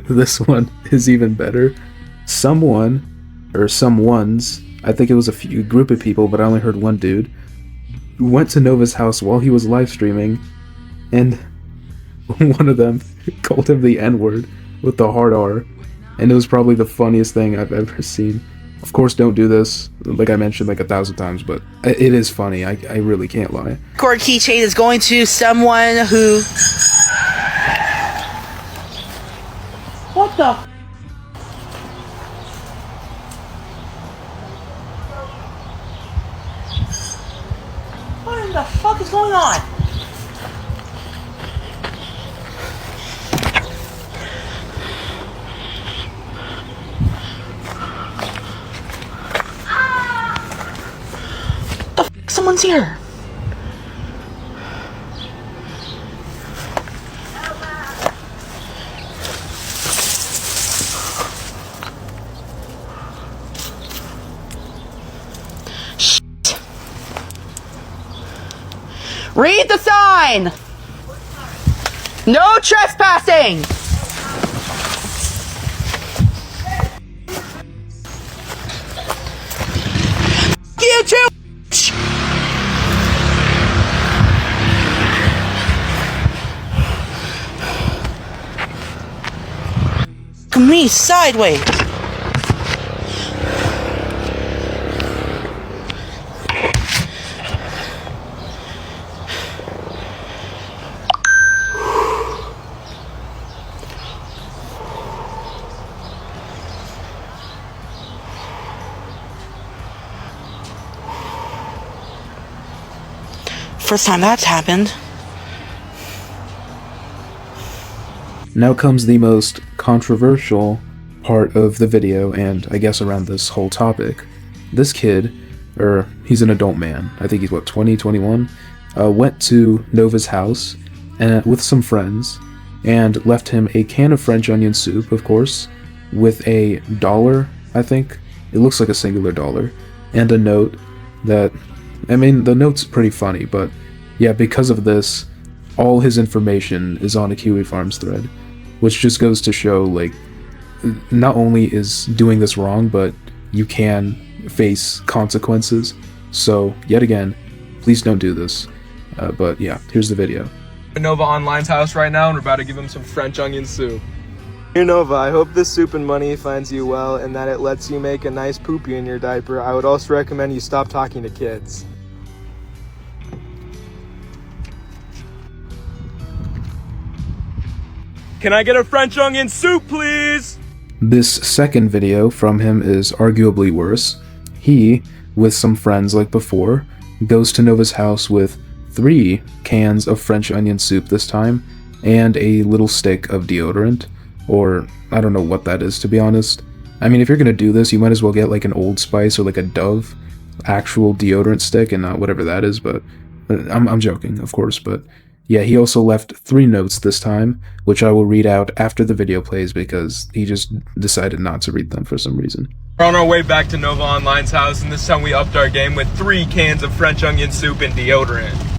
S1: this one is even better. Someone, or someones, I think it was a group of people, but I only heard one dude, went to Nova's house while he was live streaming, and one of them called him the N-word with the hard R. And it was probably the funniest thing I've ever seen. Of course, don't do this, like I mentioned like 1,000 times, but it is funny. I really can't lie.
S2: Cord keychain is going to someone who... What the... What in the fuck is going on? Someone's here. Shit. Read the sign. No trespassing. You too. Me sideways. First time that's happened.
S1: Now comes the most controversial part of the video, and I guess around this whole topic. This kid, he's an adult man, I think he's what, 20, 21, went to Nova's house with some friends and left him a can of French onion soup, of course, with $1, I think. It looks like a singular dollar, and a note that, I mean, the note's pretty funny, but yeah, because of this, all his information is on a Kiwi Farms thread, which just goes to show, like, not only is doing this wrong, but you can face consequences. So, yet again, please don't do this. But yeah, here's the video.
S21: Nova Online's house right now, and we're about to give him some French onion soup. Dear Nova, I hope this soup and money finds you well and that it lets you make a nice poopy in your diaper. I would also recommend you stop talking to kids. Can I get a French onion soup, please?
S1: This second video from him is arguably worse. He, with some friends like before, goes to Nova's house with 3 cans of French onion soup this time, and a little stick of deodorant, or I don't know what that is, to be honest. I mean, if you're gonna do this, you might as well get like an Old Spice or like a Dove actual deodorant stick and not whatever that is, but I'm joking, of course, but yeah, he also left 3 notes this time, which I will read out after the video plays because he just decided not to read them for some reason.
S21: We're on our way back to Nova Online's house, and this time we upped our game with 3 cans of French onion soup and deodorant.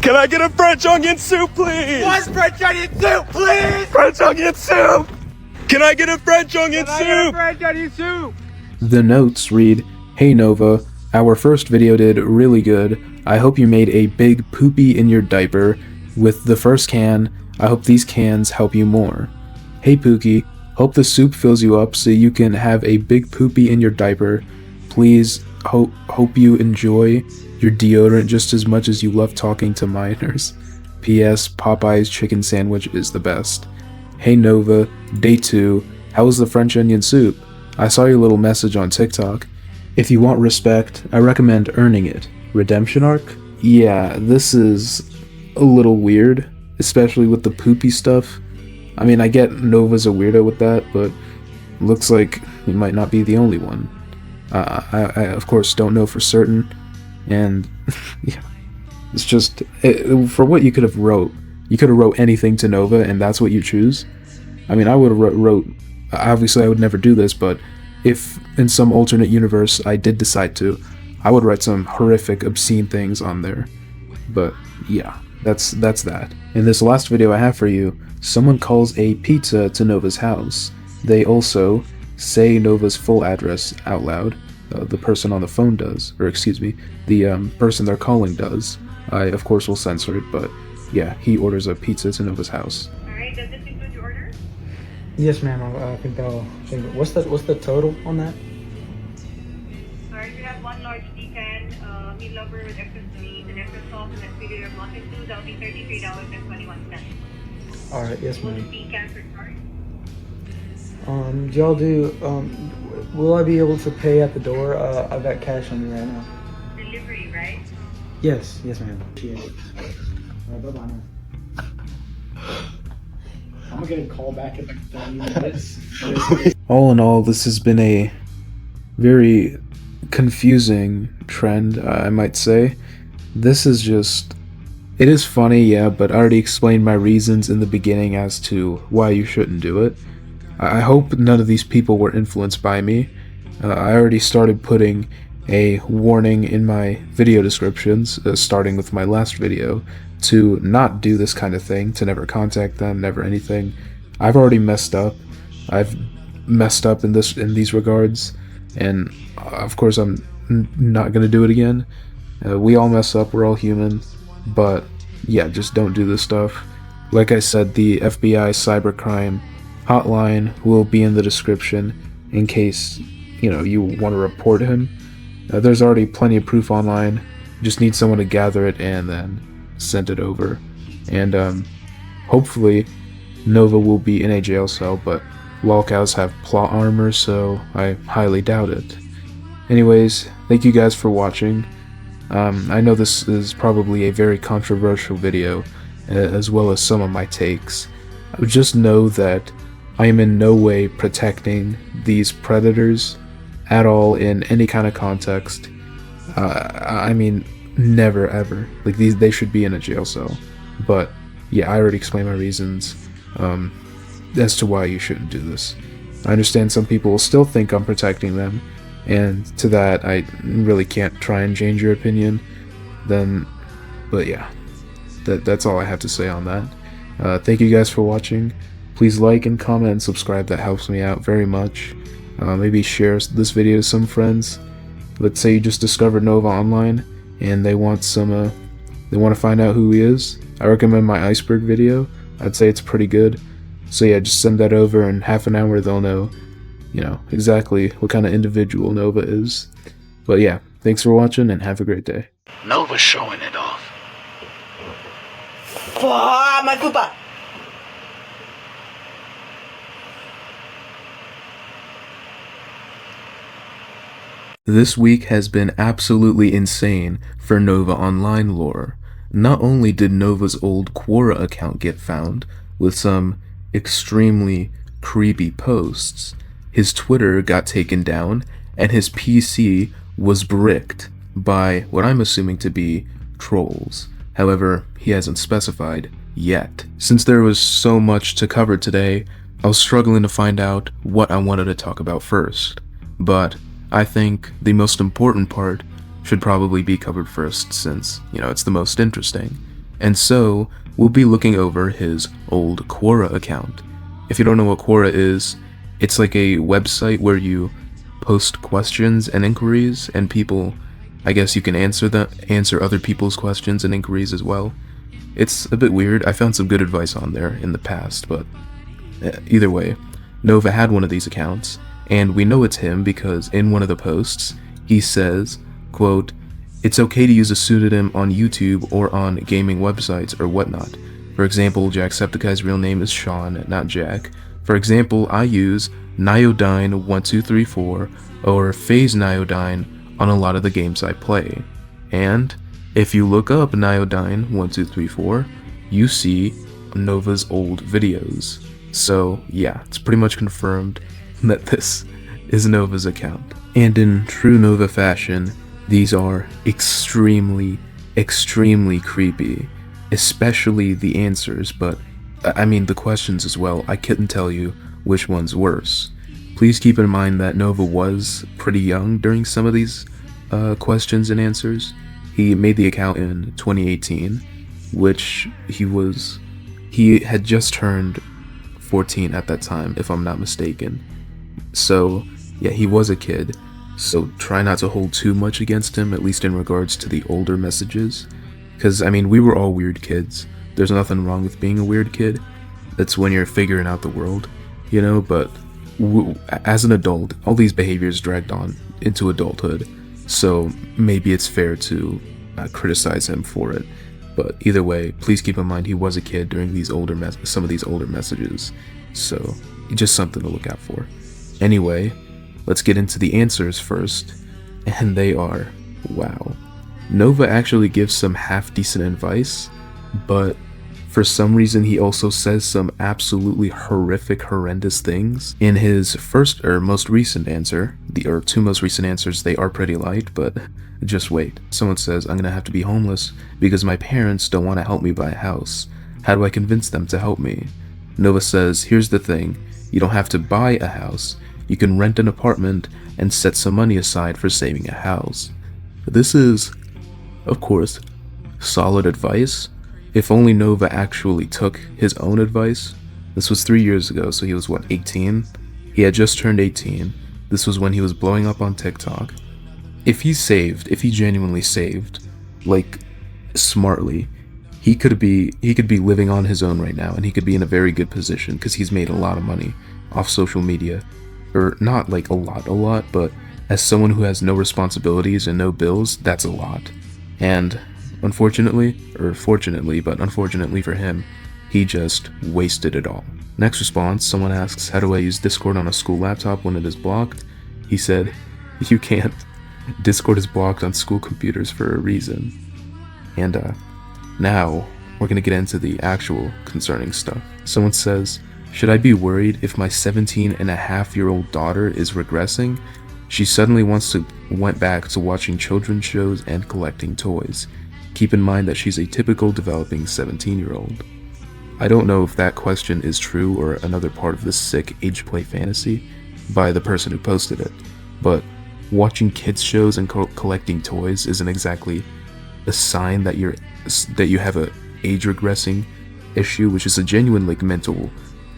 S21: Can I get a French onion soup, please?
S22: One French onion soup, please!
S21: French onion soup! Can I get a French onion soup?
S22: French onion soup!
S1: The notes read, "Hey Nova, our first video did really good. I hope you made a big poopy in your diaper. With the first can, I hope these cans help you more. Hey Pookie, hope the soup fills you up so you can have a big poopy in your diaper. Please, hope you enjoy your deodorant just as much as you love talking to minors. P.S. Popeye's chicken sandwich is the best. Hey Nova, day 2, how was the French onion soup? I saw your little message on TikTok. If you want respect, I recommend earning it. Redemption arc? Yeah, this is a little weird, especially with the poopy stuff. I mean, I get Nova's a weirdo with that, but looks like he might not be the only one. I of course don't know for certain, and yeah, it's just for what you could have wrote. You could have wrote anything to Nova, and that's what you choose. I mean, I would have wrote. Obviously, I would never do this, but if in some alternate universe I did decide to, I would write some horrific, obscene things on there. But yeah, that's that. In this last video I have for you, someone calls a pizza to Nova's house. They also say Nova's full address out loud. The person on the phone does, or excuse me, the person they're calling does. I of course will censor it, but yeah, he orders a pizza to Nova's house.
S23: Alright, does this include your order?
S24: Yes, ma'am. I think that'll. What's the total on that?
S23: Alright, we have 1 large pecan, meat lover with extra sweet and extra sauce, and a figure of muffin too. That'll be $33.21.
S24: All right. Yes,
S23: Will
S24: ma'am.
S23: the pecan for charge?
S24: Do y'all do? Will I be able to pay at the door? I've got cash on me right now.
S23: Delivery, right?
S24: Yes, ma'am. Appreciate it. All right, bye bye now. I'm gonna get a call back in like 30 minutes.
S1: All in all, this has been a very confusing trend, I might say. This is just... It is funny, yeah, but I already explained my reasons in the beginning as to why you shouldn't do it. I hope none of these people were influenced by me. I already started putting a warning in my video descriptions, starting with my last video, to not do this kind of thing, to never contact them, never anything. I've already messed up. I've messed up in these regards, and of course I'm not gonna do it again. We all mess up, we're all human, but yeah, just don't do this stuff. Like I said, the FBI cybercrime hotline will be in the description in case, you know, you want to report him. There's already plenty of proof online. You just need someone to gather it and then send it over. And hopefully Nova will be in a jail cell, but lolcows have plot armor, so I highly doubt it. Anyways, thank you guys for watching. I know this is probably a very controversial video, as well as some of my takes. Just know that I am in no way protecting these predators at all in any kind of context. I mean, never ever. Like, they should be in a jail cell. But yeah, I already explained my reasons. as to why you shouldn't do this. I understand some people will still think I'm protecting them, and to that I really can't try and change your opinion. But yeah, that's all I have to say on that. Thank you guys for watching. Please like and comment and subscribe. That helps me out very much. Maybe share this video to some friends. Let's say you just discovered Nova online and they want to find out who he is. I recommend my iceberg video. I'd say it's pretty good. So yeah, just send that over. In half an hour they'll know, exactly what kind of individual Nova is. But yeah, thanks for watching and have a great day.
S4: Nova's showing it off.
S2: My fupa!
S1: This week has been absolutely insane for Nova Online lore. Not only did Nova's old Quora account get found with some extremely creepy posts, his Twitter got taken down and his PC was bricked by what I'm assuming to be trolls. However, he hasn't specified yet. Since there was so much to cover today, I was struggling to find out what I wanted to talk about first. But I think the most important part should probably be covered first since, it's the most interesting. And so, we'll be looking over his old Quora account. If you don't know what Quora is, it's like a website where you post questions and inquiries, and people, I guess you can answer other people's questions and inquiries as well. It's a bit weird. I found some good advice on there in the past, but either way, Nova had one of these accounts, and we know it's him because in one of the posts, he says, quote, "It's okay to use a pseudonym on YouTube or on gaming websites or whatnot. For example, Jacksepticeye's real name is Sean, not Jack. For example, I use Niodine1234 or Phase Niodine on a lot of the games I play. And if you look up Niodine1234, you see Nova's old videos. So yeah, it's pretty much confirmed that this is Nova's account. And in true Nova fashion, these are extremely creepy, especially the answers, but I mean the questions as well. I couldn't tell you which one's worse. Please keep in mind that Nova was pretty young during some of these questions and answers. He made the account in 2018, which he had just turned 14 at that time, if I'm not mistaken. So yeah, he was a kid, so try not to hold too much against him, at least in regards to the older messages, because I mean, we were all weird kids. There's nothing wrong with being a weird kid. That's when you're figuring out the world, but as an adult, all these behaviors dragged on into adulthood, so maybe it's fair to criticize him for it. But either way, please keep in mind he was a kid during some of these older messages, so just something to look out for. Anyway, let's get into the answers first, and they are, wow. Nova actually gives some half-decent advice, but for some reason he also says some absolutely horrendous things. In his most recent answer, or two most recent answers, they are pretty light, but just wait. Someone says, "I'm gonna have to be homeless because my parents don't want to help me buy a house. How do I convince them to help me?" Nova says, "Here's the thing, you don't have to buy a house. You can rent an apartment and set some money aside for saving a house." This is, of course, solid advice. If only Nova actually took his own advice. This was 3 years ago, so he was 18? He had just turned 18. This was when he was blowing up on TikTok. If he genuinely saved, like, smartly, he could be living on his own right now, and he could be in a very good position because he's made a lot of money off social media. Or not like a lot, but as someone who has no responsibilities and no bills, that's a lot. And unfortunately for him, he just wasted it all. Next response, someone asks, "How do I use Discord on a school laptop when it is blocked?" He said, "You can't. Discord is blocked on school computers for a reason." And now we're gonna get into the actual concerning stuff. Someone says, "Should I be worried if my 17-and-a-half-year-old daughter is regressing? She suddenly went back to watching children's shows and collecting toys. Keep in mind that she's a typical developing 17-year-old. I don't know if that question is true or another part of this sick age play fantasy by the person who posted it, but watching kids shows and collecting toys isn't exactly a sign that you have a age regressing issue, which is a genuine like mental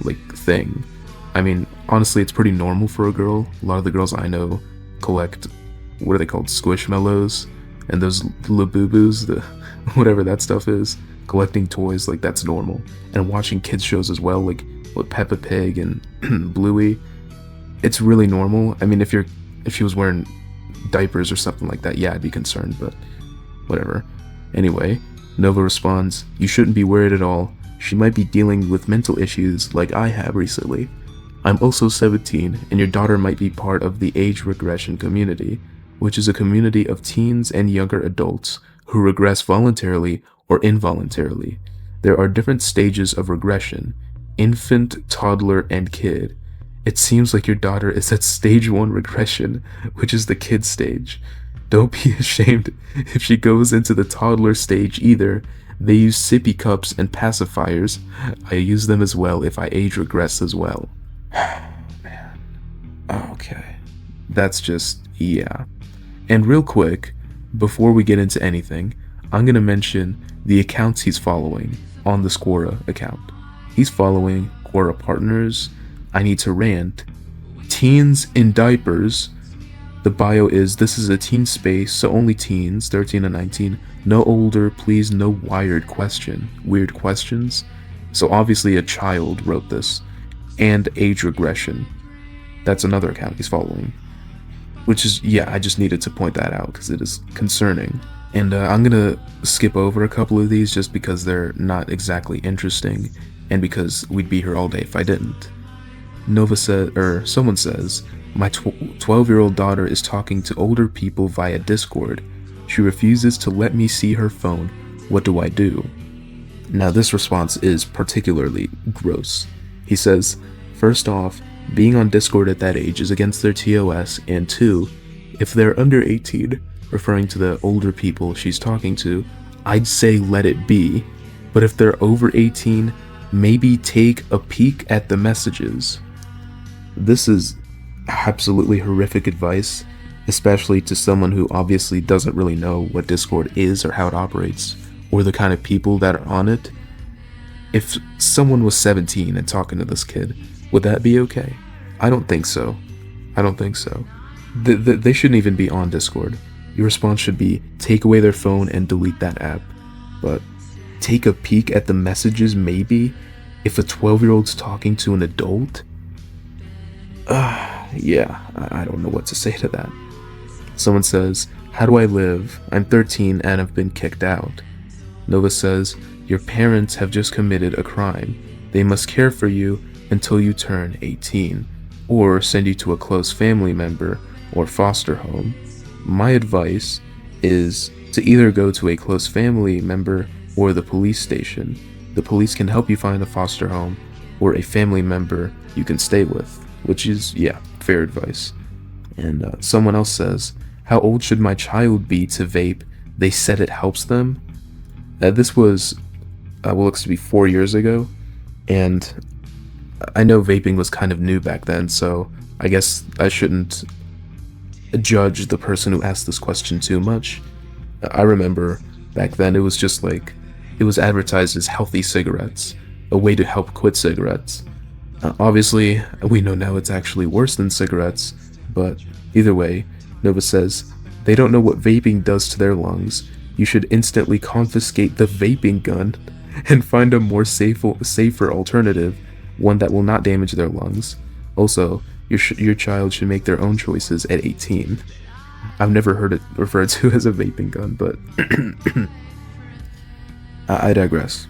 S1: like thing. I mean, honestly, it's pretty normal for a girl. A lot of the girls I know collect, what are they called, squishmallows, and those labubu's, the whatever that stuff is. Collecting toys, like, that's normal. And watching kids shows as well, like what, Peppa Pig and Bluey, it's really normal. I mean, if she was wearing diapers or something like that, yeah, I'd be concerned, but whatever. Anyway, Nova responds, "You shouldn't be worried at all. She might be dealing with mental issues like I have recently. I'm also 17, and your daughter might be part of the age regression community, which is a community of teens and younger adults who regress voluntarily or involuntarily. There are different stages of regression: infant, toddler, and kid. It seems like your daughter is at stage 1 regression, which is the kid stage. Don't be ashamed if she goes into the toddler stage either. They use sippy cups and pacifiers. I use them as well if I age regress as well." Man. Okay. That's just, yeah. And real quick, before we get into anything, I'm gonna mention the accounts he's following on the Quora account. He's following Quora Partners, I Need to Rant, Teens in Diapers. The bio is, "This is a teen space, so only teens, 13 to 19, no older, please, no weird questions." So obviously a child wrote this. And Age Regression. That's another account he's following. Which is, yeah, I just needed to point that out because it is concerning. And I'm gonna skip over a couple of these just because they're not exactly interesting, and because we'd be here all day if I didn't. Nova said, or someone says, "My 12-year-old daughter is talking to older people via Discord. She refuses to let me see her phone. What do I do?" Now this response is particularly gross. He says, "First off, being on Discord at that age is against their TOS, and 2, if they're under 18, referring to the older people she's talking to, I'd say let it be. But if they're over 18, maybe take a peek at the messages." This is absolutely horrific advice, especially to someone who obviously doesn't really know what Discord is or how it operates, or the kind of people that are on it. If someone was 17 and talking to this kid, would that be okay? I don't think so. They shouldn't even be on Discord. Your response should be, take away their phone and delete that app. But take a peek at the messages maybe? If a 12-year-old's talking to an adult? Yeah, I don't know what to say to that. Someone says, "How do I live? I'm 13 and have been kicked out." Nova says, "Your parents have just committed a crime. They must care for you until you turn 18, or send you to a close family member or foster home. My advice is to either go to a close family member or the police station. The police can help you find a foster home or a family member you can stay with," which is, yeah, fair advice. And someone else says, "How old should my child be to vape? They said it helps them." This was, looks to be 4 years ago, and I know vaping was kind of new back then, so I guess I shouldn't judge the person who asked this question too much. I remember back then it was just like, it was advertised as healthy cigarettes, a way to help quit cigarettes. Obviously, we know now it's actually worse than cigarettes, but either way, Nova says, "They don't know what vaping does to their lungs. You should instantly confiscate the vaping gun and find a more safer alternative, one that will not damage their lungs. Also, your child should make their own choices at 18. I've never heard it referred to as a vaping gun, but I digress.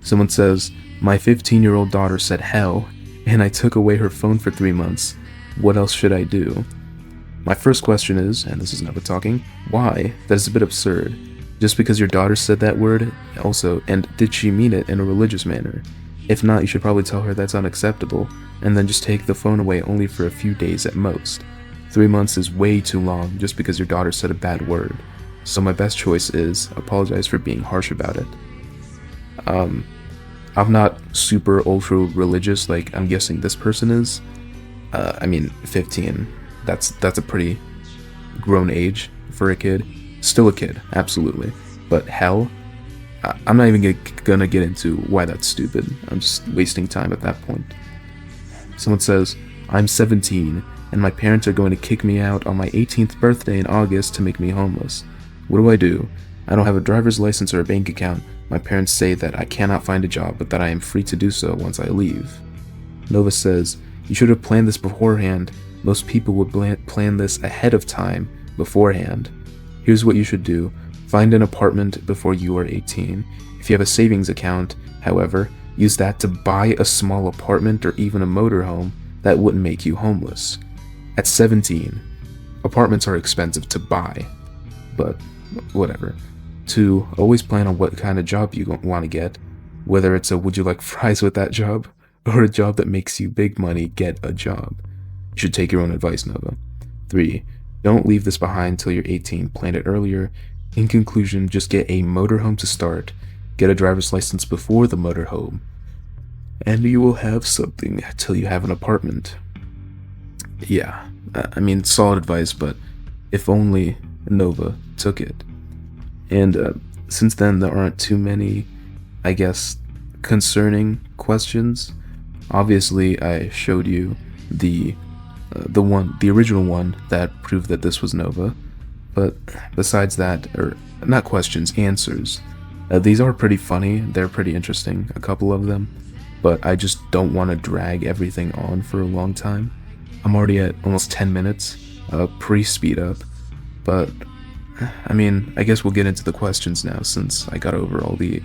S1: Someone says, "My 15-year-old daughter said hell, and I took away her phone for 3 months. What else should I do?" My first question is, and this is Nova talking, why? That is a bit absurd. Just because your daughter said that word, also, and did she mean it in a religious manner? If not, you should probably tell her that's unacceptable, and then just take the phone away only for a few days at most. 3 months is way too long just because your daughter said a bad word. So my best choice is apologize for being harsh about it. I'm not super ultra religious like I'm guessing this person is. I mean, 15. That's a pretty grown age for a kid. Still a kid, absolutely. But hell, I'm not even gonna get into why that's stupid. I'm just wasting time at that point. Someone says, I'm 17, and my parents are going to kick me out on my 18th birthday in August to make me homeless. What do I do? I don't have a driver's license or a bank account. My parents say that I cannot find a job, but that I am free to do so once I leave. Nova says, you should have planned this beforehand. Most people would plan this ahead of time, beforehand. Here's what you should do. Find an apartment before you are 18. If you have a savings account, however, use that to buy a small apartment or even a motorhome that wouldn't make you homeless. At 17, apartments are expensive to buy, but whatever. 2, always plan on what kind of job you want to get, whether it's a would you like fries with that job, or a job that makes you big money, get a job. You should take your own advice, Nova. 3, don't leave this behind till you're 18, plan it earlier. In conclusion, just get a motorhome to start, get a driver's license before the motorhome, and you will have something till you have an apartment. Yeah, I mean, solid advice, but if only Nova took it. And since then, there aren't too many, I guess, concerning questions. Obviously, I showed you the original one that proved that this was Nova. But besides that, or not questions, answers. These are pretty funny. They're pretty interesting, a couple of them. But I just don't want to drag everything on for a long time. I'm already at almost 10 minutes, pre-speed up. But I mean, I guess we'll get into the questions now since I got over all the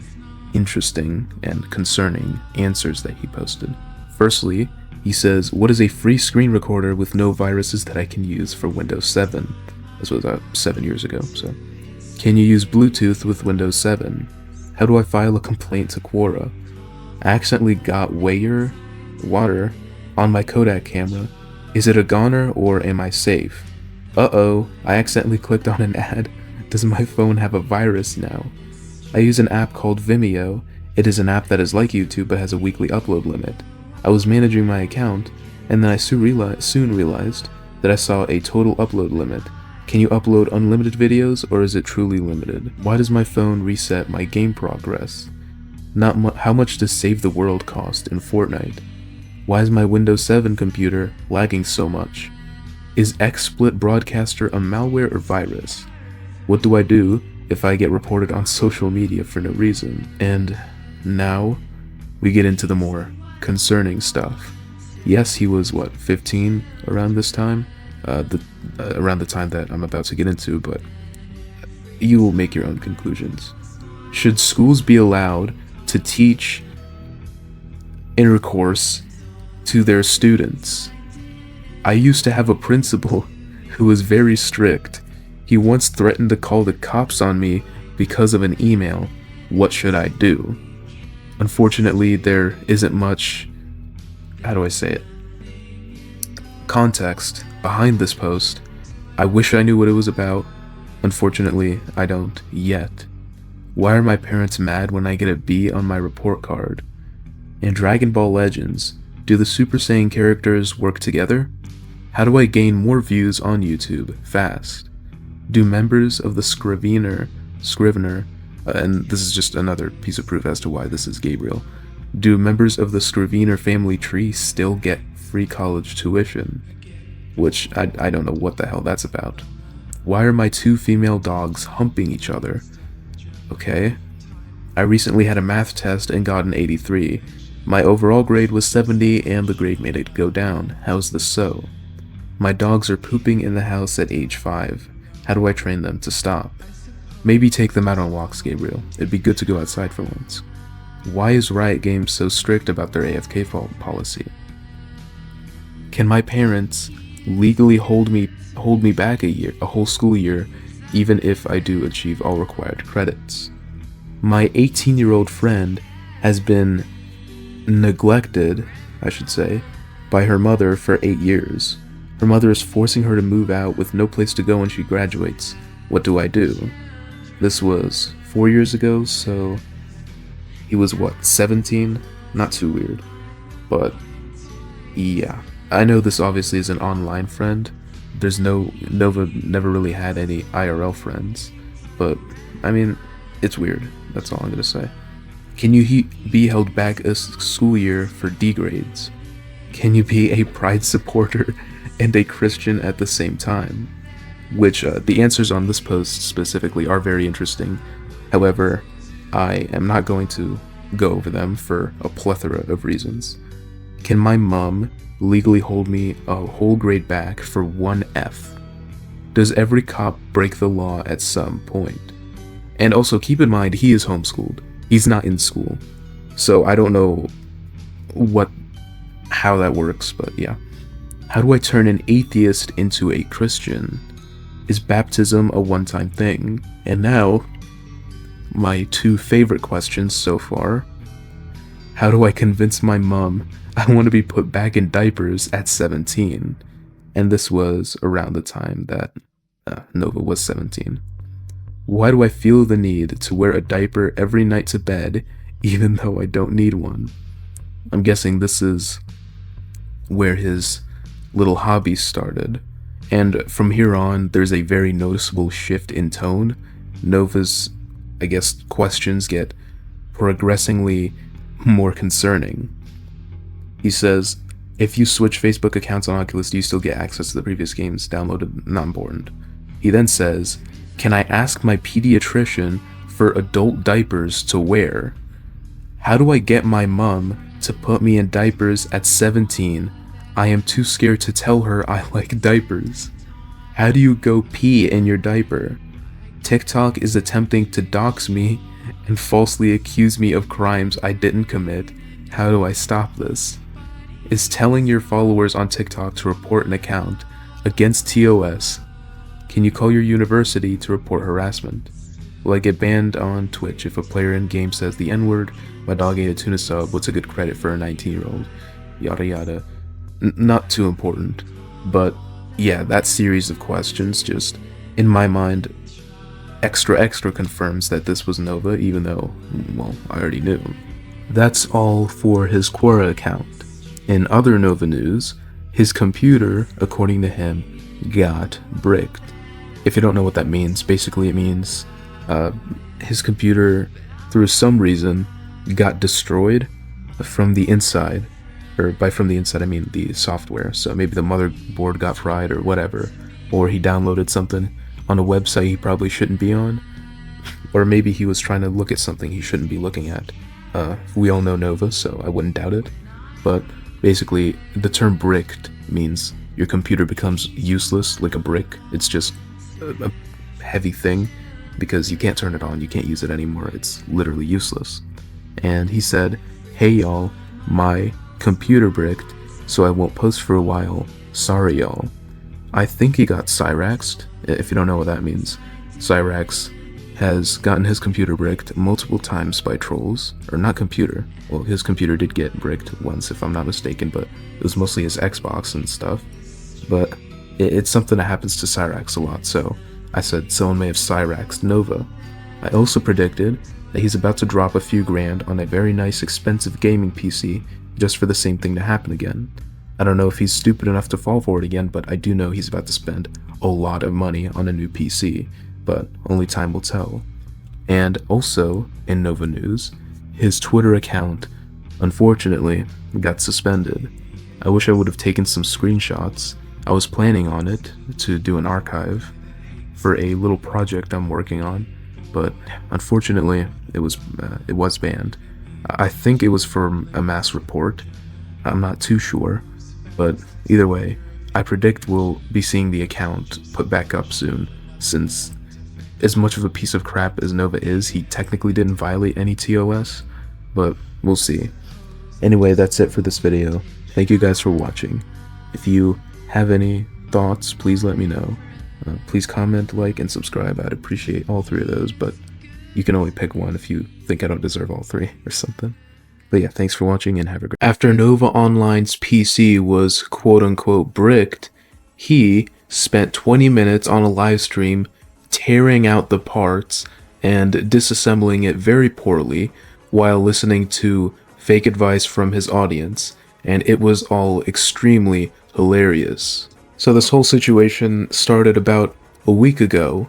S1: interesting and concerning answers that he posted. Firstly, he says, what is a free screen recorder with no viruses that I can use for Windows 7? This was 7 years ago, so. Can you use Bluetooth with Windows 7? How do I file a complaint to Quora? I accidentally got water on my Kodak camera. Is it a goner or am I safe? Uh-oh, I accidentally clicked on an ad. Does my phone have a virus now? I use an app called Vimeo. It is an app that is like YouTube but has a weekly upload limit. I was managing my account, and then I soon realized that I saw a total upload limit. Can you upload unlimited videos, or is it truly limited? Why does my phone reset my game progress? How much does Save the World cost in Fortnite? Why is my Windows 7 computer lagging so much? Is XSplit Broadcaster a malware or virus? What do I do if I get reported on social media for no reason? And now we get into the more concerning stuff. Yes, he was, 15 around this time? Around the time that I'm about to get into, but you will make your own conclusions. Should schools be allowed to teach intercourse to their students? I used to have a principal who was very strict. He once threatened to call the cops on me because of an email. What should I do? Unfortunately, there isn't much, how do I say it, context behind this post. I wish I knew what it was about. Unfortunately, I don't yet. Why are my parents mad when I get a B on my report card? In Dragon Ball Legends, do the Super Saiyan characters work together? How do I gain more views on YouTube fast? Do members of the Scrivener, and this is just another piece of proof as to why this is Gabriel, do members of the Scrivener family tree still get free college tuition? Which, I don't know what the hell that's about. Why are my 2 female dogs humping each other? Okay. I recently had a math test and got an 83. My overall grade was 70 and the grade made it go down. How's this so? My dogs are pooping in the house at age 5. How do I train them to stop? Maybe take them out on walks, Gabriel. It'd be good to go outside for once. Why is Riot Games so strict about their AFK policy? Can my parents legally hold me back a whole school year, even if I do achieve all required credits? My 18-year-old friend has been neglected, I should say, by her mother for 8 years. Her mother is forcing her to move out with no place to go when she graduates. What do I do? This was 4 years ago, so he was what, 17? Not too weird. But yeah, I know this obviously is an online friend. Nova never really had any IRL friends, but I mean, it's weird. That's all I'm gonna say. Can you be held back a school year for D grades? Can you be a Pride supporter and a Christian at the same time? Which the answers on this post specifically are very interesting. However, I am not going to go over them for a plethora of reasons. Can my mom legally hold me a whole grade back for one F? Does every cop break the law at some point? And also keep in mind, he is homeschooled. He's not in school. So I don't know how that works, but yeah. How do I turn an atheist into a Christian? Is baptism a one-time thing? And now, my two favorite questions so far. How do I convince my mom I want to be put back in diapers at 17? And this was around the time that Nova was 17. Why do I feel the need to wear a diaper every night to bed, even though I don't need one? I'm guessing this is where his little hobby started. And from here on, there's a very noticeable shift in tone. Nova's, I guess, questions get progressively more concerning. He says, if you switch Facebook accounts on Oculus, do you still get access to the previous games downloaded? Not important. He then says, can I ask my pediatrician for adult diapers to wear? How do I get my mom to put me in diapers at 17? I am too scared to tell her I like diapers. How do you go pee in your diaper? TikTok is attempting to dox me and falsely accuse me of crimes I didn't commit. How do I stop this? Is telling your followers on TikTok to report an account against TOS? Can you call your university to report harassment? Will I get banned on Twitch if a player in game says the N-word? My dog ate a tuna sub. What's a good credit for a 19-year-old? Yada yada. Not too important, but yeah, that series of questions just, in my mind, extra confirms that this was Nova, even though, well, I already knew. That's all for his Quora account. In other Nova news, his computer, according to him, got bricked. If you don't know what that means, basically it means his computer, through some reason, got destroyed from the inside. Or by from the inside, I mean the software. So maybe the motherboard got fried or whatever. Or he downloaded something on a website he probably shouldn't be on. Or maybe he was trying to look at something he shouldn't be looking at. We all know Nova, so I wouldn't doubt it. But basically, the term bricked means your computer becomes useless like a brick. It's just a heavy thing because you can't turn it on, you can't use it anymore. It's literally useless. And he said, hey y'all, my computer bricked, so I won't post for a while. Sorry y'all. I think he got Cyraxed, if you don't know what that means. Cyrax has gotten his computer bricked multiple times by trolls, or not computer. Well, his computer did get bricked once if I'm not mistaken, but it was mostly his Xbox and stuff. But it's something that happens to Cyrax a lot, so I said someone may have Cyraxed Nova. I also predicted that he's about to drop a few grand on a very nice expensive gaming PC just for the same thing to happen again. I don't know if he's stupid enough to fall for it again, but I do know he's about to spend a lot of money on a new PC, but only time will tell. And also, in Nova News, his Twitter account, unfortunately, got suspended. I wish I would have taken some screenshots. I was planning on it to do an archive for a little project I'm working on, but unfortunately, it was banned. I think it was from a mass report. I'm not too sure, but either way, I predict we'll be seeing the account put back up soon, since as much of a piece of crap as Nova is, he technically didn't violate any TOS, but we'll see. Anyway, that's it for this video. Thank you guys for watching. If you have any thoughts, please let me know. Please comment, like, and subscribe. I'd appreciate all three of those, but you can only pick one if you think I don't deserve all three or something. But yeah, thanks for watching and have a great... After Nova Online's PC was quote-unquote bricked, he spent 20 minutes on a live stream tearing out the parts and disassembling it very poorly while listening to fake advice from his audience, and it was all extremely hilarious. So this whole situation started about a week ago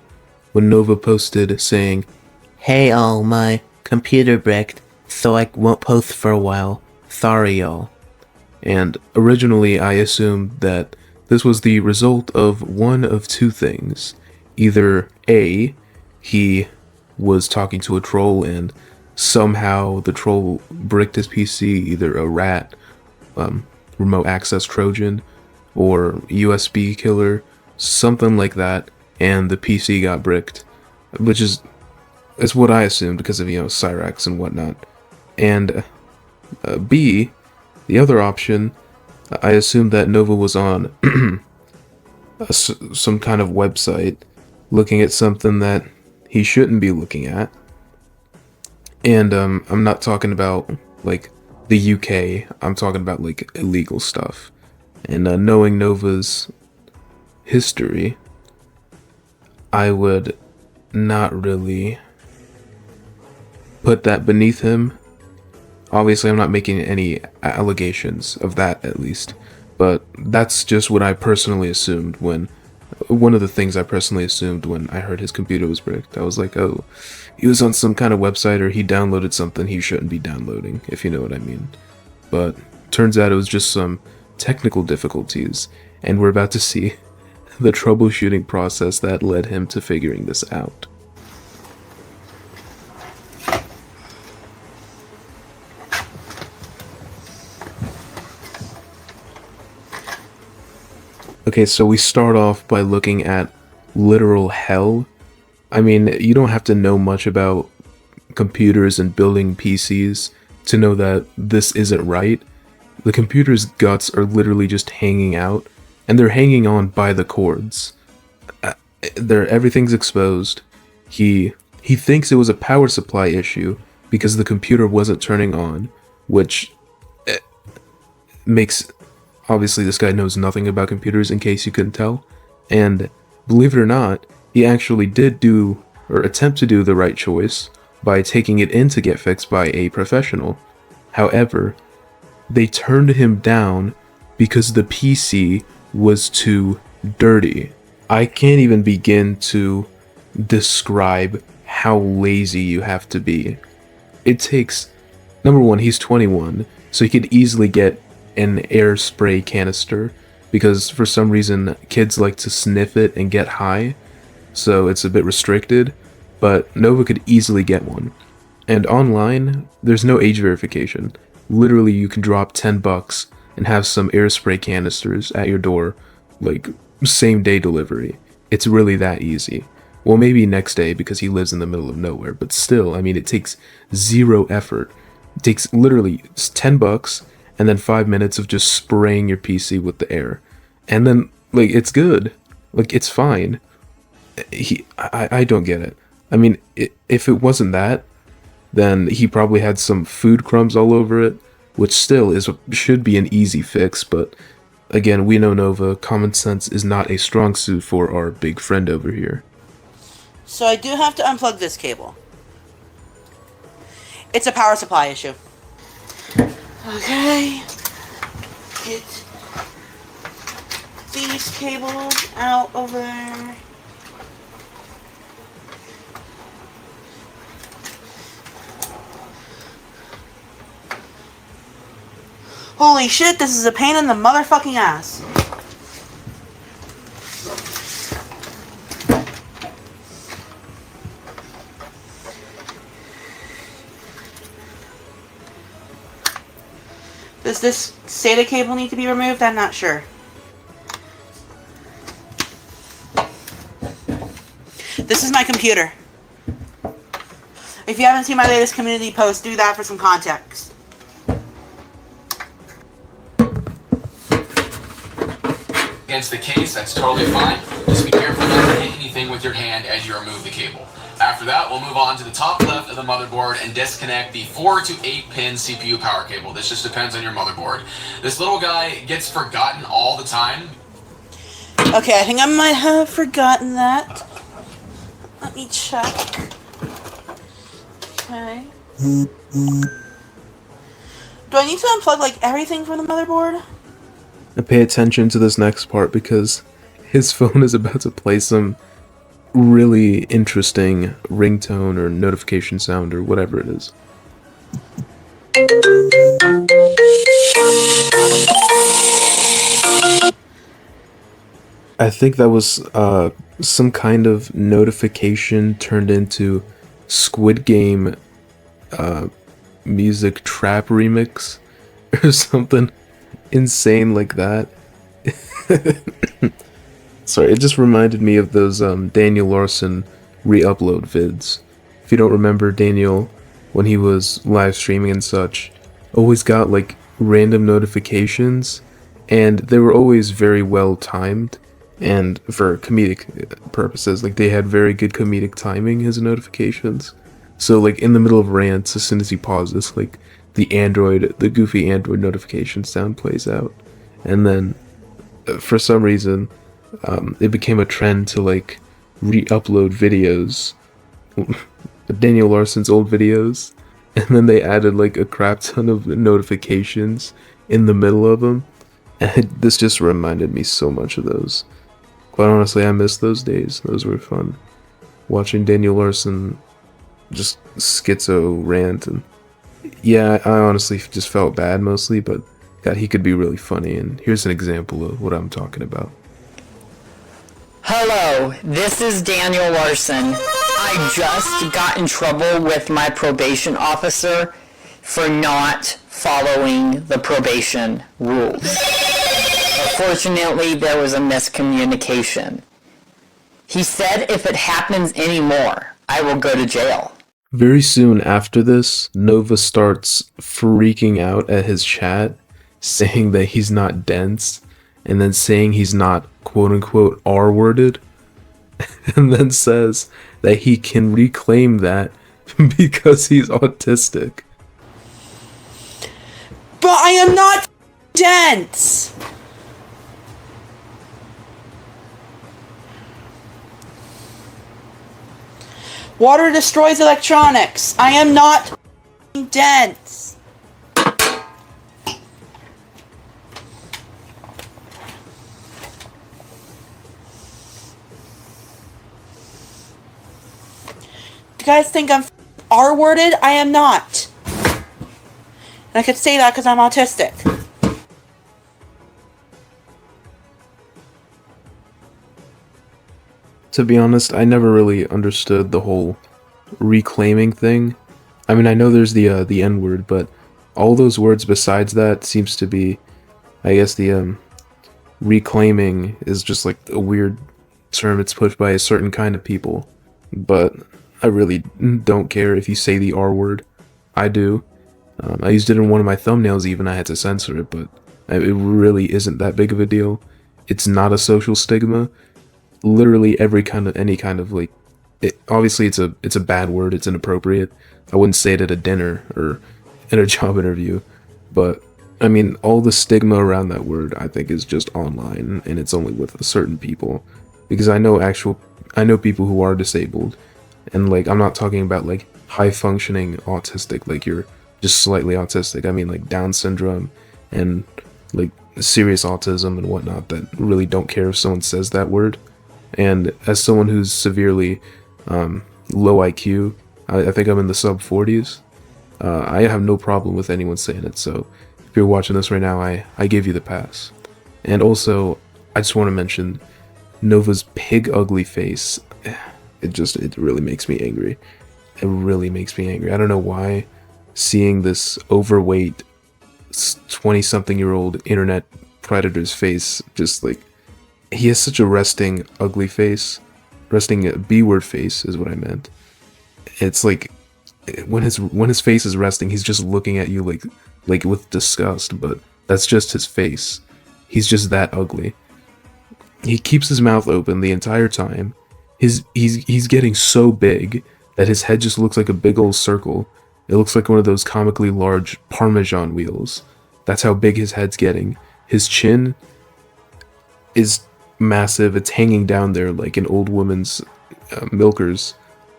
S1: when Nova posted saying,
S5: "Hey all, my computer bricked, so I won't post for a while. Sorry y'all."
S1: And originally I assumed that this was the result of one of two things. Either A, he was talking to a troll and somehow the troll bricked his PC, either a rat, remote access Trojan, or USB killer, something like that, and the PC got bricked, which is what I assumed because of, Cyrax and whatnot. And B, the other option, I assumed that Nova was on some kind of website looking at something that he shouldn't be looking at. And I'm not talking about like the UK, I'm talking about like illegal stuff. And knowing Nova's history, I would not really put that beneath him. Obviously, I'm not making any allegations of that, at least, but that's just what I personally assumed one of the things I personally assumed when I heard his computer was bricked. I was like, oh, he was on some kind of website or he downloaded something he shouldn't be downloading, if you know what I mean. But turns out it was just some technical difficulties, and we're about to see the troubleshooting process that led him to figuring this out. Okay, so we start off by looking at literal hell. I mean, you don't have to know much about computers and building PCs to know that this isn't right. The computer's guts are literally just hanging out, and they're hanging on by the cords. Everything's exposed. He thinks it was a power supply issue because the computer wasn't turning on, which makes... Obviously, this guy knows nothing about computers, in case you couldn't tell. And believe it or not, he actually did do, or attempt to do, the right choice by taking it in to get fixed by a professional. However, they turned him down because the PC was too dirty. I can't even begin to describe how lazy you have to be. It takes... Number one, he's 21, so he could easily get an air spray canister, because for some reason kids like to sniff it and get high, so it's a bit restricted, but Nova could easily get one. And online, there's no age verification. Literally, you can drop $10 and have some air spray canisters at your door, like same day delivery. It's really that easy. Well, maybe next day because he lives in the middle of nowhere, but still, I mean, it takes zero effort. It takes literally $10 and then 5 minutes of just spraying your PC with the air. And then, like, it's good. Like, it's fine. I don't get it. I mean, if it wasn't that, then he probably had some food crumbs all over it, which still should be an easy fix, but again, we know Nova, common sense is not a strong suit for our big friend over here.
S11: So I do have to unplug this cable. It's a power supply issue. Okay. Get these cables out over there. Holy shit, this is a pain in the motherfucking ass. Does this SATA cable need to be removed? I'm not sure. This is my computer. If you haven't seen my latest community post, do that for some context.
S6: Against the case, that's totally fine. Just be careful not to hit anything with your hand as you remove the cable. After that, we'll move on to the top left of the motherboard and disconnect the 4 to 8 pin CPU power cable. This just depends on your motherboard. This little guy gets forgotten all the time.
S11: Okay, I think I might have forgotten that. Let me check. Okay.
S2: Do I need to unplug like everything from the motherboard?
S1: And pay attention to this next part because his phone is about to play some really interesting ringtone or notification sound or whatever it is. I think that was some kind of notification turned into Squid Game music trap remix or something insane like that. Sorry, it just reminded me of those Daniel Larson re-upload vids. If you don't remember, Daniel, when he was live streaming and such, always got like random notifications, and they were always very well timed, and for comedic purposes, like they had very good comedic timing, his notifications. So like in the middle of rants, as soon as he pauses, like the goofy Android notification sound plays out, and then for some reason, it became a trend to like re-upload videos, Daniel Larson's old videos, and then they added like a crap ton of notifications in the middle of them, and this just reminded me so much of those. Quite honestly, I miss those days. Those were fun. Watching Daniel Larson just schizo rant, and yeah, I honestly just felt bad mostly, but God, he could be really funny, and here's an example of what I'm talking about.
S7: Hello, this is Daniel Larson. I just got in trouble with my probation officer for not following the probation rules. Fortunately, there was a miscommunication. He said if it happens anymore, I will go to jail.
S1: Very soon after this, Nova starts freaking out at his chat, saying that he's not dense, and then saying he's not quote-unquote R-worded, and then says that he can reclaim that because he's autistic.
S2: But I am not dense! Water destroys electronics. I am not dense. You guys think I'm R-worded? I am not. And I could say that because I'm autistic.
S1: To be honest, I never really understood the whole reclaiming thing. I mean, I know there's the N-word, but all those words besides that seems to be, I guess the reclaiming is just like a weird term. It's pushed by a certain kind of people, but I really don't care if you say the R word. I do. I used it in one of my thumbnails even. I had to censor it, but it really isn't that big of a deal. It's not a social stigma. Literally any kind of like, obviously it's a bad word. It's inappropriate. I wouldn't say it at a dinner or in a job interview, but I mean, all the stigma around that word I think is just online, and it's only with certain people, because I know people who are disabled, and like I'm not talking about like high functioning autistic, like you're just slightly autistic. I mean like Down syndrome and like serious autism and whatnot that really don't care if someone says that word. And as someone who's severely low IQ, I think I'm in the sub 40s. I have no problem with anyone saying it. So if you're watching this right now, I give you the pass. And also, I just want to mention Nova's pig ugly face. It really makes me angry. It really makes me angry. I don't know why seeing this overweight 20-something-year-old internet predator's face, just like, he has such a resting ugly face. Resting B-word face is what I meant. It's like when his face is resting, he's just looking at you like with disgust, but that's just his face. He's just that ugly. He keeps his mouth open the entire time. He's getting so big that his head just looks like a big old circle. It looks like one of those comically large Parmesan wheels. That's how big his head's getting. His chin is massive. It's hanging down there like an old woman's milkers,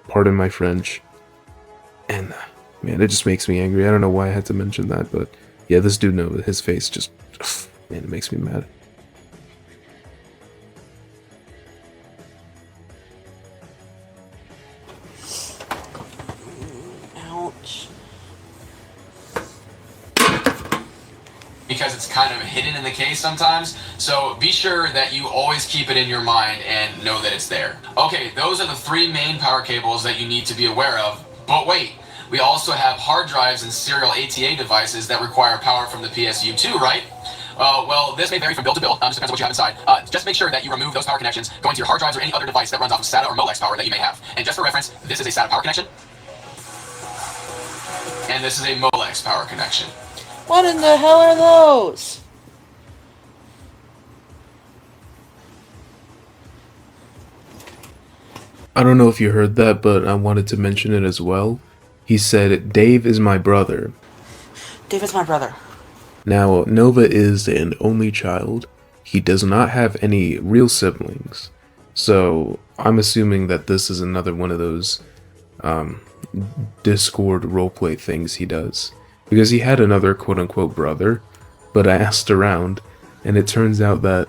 S1: pardon my French. And Man, it just makes me angry. I don't know why I had to mention that, but yeah, this dude Nova, his face just, man, it makes me mad.
S2: Ouch.
S6: Because it's kind of hidden in the case sometimes, so be sure that you always keep it in your mind and know that it's there. Okay, those are the 3 main power cables that you need to be aware of, but wait, we also have hard drives and serial ATA devices that require power from the PSU too, right? Well, this may vary from build to build, just depends on what you have inside. Just make sure that you remove those power connections going to your hard drives or any other device that runs off of SATA or Molex power that you may have. And just for reference, this is a SATA power connection, and this is a Molex power connection.
S2: What in the hell are those?
S1: I don't know if you heard that, but I wanted to mention it as well. He said, Dave is my brother.
S2: Dave is my brother.
S1: Now, Nova is an only child. He does not have any real siblings. So, I'm assuming that this is another one of those Discord roleplay things he does. Because he had another quote-unquote brother, but I asked around, and it turns out that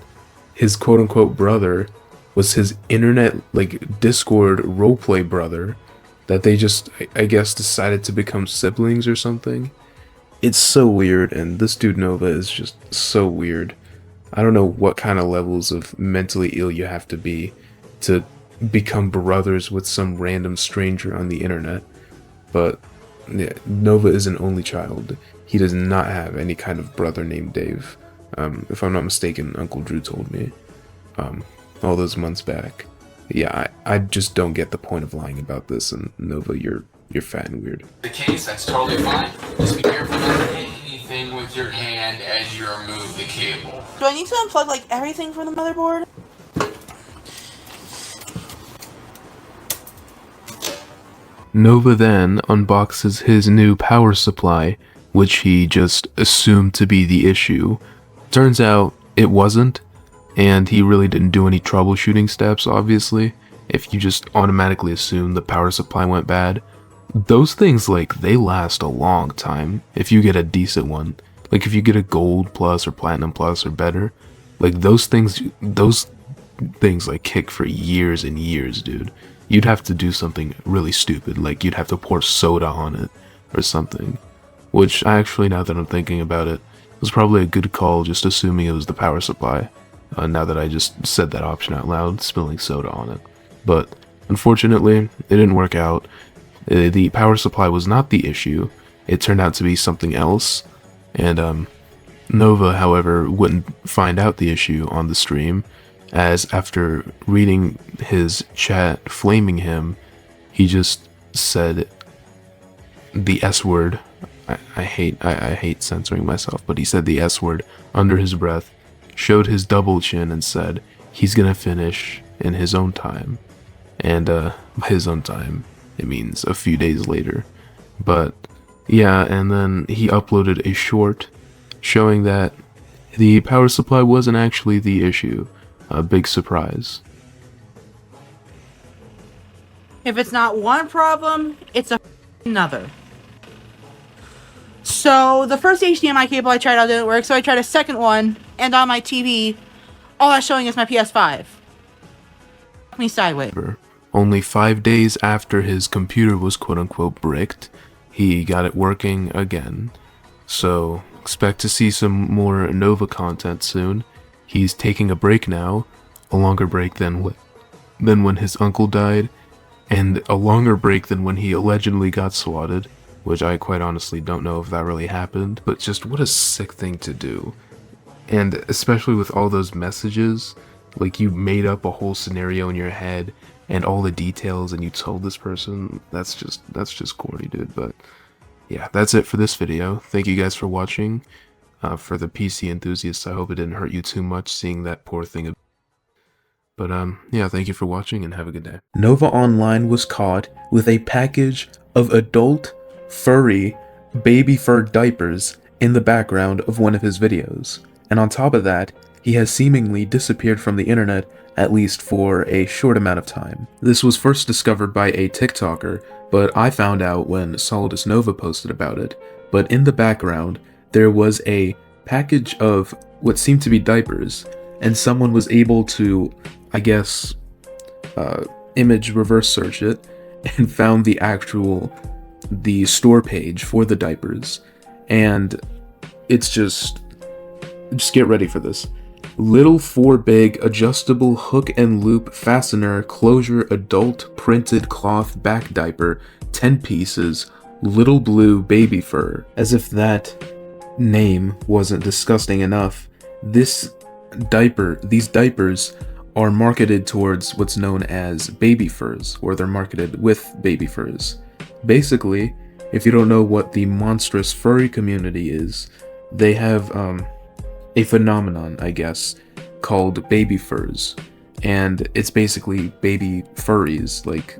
S1: his quote-unquote brother was his internet, like, Discord roleplay brother, that they just, I guess, decided to become siblings or something. It's so weird, and this dude Nova is just so weird. I don't know what kind of levels of mentally ill you have to be to become brothers with some random stranger on the internet, but yeah, Nova is an only child. He does not have any kind of brother named Dave. If I'm not mistaken, Uncle Drew told me all those months back. Yeah, I just don't get the point of lying about this, and Nova, you're fat and weird.
S6: The case, that's totally fine. Just be careful not to hit anything with your hand as you remove the cable.
S2: Do I need to unplug like everything from the motherboard?
S1: Nova then unboxes his new power supply, which he just assumed to be the issue. Turns out it wasn't, and he really didn't do any troubleshooting steps, obviously. If you just automatically assume the power supply went bad, those things, like, they last a long time if you get a decent one. Like, if you get a gold plus or platinum plus or better, like, those things like kick for years and years, dude. You'd have to do something really stupid, like you'd have to pour soda on it or something. Which, actually, now that I'm thinking about it, was probably a good call, just assuming it was the power supply. Now that I just said that option out loud, spilling soda on it. But, unfortunately, it didn't work out. The power supply was not the issue. It turned out to be something else. And, Nova, however, wouldn't find out the issue on the stream, as after reading his chat flaming him, he just said the S word. I hate censoring myself, but he said the S word under his breath, showed his double chin, and said he's gonna finish in his own time. And by his own time, it means a few days later. But yeah, and then he uploaded a short showing that the power supply wasn't actually the issue. A big surprise.
S2: If it's not one problem, it's another. So the first HDMI cable I tried out didn't work, so I tried a second one, and on my TV, all that's showing is my PS5. Fuck me sideways.
S1: Only 5 days after his computer was quote-unquote bricked, he got it working again. So expect to see some more Nova content soon. He's taking a break now, a longer break than when his uncle died, and a longer break than when he allegedly got swatted, which I quite honestly don't know if that really happened, but just what a sick thing to do. And especially with all those messages, like you made up a whole scenario in your head and all the details and you told this person, that's just corny, dude. But yeah, that's it for this video. Thank you guys for watching. For the PC enthusiasts, I hope it didn't hurt you too much seeing that poor thing. But yeah, thank you for watching and have a good day. Nova Online was caught with a package of adult, furry, baby fur diapers in the background of one of his videos. And on top of that, he has seemingly disappeared from the internet, at least for a short amount of time. This was first discovered by a TikToker, but I found out when Solidus Nova posted about it. But in the background, there was a package of what seemed to be diapers, and someone was able to, I guess, image reverse search it, and found the store page for the diapers. And it's just get ready for this. Little 4 big adjustable hook and loop fastener closure adult printed cloth back diaper, 10 pieces, little blue baby fur. As if that name wasn't disgusting enough, these diapers are marketed towards what's known as baby furs, or they're marketed with baby furs. Basically, if you don't know what the monstrous furry community is, they have a phenomenon, I guess, called baby furs, and it's basically baby furries, like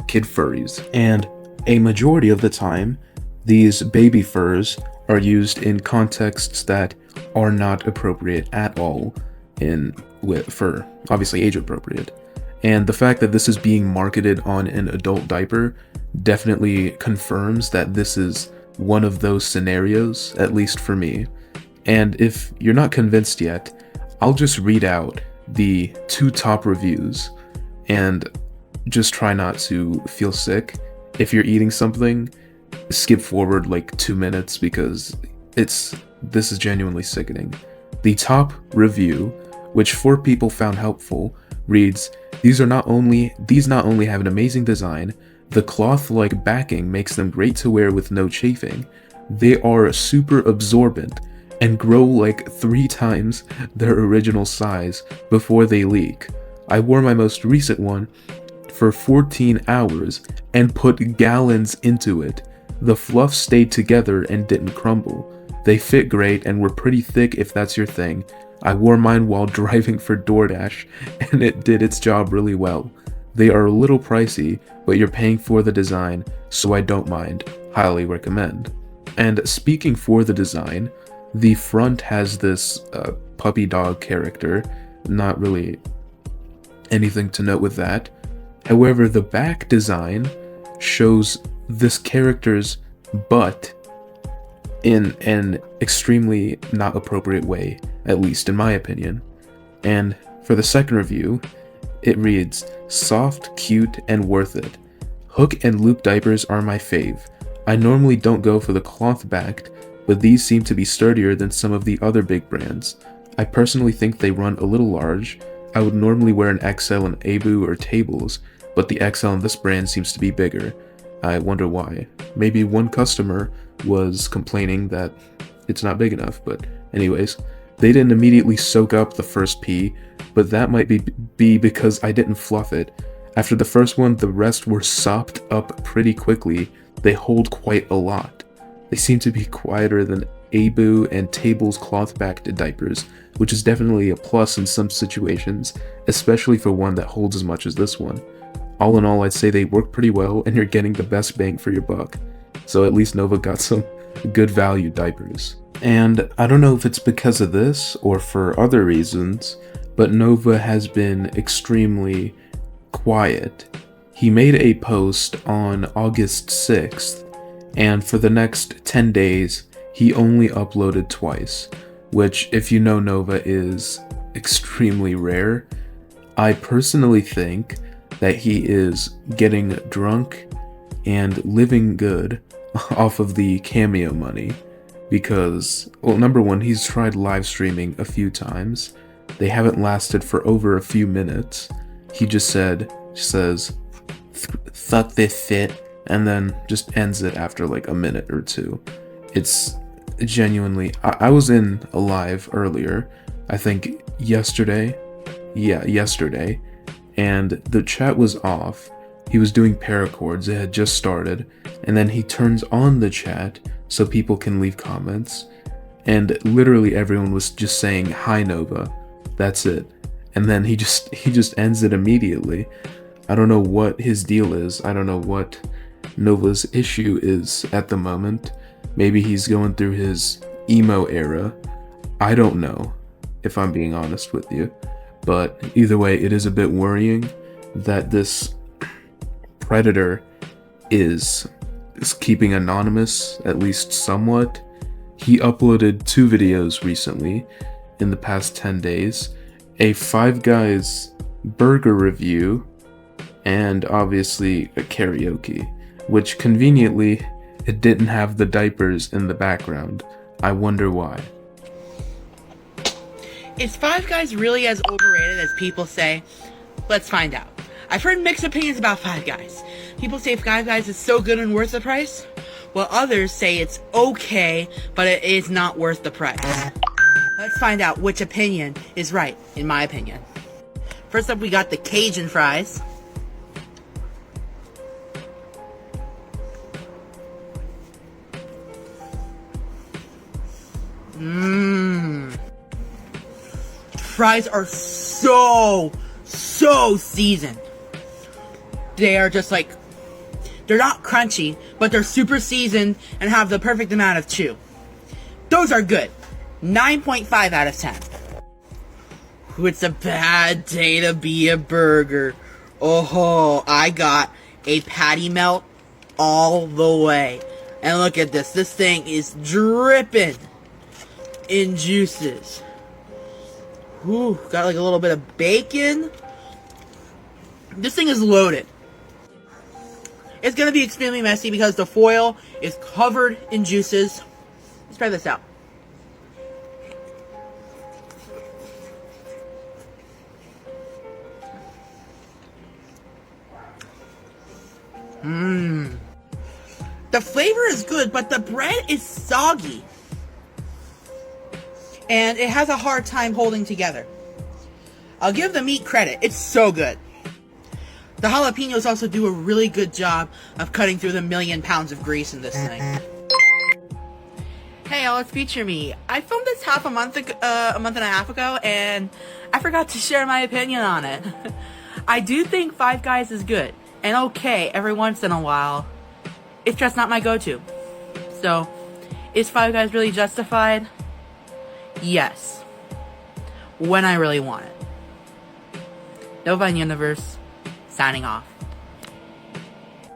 S1: kid furries. And a majority of the time, these baby furs are used in contexts that are not appropriate at all for obviously age appropriate. And the fact that this is being marketed on an adult diaper definitely confirms that this is one of those scenarios, at least for me. And if you're not convinced yet, I'll just read out the 2 top reviews and just try not to feel sick. If you're eating something, skip forward like 2 minutes because this is genuinely sickening. The top review, which 4 people found helpful, reads, These not only have an amazing design, the cloth-like backing makes them great to wear with no chafing. They are super absorbent and grow like 3 times their original size before they leak. I wore my most recent one for 14 hours and put gallons into it. The fluff stayed together and didn't crumble. They fit great and were pretty thick if that's your thing. I wore mine while driving for DoorDash and it did its job really well. They are a little pricey, but you're paying for the design, so I don't mind. Highly recommend. And speaking for the design, the front has this puppy dog character, not really anything to note with that. However, the back design shows this character's butt in an extremely not appropriate way, at least in my opinion. And for the second review, it reads, soft, cute, and worth it. Hook and loop diapers are my fave. I normally don't go for the cloth backed, but these seem to be sturdier than some of the other big brands. I personally think they run a little large. I would normally wear an XL in Abu or Tables, but the XL in this brand seems to be bigger. I wonder why. Maybe one customer was complaining that it's not big enough, but anyways. They didn't immediately soak up the first pee, but that might be because I didn't fluff it. After the first one, the rest were sopped up pretty quickly. They hold quite a lot. They seem to be quieter than Abu and Tables cloth-backed diapers, which is definitely a plus in some situations, especially for one that holds as much as this one. All in all, I'd say they work pretty well and you're getting the best bang for your buck. So at least Nova got some good value diapers. And I don't know if it's because of this or for other reasons, but Nova has been extremely quiet. He made a post on August 6th, and for the next 10 days, he only uploaded twice, which, if you know Nova, is extremely rare. I personally think that he is getting drunk and living good off of the Cameo money. Because, well, number one, he's tried live streaming a few times. They haven't lasted for over a few minutes. He just says, fuck this shit, and then just ends it after like a minute or two. It's genuinely, I was in a live earlier, I think yesterday, and the chat was off. He was doing paracords, it had just started, and then he turns on the chat so people can leave comments, and literally everyone was just saying, hi Nova, that's it. And then he just ends it immediately. I don't know what his deal is, I don't know what Nova's issue is at the moment. Maybe he's going through his emo era, I don't know. if I'm being honest with you. But either way, it is a bit worrying that this predator is keeping anonymous, at least somewhat. He uploaded 2 videos recently in the past 10 days, a Five Guys burger review, and obviously a karaoke, which conveniently, it didn't have the diapers in the background. I wonder why.
S2: Is Five Guys really as overrated as people say? Let's find out. I've heard mixed opinions about Five Guys. People say Five Guys is so good and worth the price, while others say it's okay, but it is not worth the price. Let's find out which opinion is right, in my opinion. First up, we got the Cajun fries. Fries are so seasoned. They are just like, they're not crunchy, but they're super seasoned and have the perfect amount of chew. Those are good. 9.5 out of 10. Ooh, it's a bad day to be a burger. Oh, I got a patty melt all the way. And look at this. This thing is dripping in juices. Ooh, got like a little bit of bacon. This thing is loaded. It's gonna be extremely messy because the foil is covered in juices. Let's try this out. The flavor is good, but the bread is soggy. And it has a hard time holding together. I'll give the meat credit. It's so good. The jalapenos also do a really good job of cutting through the 1,000,000 pounds of grease in this thing. Hey, let's feature me. I filmed this a month and a half ago, and I forgot to share my opinion on it. I do think Five Guys is good and okay every once in a while. It's just not my go-to. So, is Five Guys really justified? Yes. When I really want it. Nova Universe, signing off.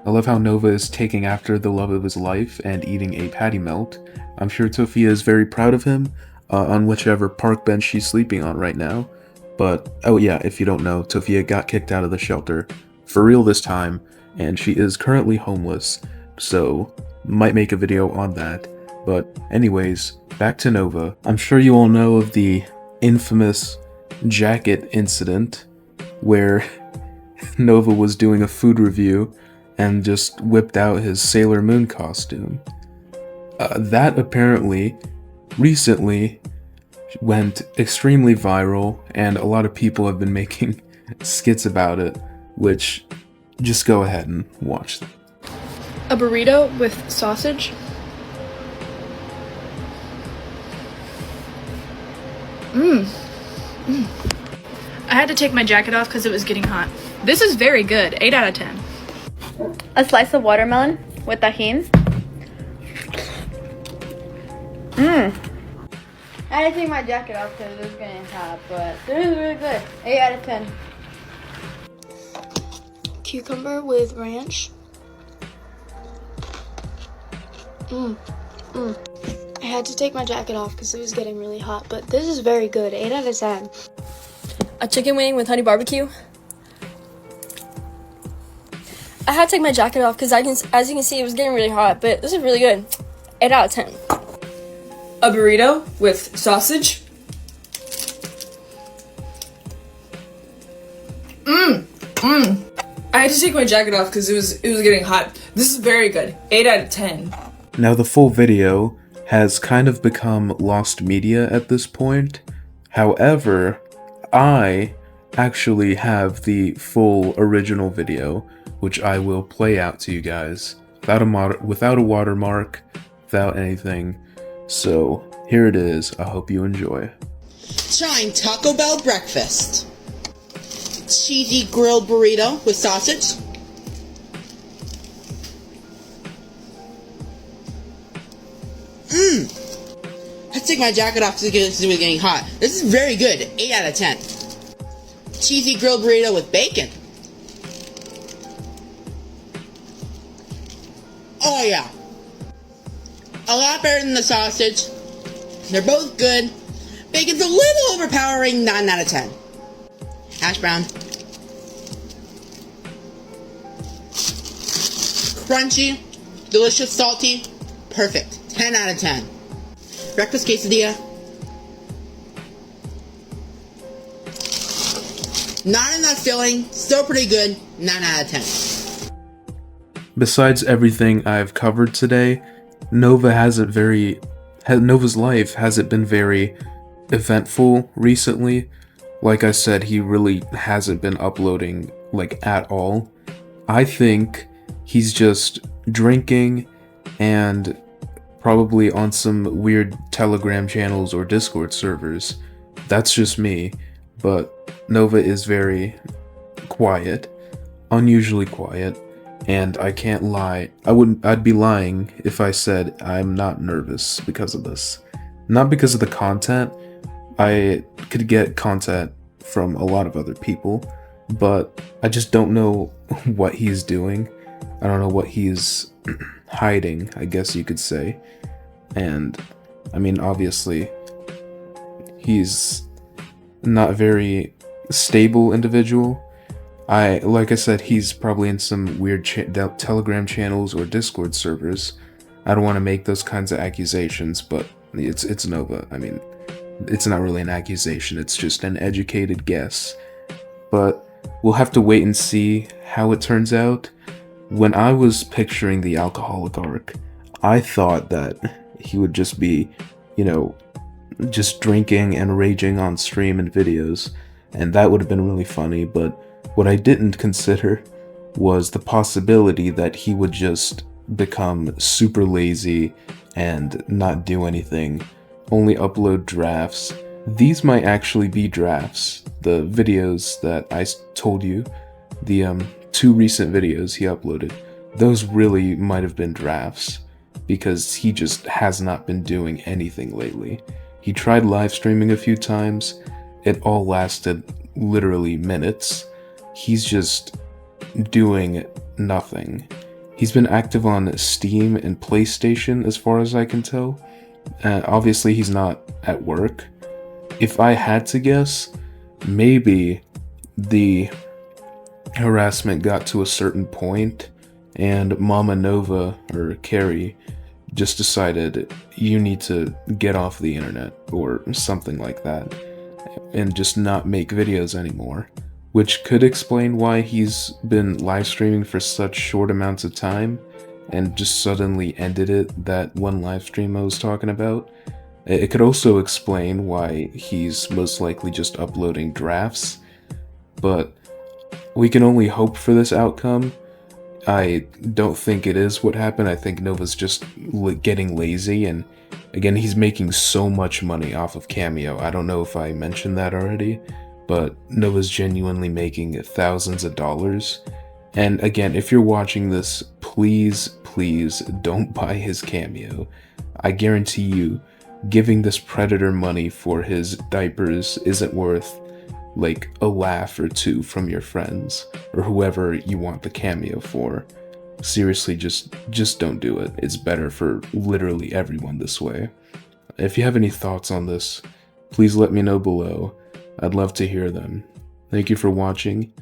S1: I love how Nova is taking after the love of his life and eating a patty melt. I'm sure Tofia is very proud of him on whichever park bench she's sleeping on right now. But, oh yeah, if you don't know, Tofia got kicked out of the shelter for real this time, and she is currently homeless, so might make a video on that. But anyways, back to Nova. I'm sure you all know of the infamous jacket incident where Nova was doing a food review and just whipped out his Sailor Moon costume. That apparently recently went extremely viral, and a lot of people have been making skits about it, which just go ahead and watch them.
S9: A burrito with sausage. I had to take my jacket off because it was getting hot. This is very good. 8 out of 10.
S12: A slice of watermelon with tahini. I had to take my jacket off because it was getting hot, but this is really good. 8 out of 10.
S13: Cucumber with ranch. I had to take my jacket off because it was getting really hot, but this is very good. 8 out of 10.
S9: A chicken wing with honey barbecue. I had to take my jacket off because as you can see, it was getting really hot, but this is really good. 8 out of 10.
S14: A burrito with sausage. I had to take my jacket off because it was getting hot. This is very good. 8 out of 10.
S1: Now the full video has kind of become lost media at this point. However, I actually have the full original video, which I will play out to you guys without a watermark, without anything. So here it is. I hope you enjoy.
S2: Trying Taco Bell breakfast. Cheesy grilled burrito with sausage. That's to take my jacket off because it was getting hot. This is very good. 8 out of 10. Cheesy grilled burrito with bacon. Oh yeah. A lot better than the sausage. They're both good. Bacon's a little overpowering. 9 out of 10. Hash brown. Crunchy. Delicious, salty. Perfect. 10 out of 10. Breakfast quesadilla. Not enough filling. Still pretty good. 9 out of 10.
S1: Besides everything I've covered today, Nova's life hasn't been very eventful recently. Like I said, he really hasn't been uploading, like, at all. I think he's just drinking and probably on some weird Telegram channels or Discord servers. That's just me, but Nova is very quiet, unusually quiet, and I can't lie. I'd be lying if I said I'm not nervous because of this. Not because of the content. I could get content from a lot of other people, but I just don't know what he's doing. I don't know what he's hiding, I guess you could say. And I mean, obviously, he's not a very stable individual. Like I said, he's probably in some weird Telegram channels or Discord servers. I don't want to make those kinds of accusations, but it's Nova. I mean, it's not really an accusation, it's just an educated guess. But we'll have to wait and see how it turns out. When I was picturing the alcoholic arc, I thought that he would just be, just drinking and raging on stream and videos, and that would have been really funny. But what I didn't consider was the possibility that he would just become super lazy and not do anything, only upload drafts. These might actually be drafts. The videos that I told you, the 2 recent videos he uploaded, those really might have been drafts, because he just has not been doing anything lately. He tried live streaming a few times, it all lasted literally minutes. He's just doing nothing. He's been active on Steam and PlayStation as far as I can tell. Obviously he's not at work. If I had to guess, maybe the harassment got to a certain point and Mama Nova, or Carrie, just decided you need to get off the internet or something like that and just not make videos anymore, which could explain why he's been live streaming for such short amounts of time and just suddenly ended it, that one live stream I was talking about. It could also explain why he's most likely just uploading drafts, but we can only hope for this outcome. I don't think it is what happened. I think Nova's just getting lazy, and again, he's making so much money off of Cameo. I don't know if I mentioned that already, but Nova's genuinely making thousands of dollars. And again, if you're watching this, please don't buy his Cameo. I guarantee you, giving this predator money for his diapers isn't worth like a laugh or two from your friends or whoever you want the Cameo for. Seriously, just don't do it. It's better for literally everyone this way. If you have any thoughts on this, please let me know below. I'd love to hear them. Thank you for watching.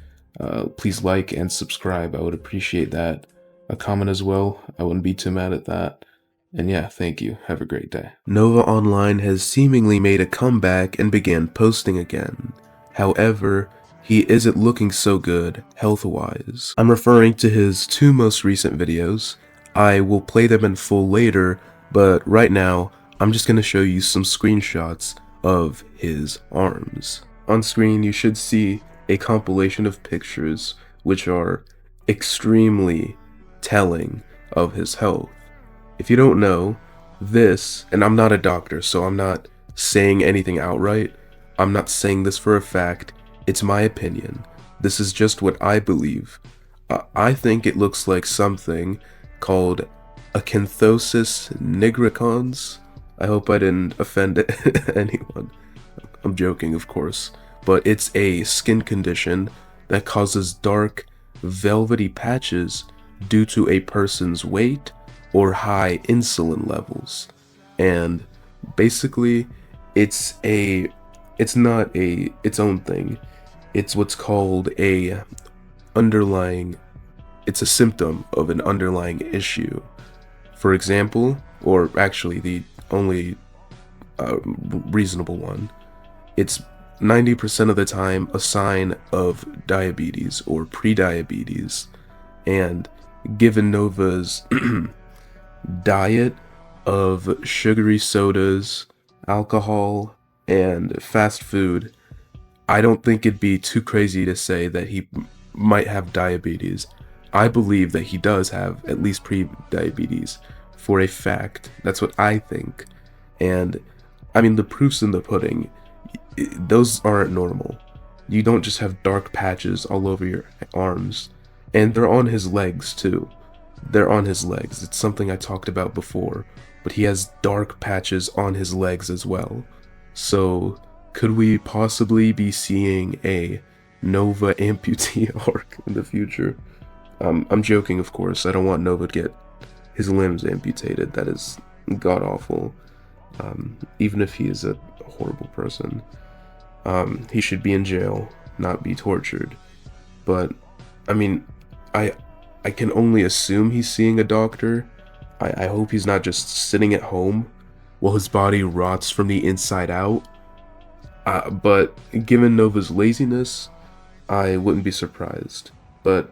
S1: Please like and subscribe. I would appreciate that. A comment as well. I wouldn't be too mad at that. And yeah, thank you. Have a great day. Nova Online has seemingly made a comeback and began posting again. However, he isn't looking so good health-wise. I'm referring to his 2 most recent videos. I will play them in full later, but right now, I'm just going to show you some screenshots of his arms. On screen, you should see a compilation of pictures which are extremely telling of his health. If you don't know, this, and I'm not a doctor, so I'm not saying anything outright. I'm not saying this for a fact, it's my opinion. This is just what I believe. I think it looks like something called acanthosis nigricans. I hope I didn't offend anyone. I'm joking, of course. But it's a skin condition that causes dark, velvety patches due to a person's weight or high insulin levels. And basically, it's not its own thing. It's what's called it's a symptom of an underlying issue. For example, or actually the only reasonable one, it's 90% of the time a sign of diabetes or prediabetes. And given Nova's diet of sugary sodas, alcohol, and fast food, I don't think it'd be too crazy to say that he might have diabetes. I believe that he does have at least pre-diabetes for a fact. That's what I think. And I mean, the proof's in the pudding. Those aren't normal. You don't just have dark patches all over your arms. And they're on his legs too. They're on his legs. It's something I talked about before. But he has dark patches on his legs as well. So could we possibly be seeing a Nova amputee arc in the future? I'm joking, of course. I don't want Nova to get his limbs amputated. That is god-awful. Even if he is a horrible person. He should be in jail, not be tortured. But, I mean, I can only assume he's seeing a doctor. I hope he's not just sitting at home while his body rots from the inside out. But given Nova's laziness, I wouldn't be surprised. But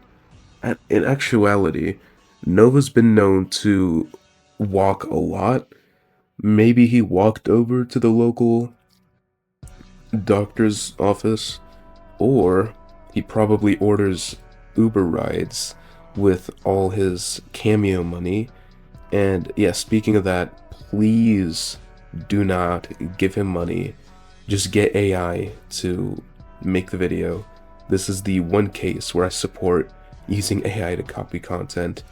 S1: in actuality, Nova's been known to walk a lot. Maybe he walked over to the local doctor's office, or he probably orders Uber rides with all his Cameo money. And yeah, speaking of that, please do not give him money. Just get AI to make the video. This is the one case where I support using AI to copy content.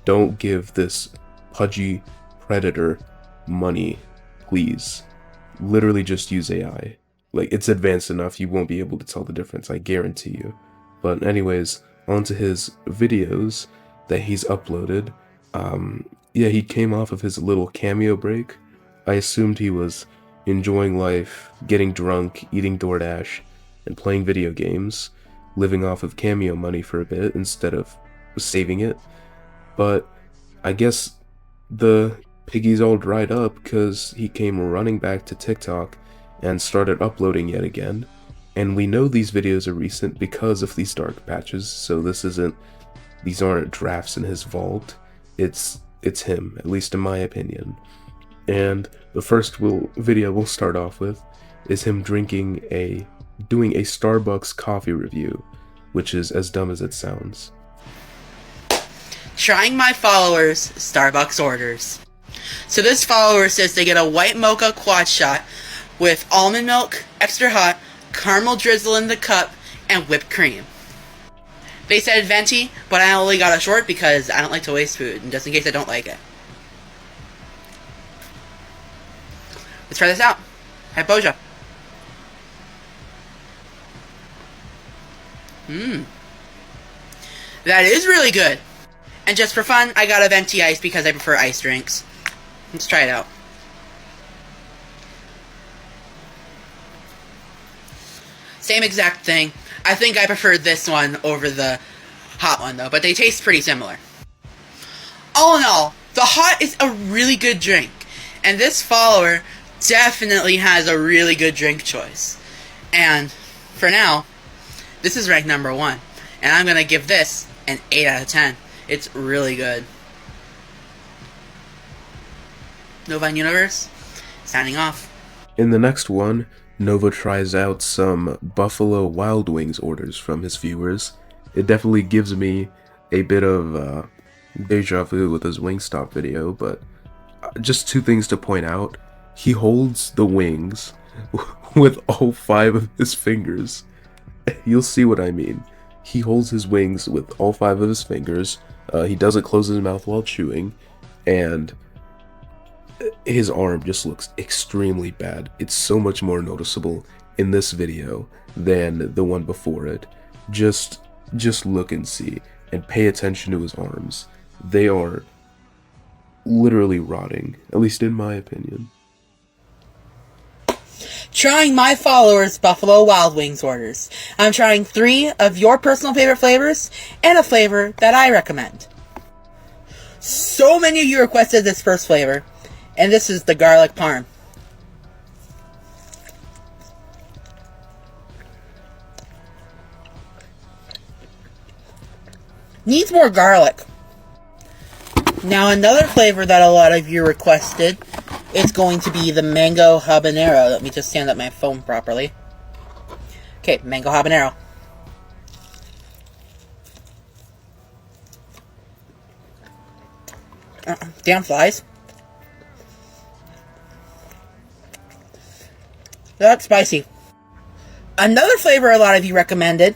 S1: Don't give this pudgy predator money, please. Literally just use AI. Like, it's advanced enough, you won't be able to tell the difference, I guarantee you. But anyways, onto his videos that he's uploaded. Yeah, he came off of his little Cameo break. I assumed he was enjoying life, getting drunk, eating DoorDash, and playing video games, living off of Cameo money for a bit instead of saving it. But I guess the piggy's all dried up because he came running back to TikTok and started uploading yet again. And we know these videos are recent because of these dark patches, so these aren't drafts in his vault. It's him, at least in my opinion. And the first video we'll start off with is him doing a Starbucks coffee review, which is as dumb as it sounds.
S2: Trying my followers' Starbucks orders. So this follower says they get a white mocha quad shot with almond milk, extra hot, caramel drizzle in the cup, and whipped cream. They said venti, but I only got a short because I don't like to waste food, and just in case I don't like it. Let's try this out. Hi, Boja. That is really good. And just for fun, I got a venti ice because I prefer ice drinks. Let's try it out. Same exact thing. I think I prefer this one over the hot one though, but they taste pretty similar. All in all, the hot is a really good drink, and this follower definitely has a really good drink choice. And for now, this is ranked number 1, and I'm gonna give this an 8 out of 10. It's really good. Novine Universe, signing off.
S1: In the next one, Nova tries out some Buffalo Wild Wings orders from his viewers. It definitely gives me a bit of deja vu with his Wingstop video, but just 2 things to point out. He holds the wings with all 5 of his fingers. You'll see what I mean. He holds his wings with all 5 of his fingers. He doesn't close his mouth while chewing, and his arm just looks extremely bad. It's so much more noticeable in this video than the one before it. Just look and see, and pay attention to his arms. They are literally rotting, at least in my opinion.
S2: Trying my followers' Buffalo Wild Wings orders. I'm trying 3 of your personal favorite flavors and a flavor that I recommend. So many of you requested this first flavor, and this is the garlic parm. Needs more garlic. Now another flavor that a lot of you requested is going to be the mango habanero. Let me just stand up my phone properly. Okay, mango habanero. Damn flies. That's spicy. Another flavor a lot of you recommended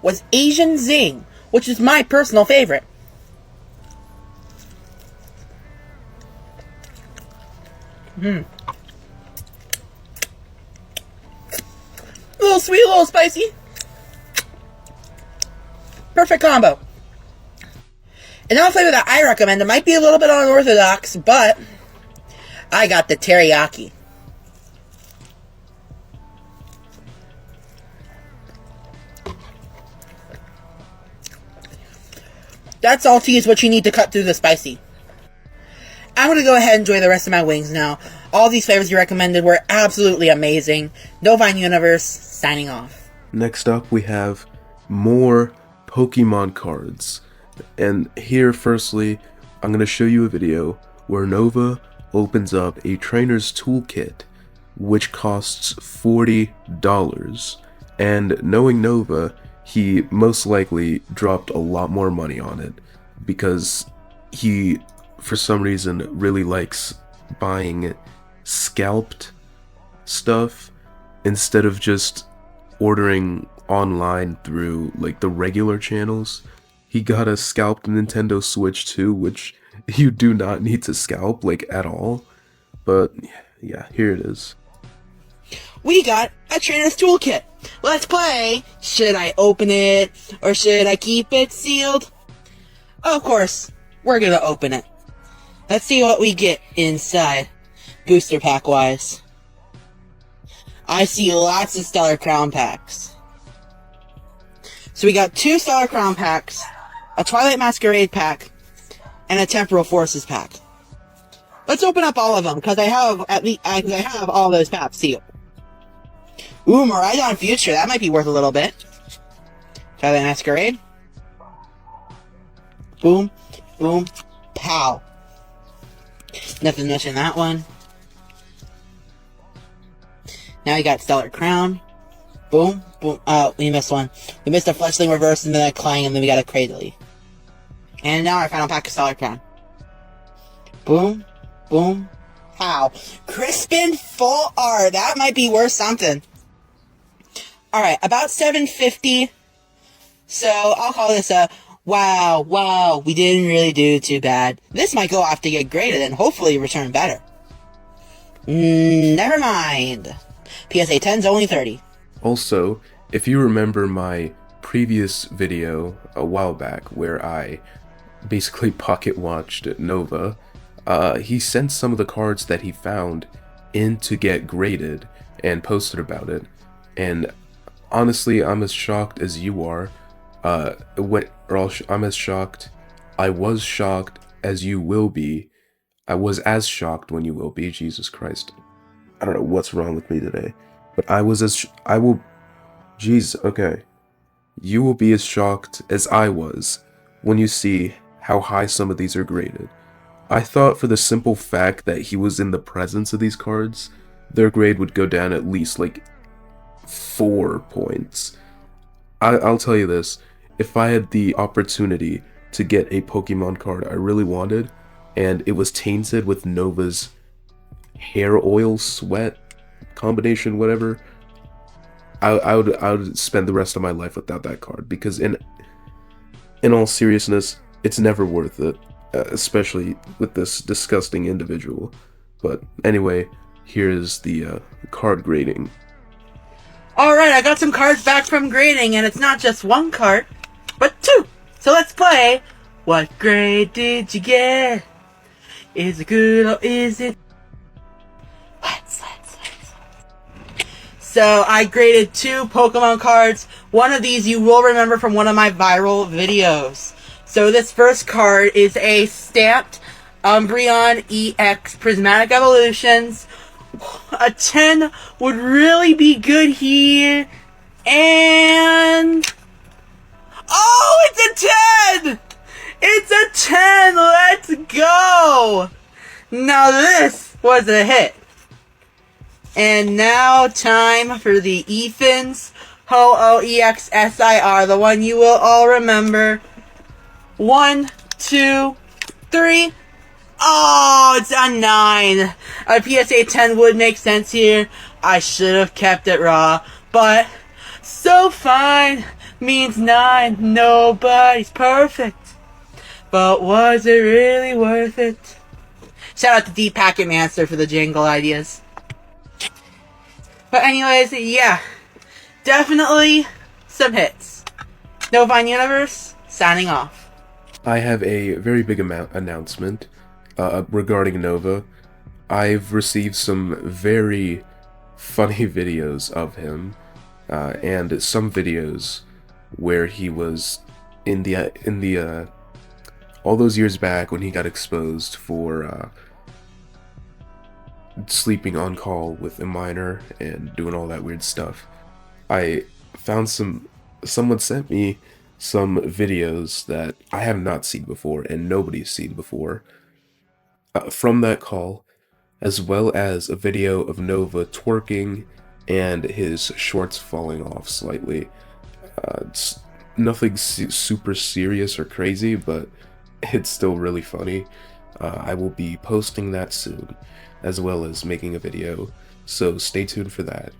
S2: was Asian Zing, which is my personal favorite. A little sweet, a little spicy. Perfect combo. Another flavor that I recommend, it might be a little bit unorthodox, but I got the teriyaki. That salty is what you need to cut through the spicy. I'm going to go ahead and enjoy the rest of my wings now. All these flavors you recommended were absolutely amazing. Novine Universe, signing off.
S1: Next up, we have more Pokemon cards. And here, firstly, I'm going to show you a video where Nova opens up a trainer's toolkit, which costs $40. And knowing Nova, he most likely dropped a lot more money on it, because he, for some reason, really likes buying scalped stuff instead of just ordering online through like the regular channels. He got a scalped Nintendo Switch 2, which you do not need to scalp like at all. But yeah, here it is.
S2: We got a trainer's toolkit. Let's play. Should I open it or should I keep it sealed? Of course, we're gonna open it. Let's see what we get inside, booster pack wise. I see lots of Stellar Crown packs. So we got 2 Stellar Crown packs, a Twilight Masquerade pack, and a Temporal Forces pack. Let's open up all of them, because I have all those packs sealed. Ooh, Miraidon Future, that might be worth a little bit. Twilight Masquerade. Boom, boom, pow. Nothing much in that one. Now we got Stellar Crown. Boom, boom. Oh, we missed one. We missed a Fletchling Reverse and then a Clang, and then we got a Cradley. And now our final pack of Stellar Crown. Boom, boom, pow. Crispin Full Art. That might be worth something. Alright, about $7.50. So I'll call this a wow, we didn't really do too bad. This might go off to get graded and hopefully return better. Never mind. PSA 10's only 30.
S1: Also, if you remember my previous video a while back where I basically pocket watched Nova, he sent some of the cards that he found in to get graded and posted about it. And honestly, I'm as shocked as you are. I'm as shocked. I was shocked as you will be. I was as shocked when you will be. Jesus Christ. I don't know what's wrong with me today. But I was as... Jeez, okay. You will be as shocked as I was when you see how high some of these are graded. I thought for the simple fact that he was in the presence of these cards, their grade would go down at least like 4 points. I'll tell you this. If I had the opportunity to get a Pokemon card I really wanted, and it was tainted with Nova's hair oil sweat combination, whatever, I would spend the rest of my life without that card, because in all seriousness, it's never worth it, especially with this disgusting individual. But anyway, here's the card grading.
S10: Alright, I got some cards back from grading, and it's not just one card, but two. So let's play. What grade did you get? Is it good or is it? Let's. So I graded 2 Pokemon cards. One of these you will remember from one of my viral videos. So this first card is a stamped Umbreon EX Prismatic Evolutions. A 10 would really be good here. And... oh, it's a 10! It's a 10! Let's go! Now this was a hit. And now time for the Ethans Ho-O-E-X-S-I-R, the one you will all remember. 1, 2, 3... oh, it's a 9. A PSA 10 would make sense here. I should have kept it raw. But, so fine means 9. Nobody's perfect. But was it really worth it? Shout out to D Packet Master for the jingle ideas. But anyways, yeah. Definitely some hits. Novine Universe, signing off.
S1: I have a very big announcement. Regarding Nova. I've received some very funny videos of him, and some videos where he was in the all those years back when he got exposed for sleeping on call with a minor and doing all that weird stuff. I found someone sent me some videos that I have not seen before and nobody's seen before. From that call, as well as a video of Nova twerking and his shorts falling off slightly. It's nothing super serious or crazy, but it's still really funny. I will be posting that soon, as well as making a video, so stay tuned for that.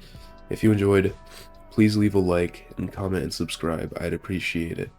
S1: If you enjoyed, please leave a like and comment and subscribe. I'd appreciate it.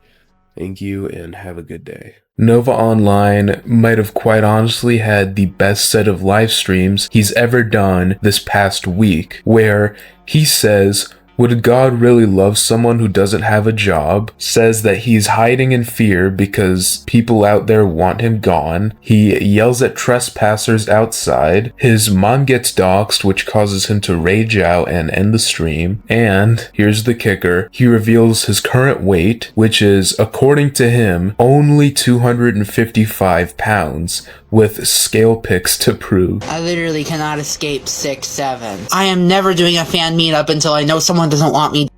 S1: Thank you and have a good day. Nova Online might have quite honestly had the best set of live streams he's ever done this past week, where he says, would God really love someone who doesn't have a job? Says that he's hiding in fear because people out there want him gone. He yells at trespassers outside. His mom gets doxxed, which causes him to rage out and end the stream. And here's the kicker. He reveals his current weight, which is, according to him, only 255 pounds, with scale pics to prove.
S10: I literally cannot escape 6'7". I am never doing a fan meetup until I know someone doesn't want me.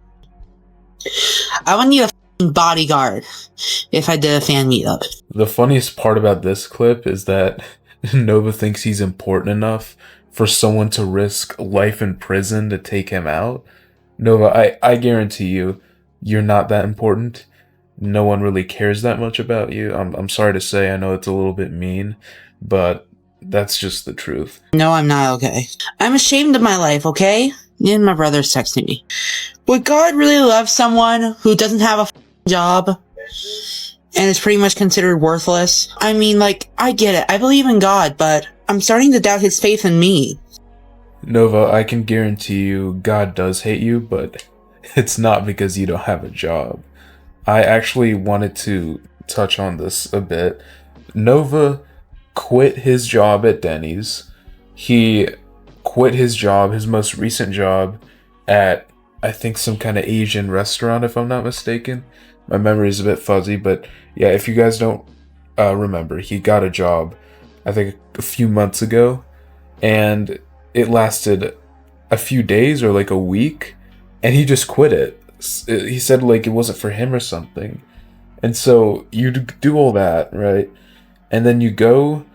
S10: I would need a f***ing bodyguard if I did a fan meetup.
S1: The funniest part about this clip is that Nova thinks he's important enough for someone to risk life in prison to take him out. Nova, I guarantee you, you're not that important. No one really cares that much about you. I'm sorry to say, I know it's a little bit mean, but that's just the truth.
S10: No, I'm not okay. I'm ashamed of my life, okay? Me and my brother's texting me. Would God really love someone who doesn't have a job and is pretty much considered worthless? I mean, like, I get it. I believe in God, but I'm starting to doubt his faith in me.
S1: Nova, I can guarantee you God does hate you, but it's not because you don't have a job. I actually wanted to touch on this a bit. Nova quit his job at Denny's. He quit his job, his most recent job, at, I think, some kind of Asian restaurant, if I'm not mistaken. My memory is a bit fuzzy, but yeah, if you guys don't remember, he got a job, I think, a few months ago, and it lasted a few days or like a week, and he just quit it. He said like it wasn't for him or something. And so you do all that, right? And then you go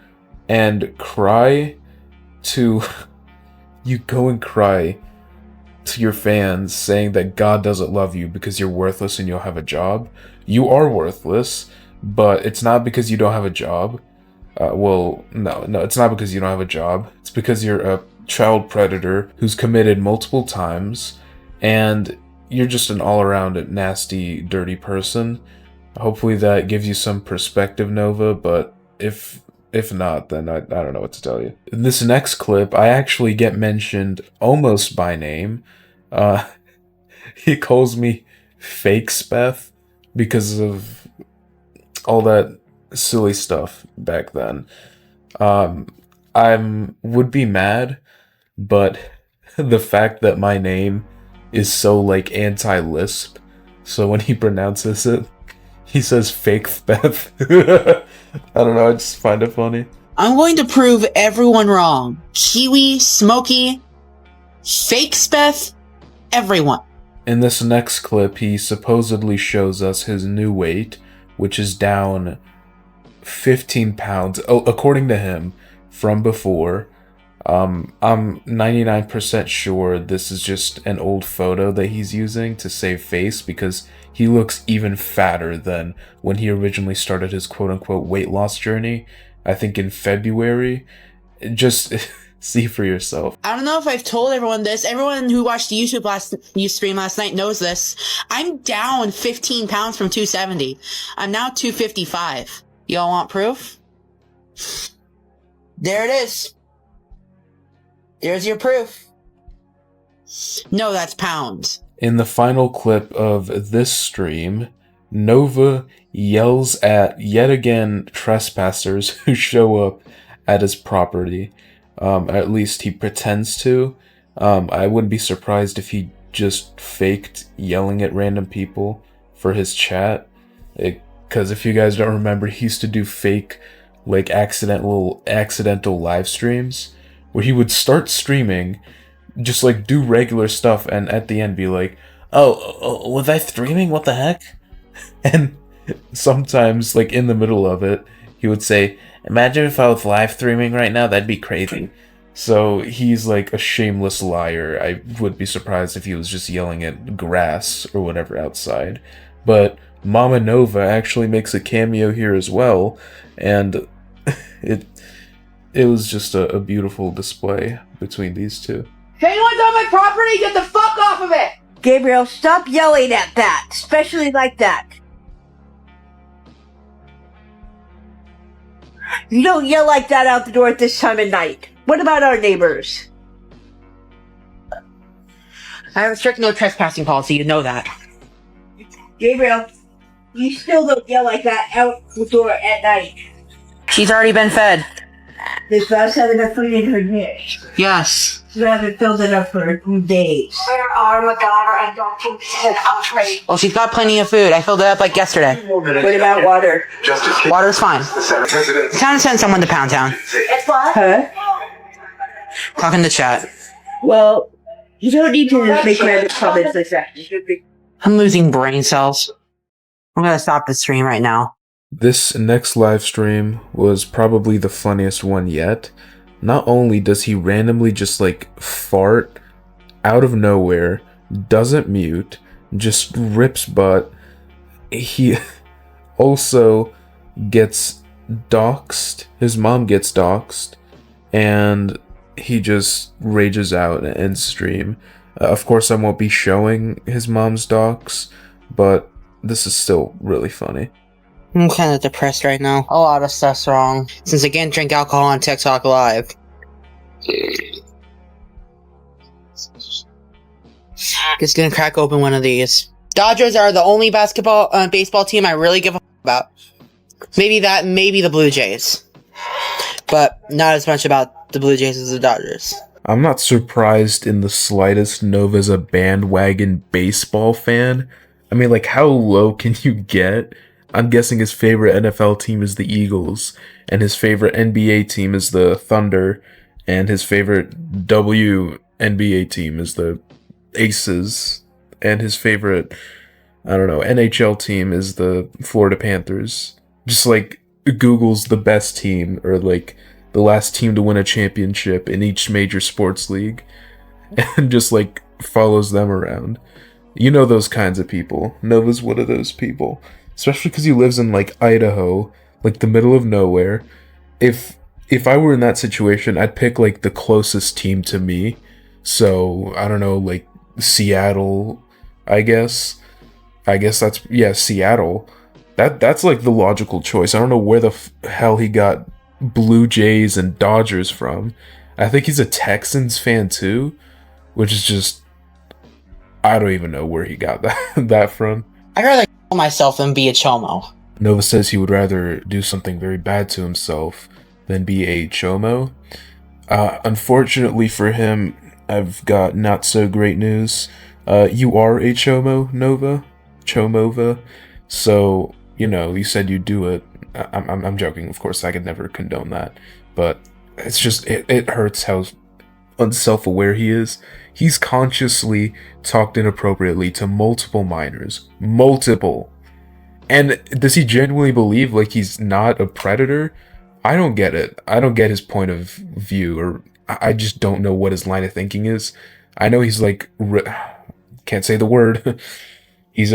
S1: and cry to your fans saying that God doesn't love you because you're worthless and you'll have a job. You are worthless, but it's not because you don't have a job. No, it's not because you don't have a job. It's because you're a child predator who's committed multiple times, and you're just an all-around nasty, dirty person. Hopefully that gives you some perspective, Nova, but if If not, then I don't know what to tell you. In this next clip, I actually get mentioned almost by name. He calls me Fake Speth because of all that silly stuff back then. I would be mad, but the fact that my name is so like anti-lisp, so when he pronounces it, he says fake Beth. I don't know, I just find it funny.
S2: I'm going to prove everyone wrong. Kiwi, Smokey, Fake Speth, everyone.
S1: In this next clip, he supposedly shows us his new weight, which is down 15 pounds, according to him, from before. I'm 99% sure this is just an old photo that he's using to save face, because he looks even fatter than when he originally started his quote-unquote weight loss journey, I think in February. Just see for yourself.
S2: I don't know if I've told everyone this. Everyone who watched the YouTube stream last night knows this. I'm down 15 pounds from 270. I'm now 255. Y'all want proof? There it is. There's your proof. No, that's pounds.
S1: In the final clip of this stream, Nova yells at, yet again, trespassers who show up at his property. At least he pretends to. I wouldn't be surprised if he just faked yelling at random people for his chat. Because if you guys don't remember, he used to do fake, like, accidental live streams where he would start streaming, just like do regular stuff, and at the end be like, oh, was I streaming? What the heck? And sometimes, like, in the middle of it, he would say, imagine if I was live streaming right now, that'd be crazy. So he's like a shameless liar. I would be surprised if he was just yelling at grass or whatever outside. But Mama Nova actually makes a cameo here as well, and it was just a beautiful display between these two.
S2: If anyone's on my property, get the fuck off of it!
S3: Gabriel, stop yelling at that, especially like that. You don't yell like that out the door at this time of night. What about our neighbors?
S2: I have a strict no trespassing policy, you know that.
S3: Gabriel, you still don't yell like that out the door at night.
S2: She's already been fed.
S3: Does Buzz have enough food in her dish?
S2: Yes.
S3: She hasn't filled it up for 2 days.
S23: Where are MacGyver and Dr. Outrage?
S2: Well, she's got plenty of food. I filled it up like yesterday.
S3: What about water?
S2: Water's fine. It's time to send someone to Pound Town.
S3: It's what? Huh?
S2: Talking to chat.
S3: Well, you don't need to make random comments like that.
S2: I'm losing brain cells. I'm gonna stop the stream right now.
S1: This next live stream was probably the funniest one yet. Not only does he randomly just like fart out of nowhere, doesn't mute, just rips butt, he also gets doxxed, his mom gets doxxed, and he just rages out and stream. Of course I won't be showing his mom's dox, but this is still really funny.
S2: I'm kind of depressed right now. A lot of stuff's wrong. Since I can't drink alcohol on TikTok Live. Just gonna crack open one of these. Dodgers are the only baseball team I really give a about. Maybe that, maybe the Blue Jays. But not as much about the Blue Jays as the Dodgers.
S1: I'm not surprised in the slightest Nova's a bandwagon baseball fan. I mean, like, how low can you get? I'm guessing his favorite NFL team is the Eagles, and his favorite NBA team is the Thunder, and his favorite WNBA team is the Aces, and his favorite, I don't know, NHL team is the Florida Panthers. Just like Google's the best team, or like the last team to win a championship in each major sports league, and just like follows them around. You know those kinds of people. Nova's one of those people. Especially because he lives in, like, Idaho, like, the middle of nowhere. If I were in that situation, I'd pick, like, the closest team to me. So, I don't know, like, Seattle, I guess. I guess that's, yeah, Seattle. That's, like, the logical choice. I don't know where the hell he got Blue Jays and Dodgers from. I think he's a Texans fan too, which is just, I don't even know where he got that from.
S11: I'd rather kill myself than be a chomo.
S1: Nova says he would rather do something very bad to himself than be a chomo. Unfortunately for him, I've got not so great news. You are a chomo, Nova. Chomova. So, you know, you said you'd do it. I'm joking, of course, I could never condone that. But it's just, it hurts how unself-aware he is. He's consciously talked inappropriately to multiple minors. Multiple. And does he genuinely believe, like, he's not a predator? I don't get it. I don't get his point of view, or I just don't know what his line of thinking is. I know he's, like, can't say the word. He's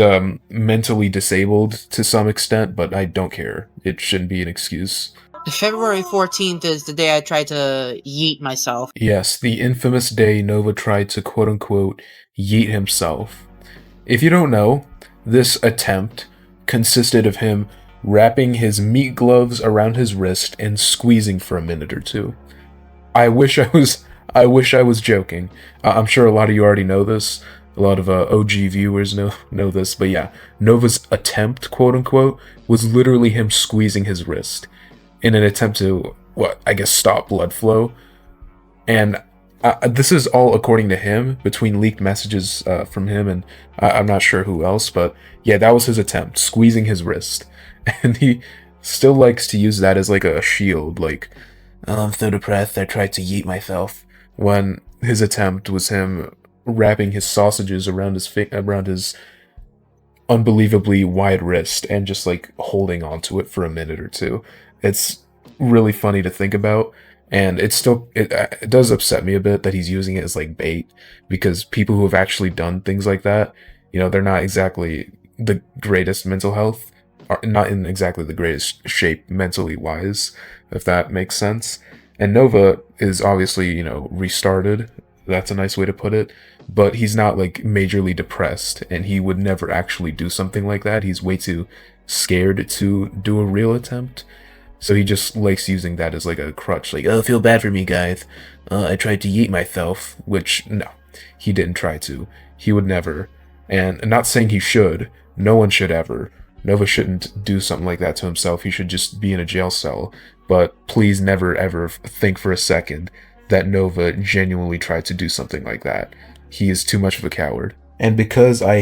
S1: mentally disabled to some extent, but I don't care. It shouldn't be an excuse.
S11: February 14th is the day I tried to yeet myself.
S1: Yes, the infamous day Nova tried to quote-unquote yeet himself. If you don't know, this attempt consisted of him wrapping his meat gloves around his wrist and squeezing for a minute or two. I wish I was joking. I'm sure a lot of you already know this. A lot of OG viewers know this, but yeah, Nova's attempt, quote-unquote, was literally him squeezing his wrist in an attempt to, stop blood flow. And this is all according to him, between leaked messages from him and I'm not sure who else, but yeah, that was his attempt, squeezing his wrist. And he still likes to use that as like a shield, like, oh, I'm so depressed, I tried to yeet myself. When his attempt was him wrapping his sausages around his unbelievably wide wrist and just like holding onto it for a minute or two. It's really funny to think about, and it does upset me a bit that he's using it as like bait, because people who have actually done things like that, you know, they're not exactly the greatest mental health, are not in exactly the greatest shape mentally wise, if that makes sense. And Nova is obviously, you know, restarted. That's a nice way to put it. But he's not like majorly depressed, and he would never actually do something like that. He's way too scared to do a real attempt. So he just likes using that as like a crutch. Like, oh, feel bad for me, guys. I tried to yeet myself, which, no, he didn't try to. He would never. And I'm not saying he should. No one should ever. Nova shouldn't do something like that to himself. He should just be in a jail cell. But please never ever think for a second that Nova genuinely tried to do something like that. He is too much of a coward. And because I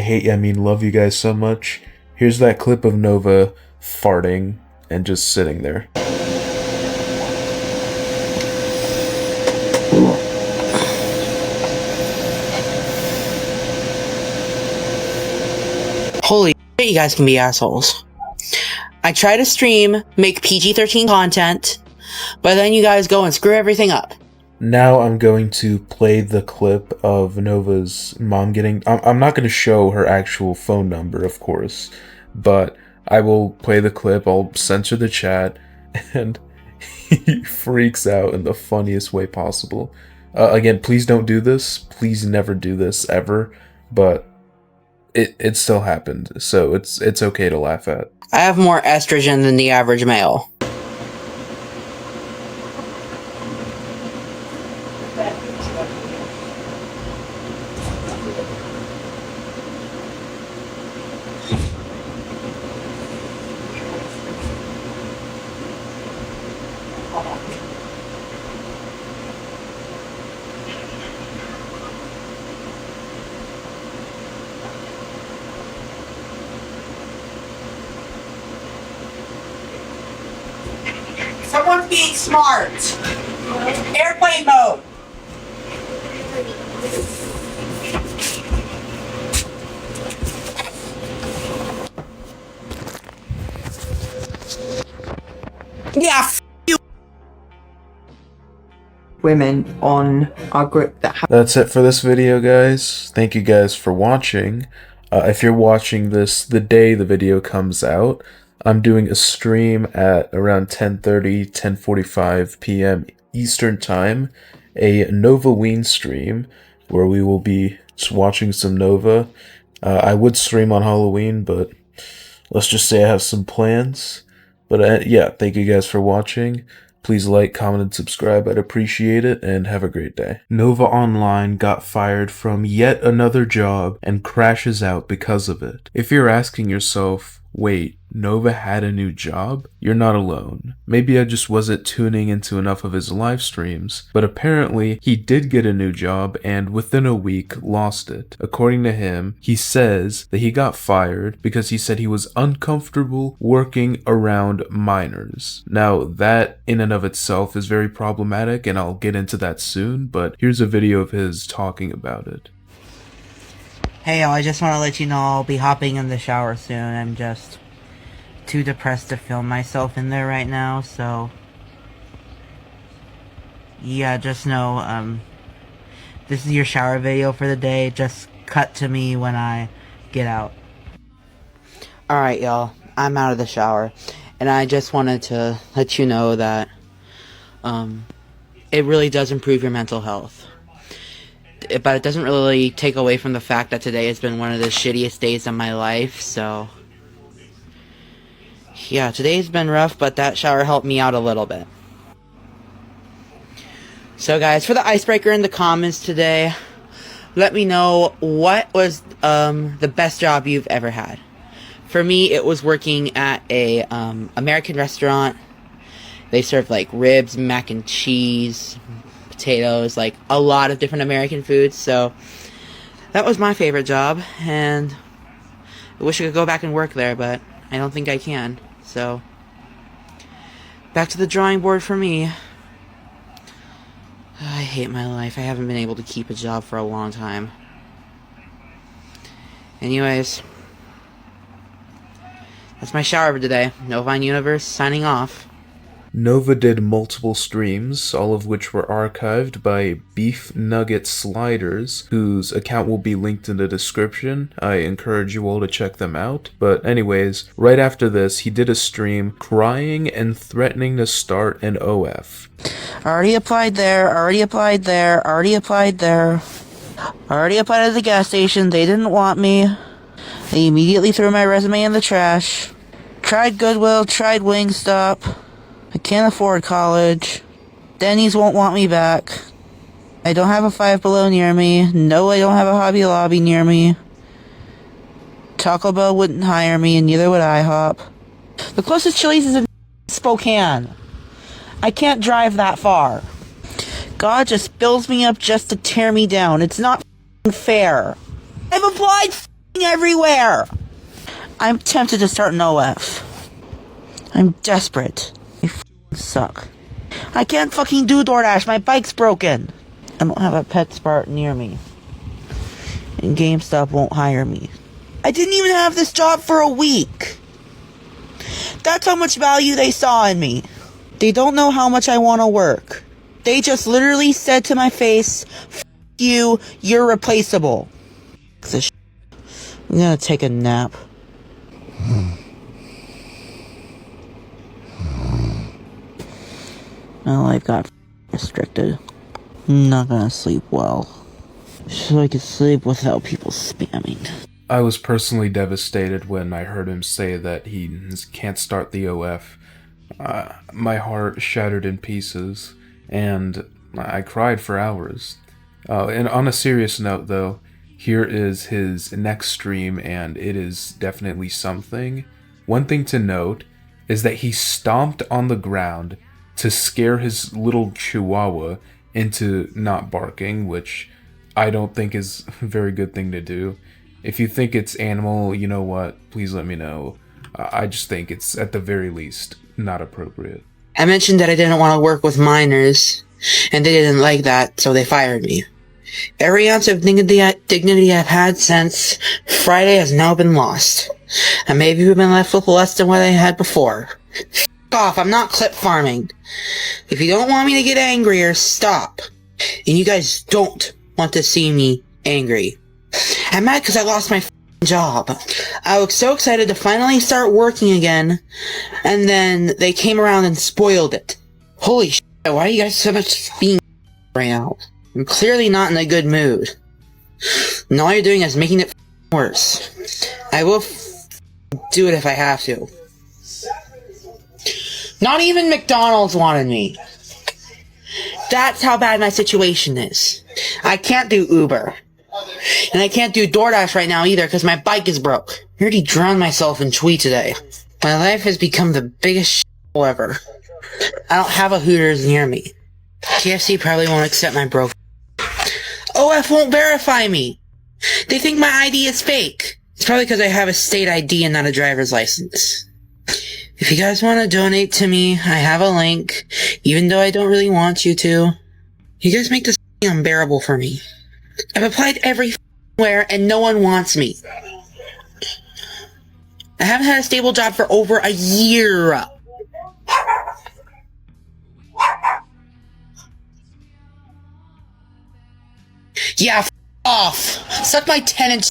S1: love you guys so much, here's that clip of Nova farting and just sitting there.
S11: Holy shit, you guys can be assholes. I try to stream, make PG-13 content, but then you guys go and screw everything up.
S1: Now I'm going to play the clip of Nova's mom getting... I'm not going to show her actual phone number, of course, but I will play the clip, I'll censor the chat, and he freaks out in the funniest way possible. Again, please don't do this. Please never do this, ever. But it still happened, so it's okay to laugh at.
S11: I have more estrogen than the average male. Someone's being smart. Airplane mode. Yeah, you.
S8: Women on our group that have...
S1: That's it for this video, guys. Thank you guys for watching. If you're watching this the day the video comes out, I'm doing a stream at around 10:30, 10:45 p.m. Eastern Time, a Novaween stream, where we will be watching some Nova. I would stream on Halloween, but let's just say I have some plans. But yeah, thank you guys for watching. Please like, comment, and subscribe. I'd appreciate it, and have a great day. Nova Online got fired from yet another job and crashes out because of it. If you're asking yourself, wait, Nova had a new job? You're not alone. Maybe I just wasn't tuning into enough of his live streams, but apparently he did get a new job and within a week lost it. According to him, he says that he got fired because he said he was uncomfortable working around minors. Now, that in and of itself is very problematic, and I'll get into that soon, but here's a video of his talking about it.
S11: Hey y'all, I just want to let you know I'll be hopping in the shower soon. I'm just too depressed to film myself in there right now, so yeah, just know, this is your shower video for the day. Just cut to me when I get out. Alright y'all, I'm out of the shower, and I just wanted to let you know that, it really does improve your mental health. But it doesn't really take away from the fact that today has been one of the shittiest days of my life, so yeah, today's been rough, but that shower helped me out a little bit. So guys, for the icebreaker in the comments today, let me know what was the best job you've ever had. For me, it was working at a American restaurant. They served like ribs, mac and cheese, potatoes, like a lot of different American foods, so that was my favorite job, and I wish I could go back and work there, but I don't think I can. So back to the drawing board for me. I hate my life. I haven't been able to keep a job for a long time. Anyways, that's my shower for today. Novine Universe signing off.
S1: Nova did multiple streams, all of which were archived by Beef Nugget Sliders, whose account will be linked in the description. I encourage you all to check them out. But anyways, right after this, he did a stream crying and threatening to start an OF.
S11: Already applied there, already applied there, already applied there. Already applied at the gas station, they didn't want me. They immediately threw my resume in the trash. Tried Goodwill, tried Wingstop. I can't afford college. Denny's won't want me back. I don't have a Five Below near me. No, I don't have a Hobby Lobby near me. Taco Bell wouldn't hire me, and neither would IHOP. The closest Chili's is in Spokane. I can't drive that far. God just builds me up just to tear me down. It's not fair. I've applied everywhere. I'm tempted to start an OF. I'm desperate. I suck. I can't fucking do DoorDash. My bike's broken. I don't have a PetSmart near me. And GameStop won't hire me. I didn't even have this job for a week. That's how much value they saw in me. They don't know how much I want to work. They just literally said to my face, "F you, you're replaceable." I'm gonna take a nap. My life got restricted. I'm not gonna sleep well. So I could sleep without people spamming.
S1: I was personally devastated when I heard him say that he can't start the OF. My heart shattered in pieces, and I cried for hours. And on a serious note, though, here is his next stream, and it is definitely something. One thing to note is that he stomped on the ground to scare his little chihuahua into not barking, which I don't think is a very good thing to do. If you think it's animal, you know what, please let me know. I just think it's, at the very least, not appropriate.
S11: I mentioned that I didn't want to work with minors, and they didn't like that, so they fired me. Every ounce of dignity I've had since Friday has now been lost. And maybe we've been left with less than what I had before. F*** off, I'm not clip farming. If you don't want me to get angrier, stop. And you guys don't want to see me angry. I'm mad because I lost my job. I was so excited to finally start working again, and then they came around and spoiled it. Holy shit, why are you guys so much being right now? I'm clearly not in a good mood. And all you're doing is making it worse. I will do it if I have to.
S2: Not even McDonald's wanted me. That's how bad my situation is. I can't do Uber. And I can't do DoorDash right now either because my bike is broke. I already drowned myself in Twee today. My life has become the biggest ever. I don't have a Hooters near me. KFC probably won't accept my broke. OF won't verify me. They think my ID is fake. It's probably because I have a state ID and not a driver's license. If you guys want to donate to me, I have a link, even though I don't really want you to. You guys make this unbearable for me. I've applied everywhere and no one wants me. I haven't had a stable job for over a year. Yeah, off. Suck my 10-inch.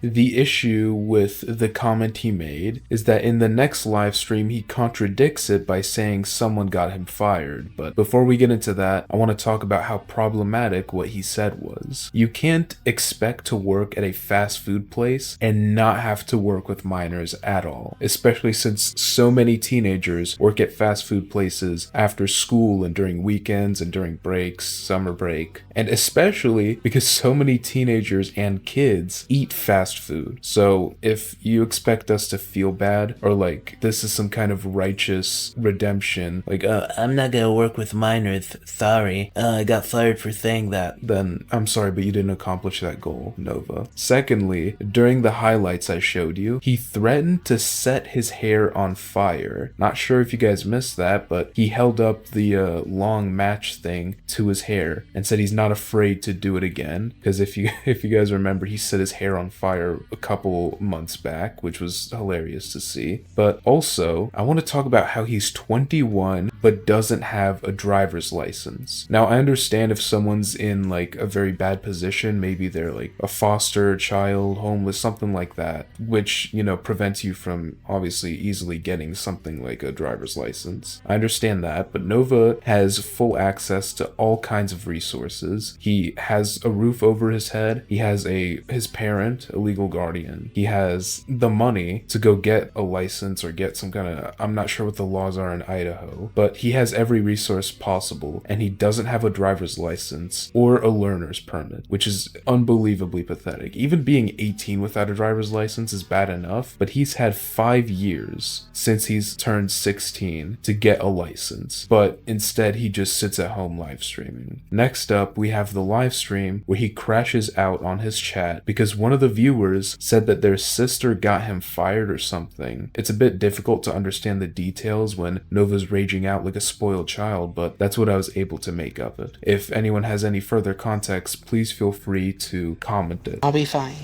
S1: The issue with the comment he made is that in the next live stream he contradicts it by saying someone got him fired. But before we get into that, I want to talk about how problematic what he said was. You can't expect to work at a fast food place and not have to work with minors at all, especially since so many teenagers work at fast food places after school and during weekends and during breaks, summer break, and especially because so many teenagers and kids eat fast food. So if you expect us to feel bad or like this is some kind of righteous redemption, like
S5: I'm not gonna work with minors, sorry, I got fired for saying that,
S1: then I'm sorry, but you didn't accomplish that goal, Nova. Secondly, during the highlights I showed you, he threatened to set his hair on fire. Not sure if you guys missed that, but he held up the long match thing to his hair and said he's not afraid to do it again, because if you guys remember, he set his hair on fire a couple months back, which was hilarious to see. But also, I want to talk about how he's 21 but doesn't have a driver's license. Now, I understand if someone's in like a very bad position, maybe they're like a foster child, homeless, something like that, which, you know, prevents you from obviously easily getting something like a driver's license. I understand that, but Nova has full access to all kinds of resources. He has a roof over his head. He has his parent, a legal guardian. He has the money to go get a license or get some kind of, I'm not sure what the laws are in Idaho, but he has every resource possible, and he doesn't have a driver's license or a learner's permit, which is unbelievably pathetic. Even being 18 without a driver's license is bad enough, but he's had 5 years since he's turned 16 to get a license, but instead he just sits at home live streaming. Next up, we have the live stream where he crashes out on his chat because one of the viewers said that their sister got him fired or something. It's a bit difficult to understand the details when Nova's raging out like a spoiled child, but that's what I was able to make of it. If anyone has any further context, please feel free to comment it.
S2: I'll be fine.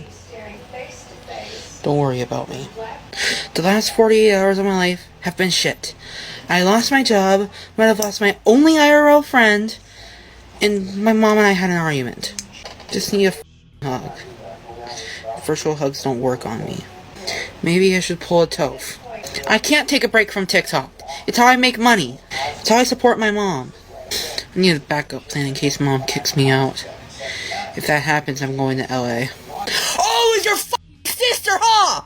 S2: Don't worry about me. The last 48 hours of my life have been shit. I lost my job, might have lost my only IRL friend, and my mom and I had an argument. Just need a hug. Virtual hugs don't work on me. Maybe I should pull a Toph. I can't take a break from TikTok. It's how I make money. It's how I support my mom. I need a backup plan in case mom kicks me out. If that happens, I'm going to LA. Oh, it's your sister, huh?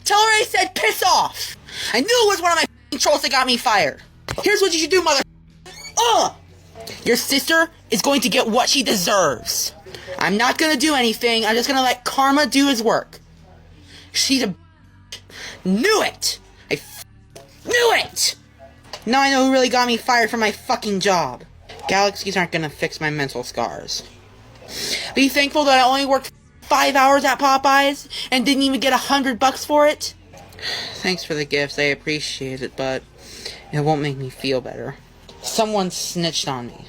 S2: Tell her I said piss off. I knew it was one of my trolls that got me fired. Here's what you should do, mother. Your sister is going to get what she deserves. I'm not gonna do anything. I'm just gonna let karma do his work. She's a... Knew it! Knew it! Now I know who really got me fired from my fucking job. Galaxies aren't gonna fix my mental scars. Be thankful that I only worked 5 hours at Popeyes and didn't even get $100 for it. Thanks for the gifts, I appreciate it, but it won't make me feel better. Someone snitched on me.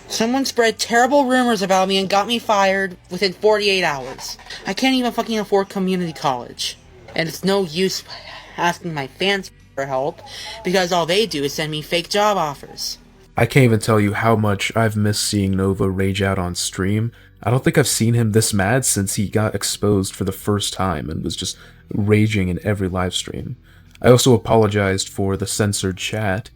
S2: Someone spread terrible rumors about me and got me fired within 48 hours. I can't even fucking afford community college. And it's no use asking my fans for help, because all they do is send me fake job offers.
S1: I can't even tell you how much I've missed seeing Nova rage out on stream. I don't think I've seen him this mad since he got exposed for the first time and was just raging in every live stream. I also apologized for the censored chat.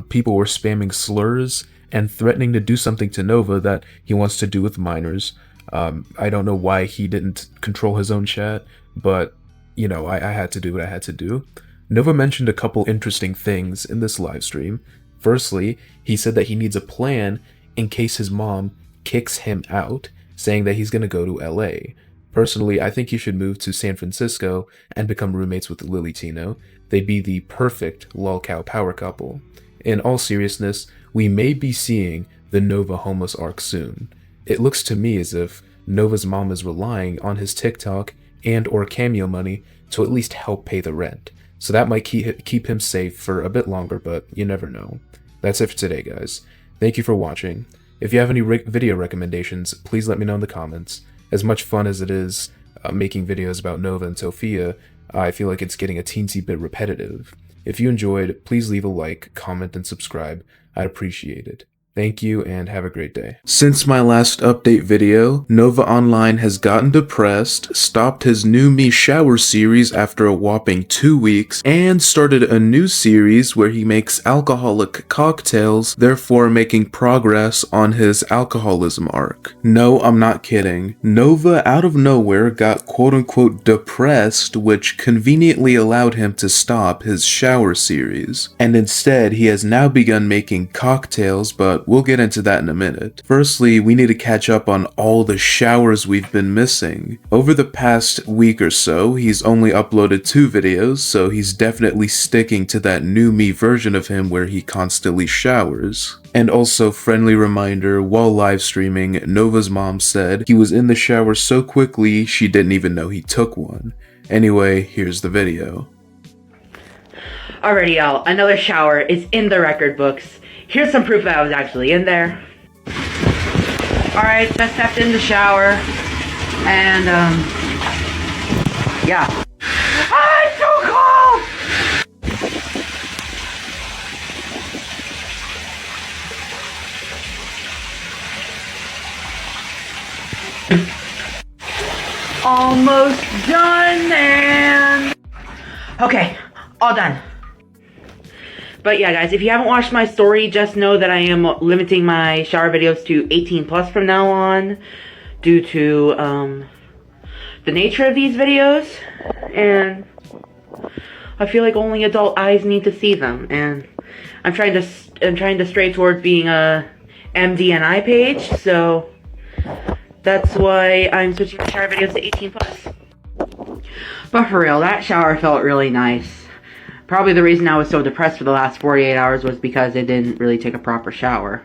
S1: People were spamming slurs and threatening to do something to Nova that he wants to do with minors. I don't know why he didn't control his own chat, but you know, I had to do what I had to do. Nova mentioned a couple interesting things in this live stream. Firstly, he said that he needs a plan in case his mom kicks him out, saying that he's going to go to LA. Personally, I think he should move to San Francisco and become roommates with Lily Tino. They'd be the perfect lolcow power couple. In all seriousness, we may be seeing the Nova homeless arc soon. It looks to me as if Nova's mom is relying on his TikTok and or Cameo money to at least help pay the rent. So that might keep him safe for a bit longer, but you never know. That's it for today, guys. Thank you for watching. If you have any video recommendations, please let me know in the comments. As much fun as it is making videos about Nova and Sophia, I feel like it's getting a teensy bit repetitive. If you enjoyed, please leave a like, comment, and subscribe. I'd appreciate it. Thank you and have a great day. Since my last update video, Nova Online has gotten depressed, stopped his New Me Shower series after a whopping 2 weeks, and started a new series where he makes alcoholic cocktails, therefore making progress on his alcoholism arc. No, I'm not kidding. Nova out of nowhere got quote-unquote depressed, which conveniently allowed him to stop his shower series. And instead, he has now begun making cocktails, but we'll get into that in a minute. Firstly, we need to catch up on all the showers we've been missing. Over the past week or so, he's only uploaded 2 videos, so he's definitely sticking to that new me version of him where he constantly showers. And also, friendly reminder, while live streaming, Nova's mom said he was in the shower so quickly she didn't even know he took one. Anyway, here's the video.
S11: Alrighty, y'all, another shower is in the record books. Here's some proof that I was actually in there. Alright, so I stepped in the shower, and, yeah. Ah, it's so cold! Almost done, man! Okay, all done. But yeah, guys, if you haven't watched my story, just know that I am limiting my shower videos to 18 plus from now on due to the nature of these videos, and I feel like only adult eyes need to see them, and I'm trying to stray toward being a MDNI page, so that's why I'm switching my shower videos to 18 plus. But for real, that shower felt really nice. Probably the reason I was so depressed for the last 48 hours was because I didn't really take a proper shower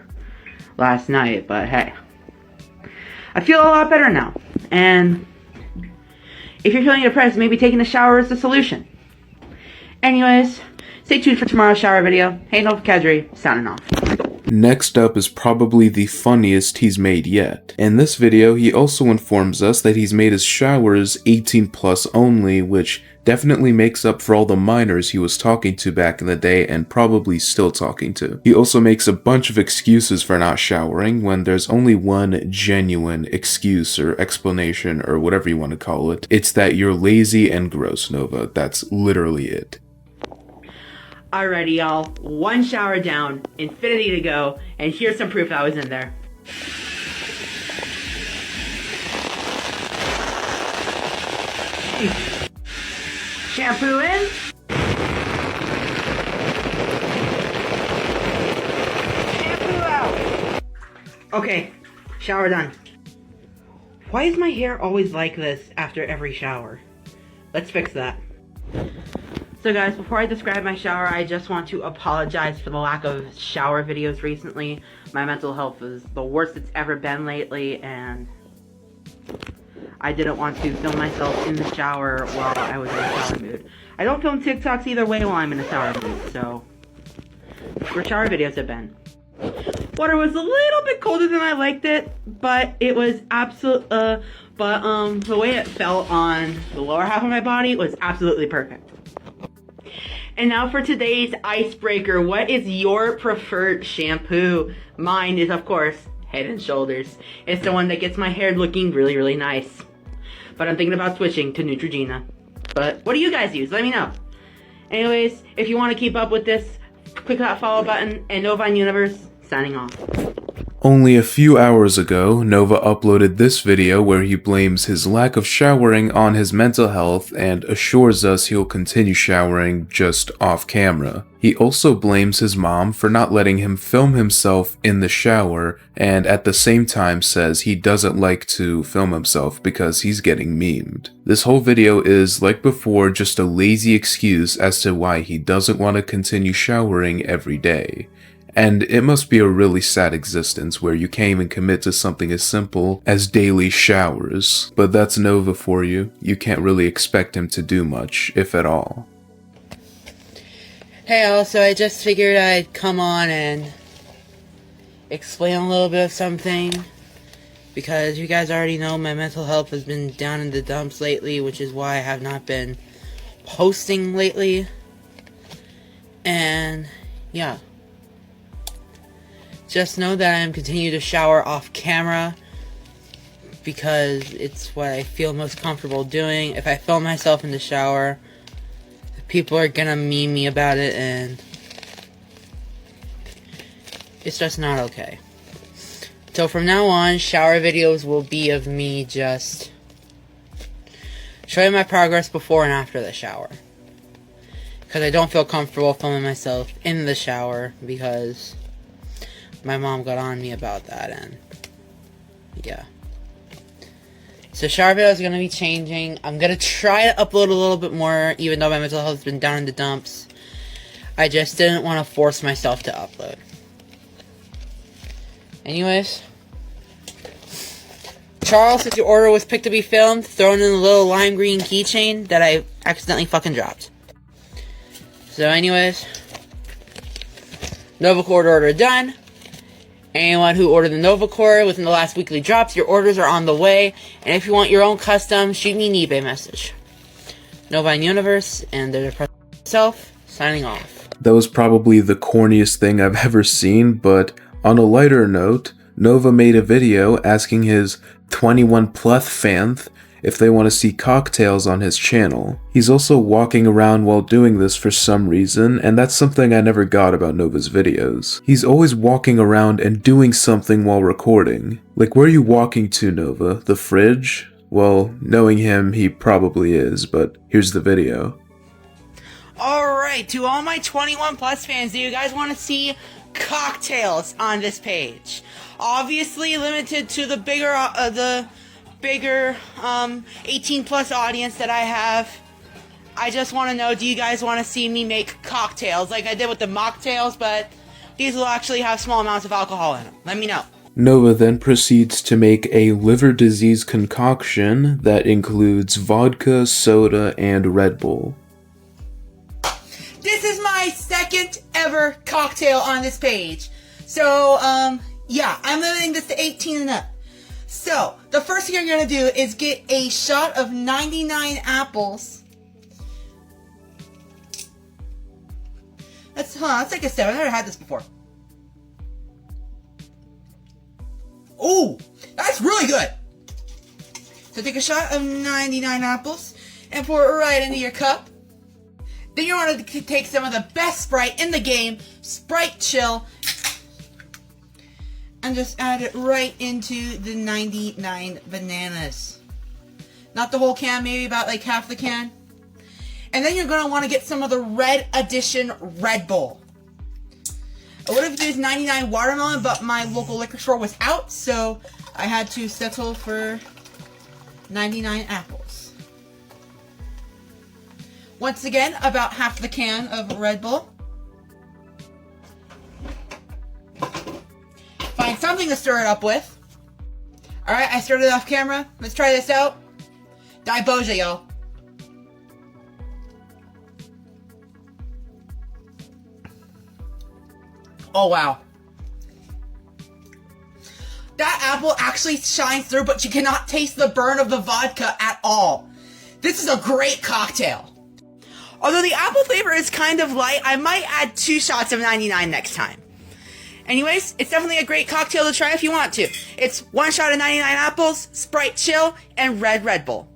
S11: last night, but hey. I feel a lot better now, and if you're feeling depressed, maybe taking a shower is the solution. Anyways, stay tuned for tomorrow's shower video. Hey, Nova Kadri, signing off.
S1: Next up is probably the funniest he's made yet. In this video, he also informs us that he's made his showers 18 plus only, which definitely makes up for all the minors he was talking to back in the day and probably still talking to. He also makes a bunch of excuses for not showering when there's only one genuine excuse or explanation or whatever you want to call it. It's that you're lazy and gross, Nova. That's literally it.
S11: Alrighty, y'all. 1 shower down, infinity to go, and here's some proof I was in there. Shampoo in. Shampoo out. Okay, shower done. Why is my hair always like this after every shower? Let's fix that. So guys, before I describe my shower, I just want to apologize for the lack of shower videos recently. My mental health is the worst it's ever been lately, and I didn't want to film myself in the shower while I was in a shower mood. I don't film TikToks either way while I'm in a shower mood, so that's where shower videos have been. Water was a little bit colder than I liked it, but it was the way it felt on the lower half of my body was absolutely perfect. And now for today's icebreaker, what is your preferred shampoo? Mine is, of course, Head & Shoulders. It's the one that gets my hair looking really, really nice. But I'm thinking about switching to Neutrogena. But what do you guys use? Let me know. Anyways, if you want to keep up with this, click that follow button, and Nova Universe, signing off.
S1: Only a few hours ago, Nova uploaded this video where he blames his lack of showering on his mental health and assures us he'll continue showering just off camera. He also blames his mom for not letting him film himself in the shower, and at the same time says he doesn't like to film himself because he's getting memed. This whole video is, like before, just a lazy excuse as to why he doesn't want to continue showering every day. And it must be a really sad existence where you can't even commit to something as simple as daily showers. But that's Nova for you. You can't really expect him to do much, if at all.
S10: Hey, also, I just figured I'd come on and explain a little bit of something. Because you guys already know my mental health has been down in the dumps lately, which is why I have not been posting lately. And, yeah. Just know that I am continuing to shower off camera because it's what I feel most comfortable doing. If I film myself in the shower, people are gonna meme me about it, and it's just not okay. So from now on, shower videos will be of me just showing my progress before and after the shower. Because I don't feel comfortable filming myself in the shower because my mom got on me about that, and yeah. So shower video is going to be changing. I'm going to try to upload a little bit more, even though my mental health has been down in the dumps. I just didn't want to force myself to upload. Anyways. Charles, since your order was picked to be filmed, thrown in a little lime green keychain that I accidentally fucking dropped. So anyways. Nova Cord order done. Anyone who ordered the Nova Core within the last weekly drops, your orders are on the way. And if you want your own custom, shoot me an eBay message. Nova Universe and the Depressed Self, signing off.
S1: That was probably the corniest thing I've ever seen, but on a lighter note, Nova made a video asking his 21 plus fans if they want to see cocktails on his channel. He's also walking around while doing this for some reason, and that's something I never got about Nova's videos. He's always walking around and doing something while recording. Like, where are you walking to, Nova? The fridge? Well, knowing him, he probably is, but here's the video.
S10: Alright, to all my 21 plus fans, do you guys want to see cocktails on this page? Obviously limited to the bigger 18 plus audience that I have. I just want to know, do you guys want to see me make cocktails like I did with the mocktails, but these will actually have small amounts of alcohol in them? Let me know.
S1: Nova then proceeds to make a liver disease concoction that includes vodka, soda, and Red Bull.
S2: This is my second ever cocktail on this page. So, yeah, I'm limiting this to 18 and up. So, the first thing you're going to do is get a shot of 99 apples. Let's take a sip. I've never had this before. Ooh, that's really good. So take a shot of 99 apples and pour it right into your cup. Then you want to take some of the best Sprite in the game, Sprite Chill, and just add it right into the 99 bananas. Not the whole can, maybe about like half the can. And then you're going to want to get some of the Red Edition Red Bull. I would have used 99 watermelon, but my local liquor store was out, so I had to settle for 99 apples. Once again, about half the can of Red Bull. Find something to stir it up with. Alright, I stirred it off camera. Let's try this out. Diboja, y'all. Oh, wow. That apple actually shines through, but you cannot taste the burn of the vodka at all. This is a great cocktail. Although the apple flavor is kind of light, I might add 2 shots of 99 next time. Anyways, it's definitely a great cocktail to try if you want to. It's 1 shot of 99 apples, Sprite Chill, and Red Bull.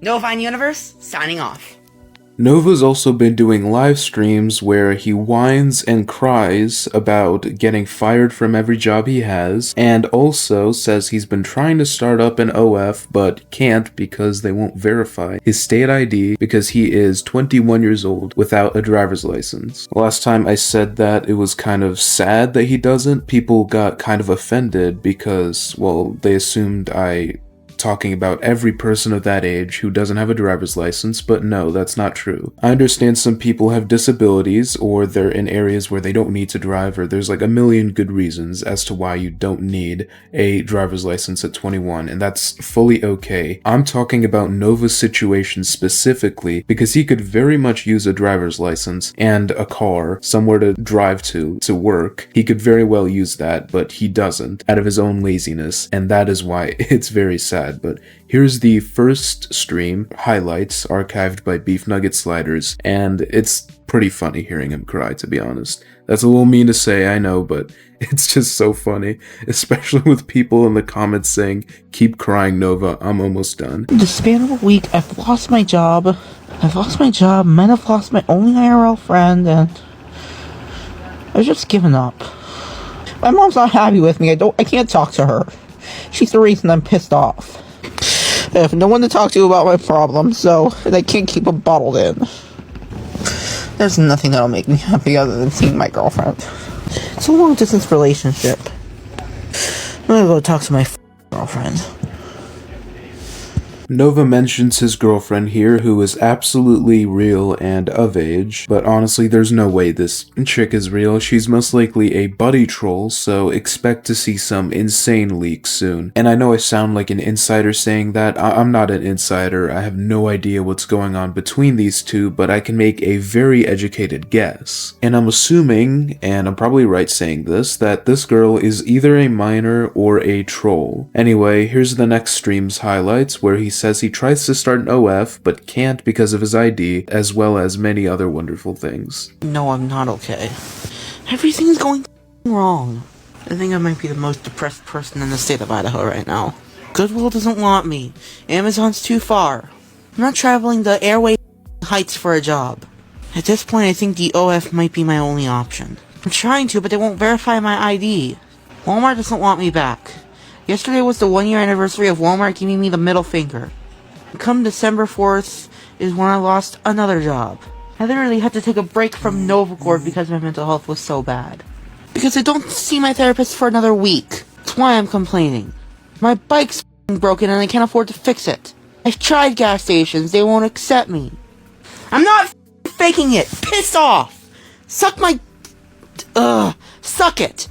S2: Novine Universe, signing off.
S1: Nova's also been doing live streams where he whines and cries about getting fired from every job he has, and also says he's been trying to start up an OF but can't because they won't verify his state ID because he is 21 years old without a driver's license. Last time I said that, it was kind of sad that he doesn't. People got kind of offended because, well, they assumed I talking about every person of that age who doesn't have a driver's license, but no, that's not true. I understand some people have disabilities, or they're in areas where they don't need to drive, or there's like a million good reasons as to why you don't need a driver's license at 21, and that's fully okay. I'm talking about Nova's situation specifically because he could very much use a driver's license and a car, somewhere to drive to work. He could very well use that, but he doesn't, out of his own laziness, and that is why it's very sad. But here's the first stream highlights archived by Beef Nugget Sliders, and it's pretty funny hearing him cry, to be honest. That's a little mean to say, I know, but it's just so funny, especially with people in the comments saying, "Keep crying, Nova, I'm almost done."
S11: In the span of a week, I've lost my job, men have lost my only IRL friend, and I've just given up. My mom's not happy with me. I can't talk to her. She's the reason I'm pissed off. I have no one to talk to about my problems, so I can't keep them bottled in. There's nothing that'll make me happy other than seeing my girlfriend. It's a long-distance relationship. I'm gonna go talk to my girlfriend.
S1: Nova mentions his girlfriend here, who is absolutely real and of age, but honestly there's no way this chick is real. She's most likely a buddy troll, so expect to see some insane leaks soon. And I know I sound like an insider saying that. I'm not an insider, I have no idea what's going on between these two, but I can make a very educated guess. And I'm assuming, and I'm probably right saying this, that this girl is either a minor or a troll. Anyway, here's the next stream's highlights, where he says he tries to start an OF, but can't because of his ID, as well as many other wonderful things.
S11: No, I'm not okay. Everything's going wrong. I think I might be the most depressed person in the state of Idaho right now. Goodwill doesn't want me. Amazon's too far. I'm not traveling the airway heights for a job. At this point, I think the OF might be my only option. I'm trying to, but they won't verify my ID. Walmart doesn't want me back. Yesterday was the 1-year anniversary of Walmart giving me the middle finger. Come December 4th is when I lost another job. I literally had to take a break from Novacord because my mental health was so bad. Because I don't see my therapist for another week. That's why I'm complaining. My bike's broken and I can't afford to fix it. I've tried gas stations, they won't accept me. I'm not faking it! Piss off! Suck my... suck it!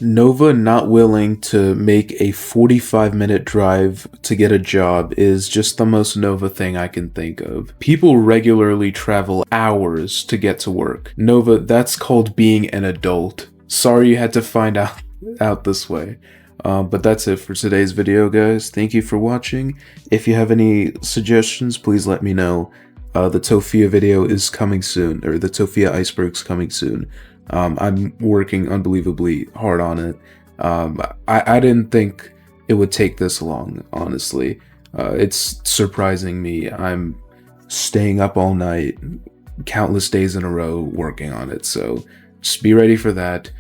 S1: Nova not willing to make a 45-minute drive to get a job is just the most Nova thing I can think of. People regularly travel hours to get to work. Nova, that's called being an adult. Sorry you had to find out this way. But that's it for today's video, guys. Thank you for watching. If you have any suggestions, please let me know. The Tofia video is coming soon, or the Tofia iceberg's coming soon. I'm working unbelievably hard on it. I didn't think it would take this long, honestly. It's surprising me. I'm staying up all night, countless days in a row, working on it, so just be ready for that.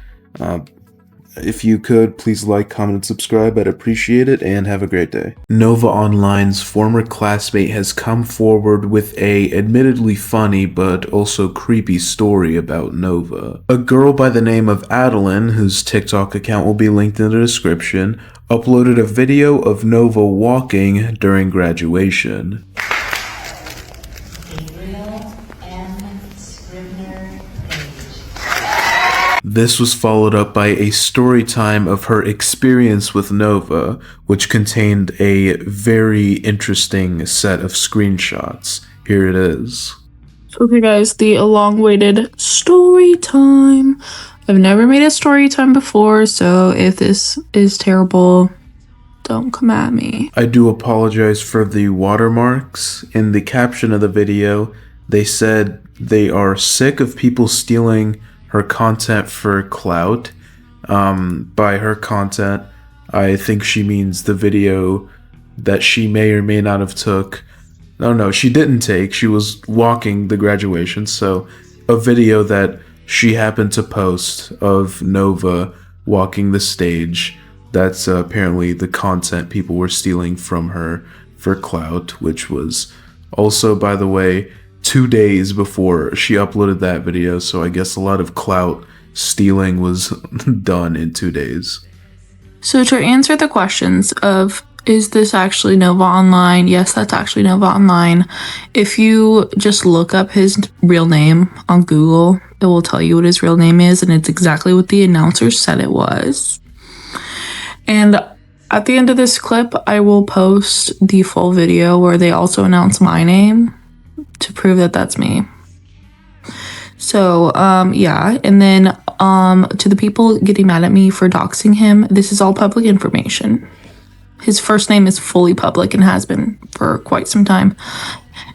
S1: If you could, please like, comment, and subscribe. I'd appreciate it, and have a great day. Nova Online's former classmate has come forward with a admittedly funny but also creepy story about Nova. A girl by the name of Adeline, whose TikTok account will be linked in the description, uploaded a video of Nova walking during graduation. This was followed up by a story time of her experience with Nova, which contained a very interesting set of screenshots. Here it is.
S15: Okay guys, the long-awaited story time. I've never made a story time before, so if this is terrible, don't come at me.
S1: I do apologize for the watermarks. In the caption of the video, they said they are sick of people stealing her content for clout. By her content, I think she means the video that she may or may not have took No, she didn't take. She was walking the graduation. So a video that she happened to post of Nova walking the stage. That's apparently the content people were stealing from her for clout, which was also, by the way, 2 days before she uploaded that video. So I guess a lot of clout stealing was done in 2 days.
S15: So to answer the questions of, is this actually Nova Online? Yes, that's actually Nova Online. If you just look up his real name on Google, it will tell you what his real name is, and it's exactly what the announcer said it was. And at the end of this clip, I will post the full video where they also announce my name to prove that that's me. So, yeah. And then to the people getting mad at me for doxing him, this is all public information. His first name is fully public and has been for quite some time.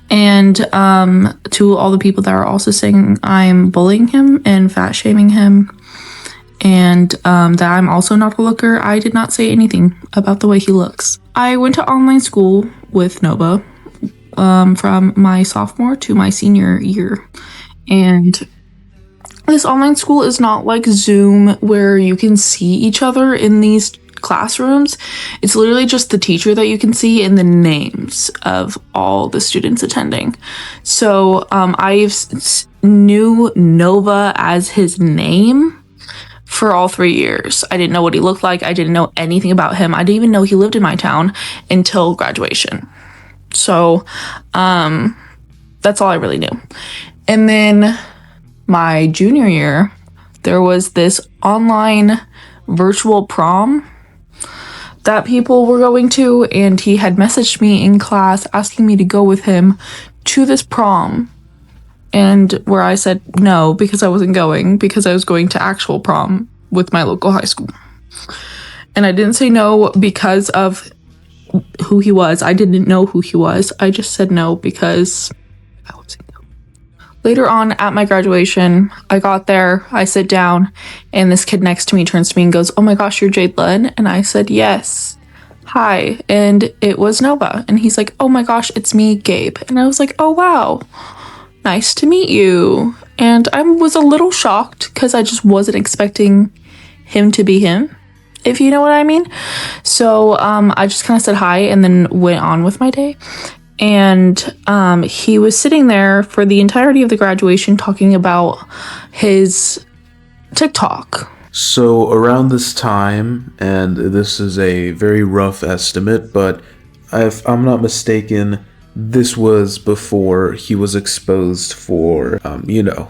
S15: And to all the people that are also saying I'm bullying him and fat shaming him, and that I'm also not a looker, I did not say anything about the way he looks. I went to online school with Nova from my sophomore to my senior year. And this online school is not like Zoom where you can see each other in these classrooms. It's literally just the teacher that you can see and the names of all the students attending. So I knew Nova as his name for all 3 years. I didn't know what he looked like. I didn't know anything about him. I didn't even know he lived in my town until graduation. So that's all I really knew. And then my junior year, there was this online virtual prom that people were going to, and he had messaged me in class asking me to go with him to this prom, and where I said no because I wasn't going, because I was going to actual prom with my local high school. And I didn't say no because of who he was. I didn't know who he was. I just said no because I wasn't going. Later on at my graduation, I got there, I sit down, and this kid next to me turns to me and goes, "Oh my gosh, you're Jade Lynn?" And I said, "Yes. Hi." And it was Nova. And he's like, "Oh my gosh, it's me, Gabe." And I was like, "Oh wow, nice to meet you." And I was a little shocked because I just wasn't expecting him to be him, if you know what I mean. So I just kind of said hi and then went on with my day. And he was sitting there for the entirety of the graduation talking about his TikTok.
S1: So around this time, and this is a very rough estimate, but if I'm not mistaken, this was before he was exposed for, you know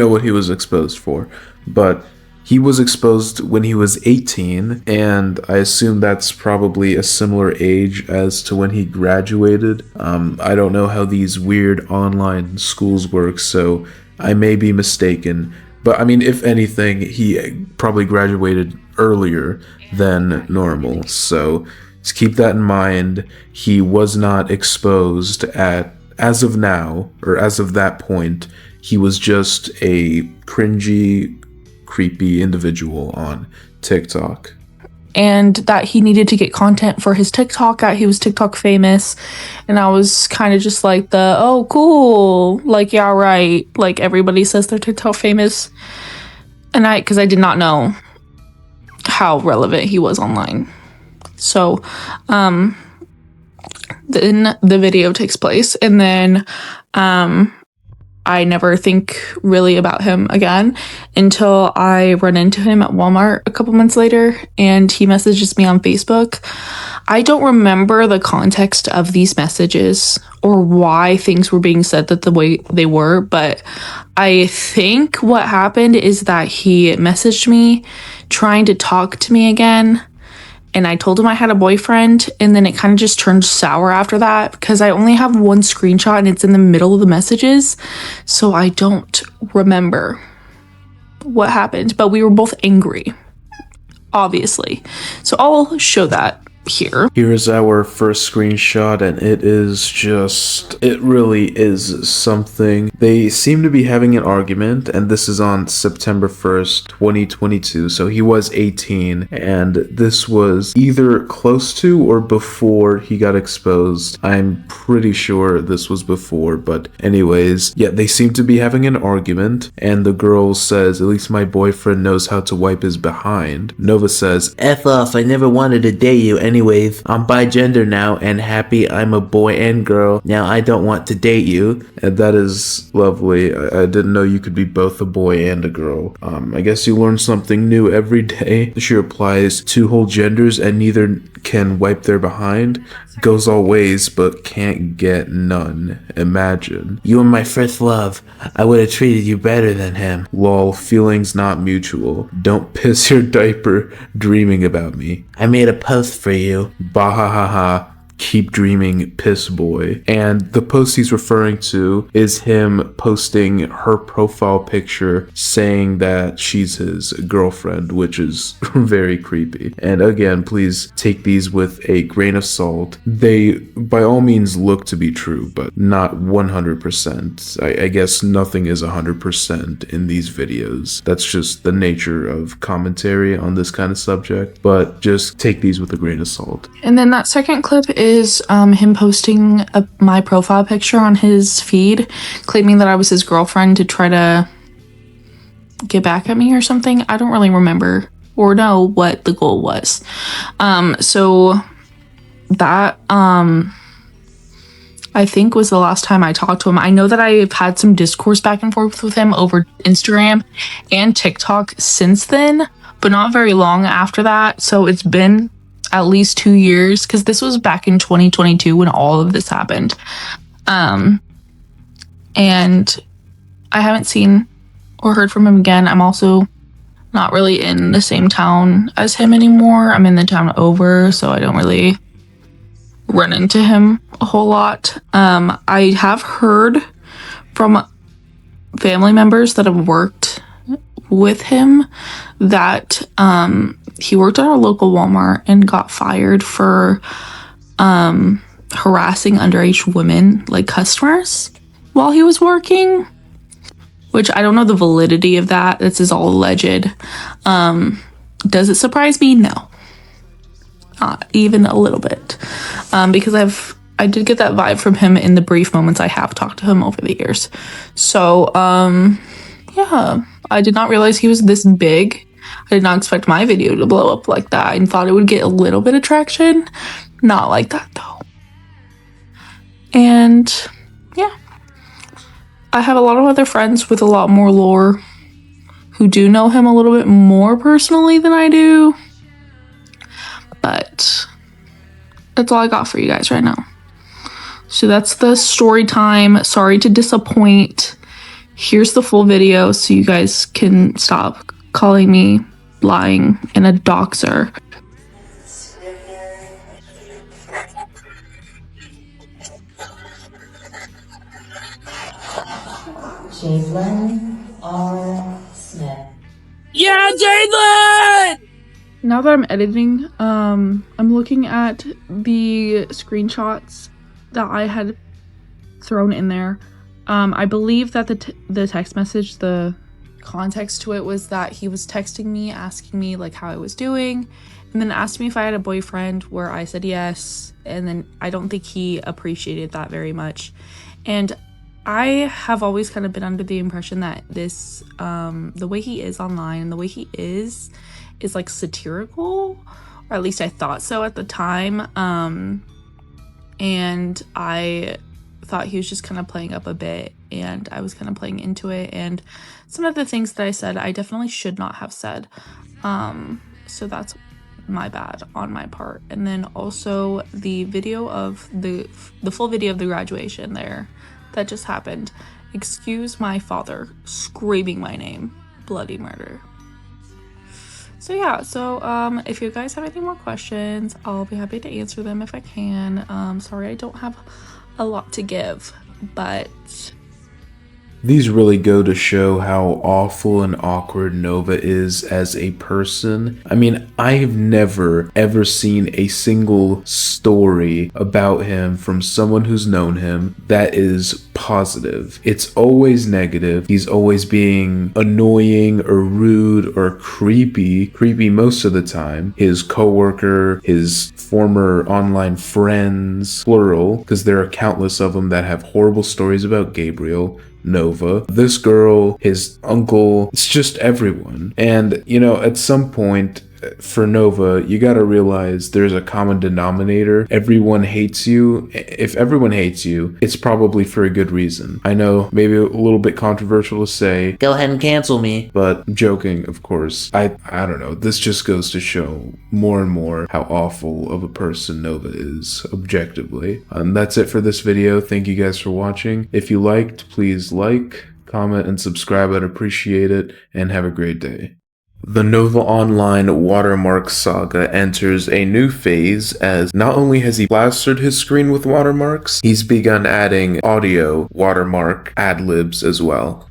S1: what he was exposed for. But he was exposed when he was 18, and I assume that's probably a similar age as to when he graduated. I don't know how these weird online schools work, so I may be mistaken. But I mean, if anything, he probably graduated earlier than normal. So just keep that in mind. He was not exposed as of now, or as of that point. He was just a cringy, creepy individual on TikTok.
S15: And that he needed to get content for his TikTok, that he was TikTok famous. And I was kind of just like oh, cool. Like, yeah, right. Like, everybody says they're TikTok famous. And because I did not know how relevant he was online. So, then the video takes place, and then, I never think really about him again until I run into him at Walmart a couple months later, and he messages me on Facebook. I don't remember the context of these messages or why things were being said that the way they were, but I think what happened is that he messaged me trying to talk to me again. And I told him I had a boyfriend, and then it kind of just turned sour after that because I only have one screenshot and it's in the middle of the messages. So I don't remember what happened, but we were both angry, obviously. So I'll show that here.
S1: Here's our first screenshot, and it really is something. They seem to be having an argument, and this is on September 1st, 2022, so he was 18, and this was either close to or before he got exposed. I'm pretty sure this was before, but anyways, yeah, they seem to be having an argument, and the girl says, "At least my boyfriend knows how to wipe his behind." Nova says,
S5: F off, I never wanted to date you anyways. I'm bi-gender now and happy I'm a boy and girl. Now I don't want to date you.
S1: and that is lovely. I didn't know you could be both a boy and a girl. I guess you learn something new every day. She replies, "Two whole genders and neither can wipe their behind. Goes all ways but can't get none. Imagine."
S5: You were my first love. I would have treated you better than him.
S1: Lol, feelings not mutual. Don't piss your diaper dreaming about me.
S5: I made a post for you.
S1: Bahahaha. Keep dreaming, piss boy. And the post he's referring to is him posting her profile picture saying that she's his girlfriend, which is very creepy. And again, please take these with a grain of salt. They by all means look to be true, but not 100%. I guess nothing is 100% in these videos. That's just the nature of commentary on this kind of subject, but just take these with a grain of salt.
S15: And then that second clip is him posting my profile picture on his feed, claiming that I was his girlfriend to try to get back at me or something. I don't really remember or know what the goal was. So that I think was the last time I talked to him. I know that I've had some discourse back and forth with him over Instagram and TikTok since then, but not very long after that. So it's been at least 2 years, because this was back in 2022 when all of this happened. And I haven't seen or heard from him again. I'm also not really in the same town as him anymore. I'm in the town over, so I don't really run into him a whole lot. I have heard from family members that have worked with him that he worked at our local Walmart and got fired for harassing underage women, like customers, while he was working, which I don't know the validity of that. This is all alleged. Does it surprise me? No, not even a little bit, because I did get that vibe from him in the brief moments I have talked to him over the years. So yeah, I did not realize he was this big. I did not expect my video to blow up like that. I thought it would get a little bit of traction. Not like that though. And yeah, I have a lot of other friends with a lot more lore who do know him a little bit more personally than I do. But that's all I got for you guys right now. So that's the story time. Sorry to disappoint. Here's the full video so you guys can stop calling me lying and a doxer.
S16: Jalen R. Smith.
S15: Yeah, Jalen! Now that I'm editing, I'm looking at the screenshots that I had thrown in there. I believe that the text message, the context to it was that he was texting me, asking me like how I was doing, and then asked me if I had a boyfriend, where I said yes, and then I don't think he appreciated that very much. And I have always kind of been under the impression that this, the way he is online and the way he is like satirical, or at least I thought so at the time. And I thought he was just kind of playing up a bit, and I was kind of playing into it, and some of the things that I said I definitely should not have said. So that's my bad on my part. And then also the video of the full video of the graduation there that just happened. Excuse my father screaming my name. Bloody murder. So yeah, so if you guys have any more questions, I'll be happy to answer them if I can. Sorry I don't have a lot to give, but
S1: These really go to show how awful and awkward Nova is as a person. I mean, I've never ever seen a single story about him from someone who's known him that is positive. It's always negative. He's always being annoying or rude or creepy most of the time. His coworker, his former online friends, plural, because there are countless of them that have horrible stories about Gabriel, Nova, this girl, his uncle, it's just everyone. And, you know, at some point, for Nova, you gotta realize there's a common denominator. Everyone hates you. If everyone hates you, it's probably for a good reason. I know, maybe a little bit controversial to say.
S11: Go ahead and cancel me.
S1: But I'm joking, of course. I don't know. This just goes to show more and more how awful of a person Nova is, objectively. And that's it for this video. Thank you guys for watching. If you liked, please like, comment, and subscribe. I'd appreciate it. And have a great day. The Nova Online watermark saga enters a new phase, as not only has he plastered his screen with watermarks, he's begun adding audio watermark ad-libs as well.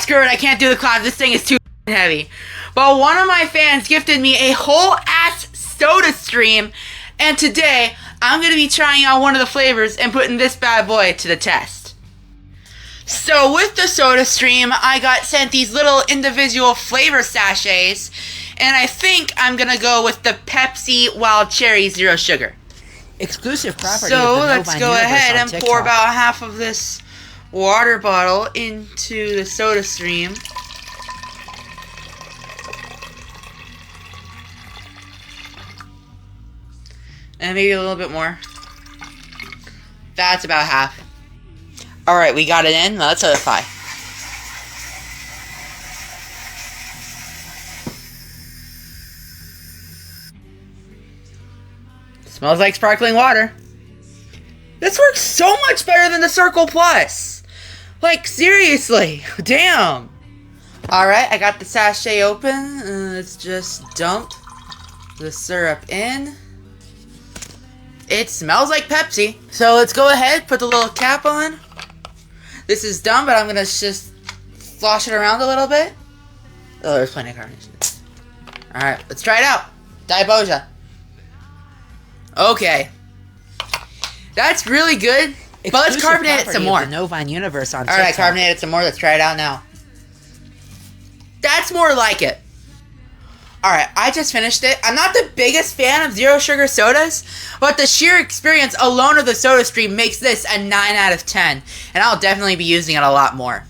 S2: Screw it, I can't do the class, this thing is too heavy. But one of my fans gifted me a whole ass soda stream, and today I'm going to be trying out one of the flavors and putting this bad boy to the test. So with the soda stream, I got sent these little individual flavor sachets, and I think I'm gonna go with the Pepsi Wild Cherry Zero Sugar.
S11: Exclusive property.
S2: So
S11: of the
S2: let's
S11: Novine
S2: go
S11: Universe
S2: ahead
S11: on
S2: and
S11: TikTok.
S2: pour about half of this water bottle into the soda stream. And maybe a little bit more. That's about half. Alright, we got it in. Now let's solidify. Smells like sparkling water. This works so much better than the Circle Plus. Like, seriously. Damn. Alright, I got the sachet open. Let's just dump the syrup in. It smells like Pepsi. So let's go ahead, put the little cap on. This is dumb, but I'm gonna just slosh it around a little bit. Oh, there's plenty of carbonation. Alright, let's try it out. Diboja. Okay. That's really good. But let's carbonate it some more.
S11: The Novine Universe on
S2: Alright,
S11: TikTok.
S2: carbonate it some more. Let's try it out now. That's more like it. Alright, I just finished it. I'm not the biggest fan of zero sugar sodas, but the sheer experience alone of the soda stream makes this a 9 out of 10, and I'll definitely be using it a lot more.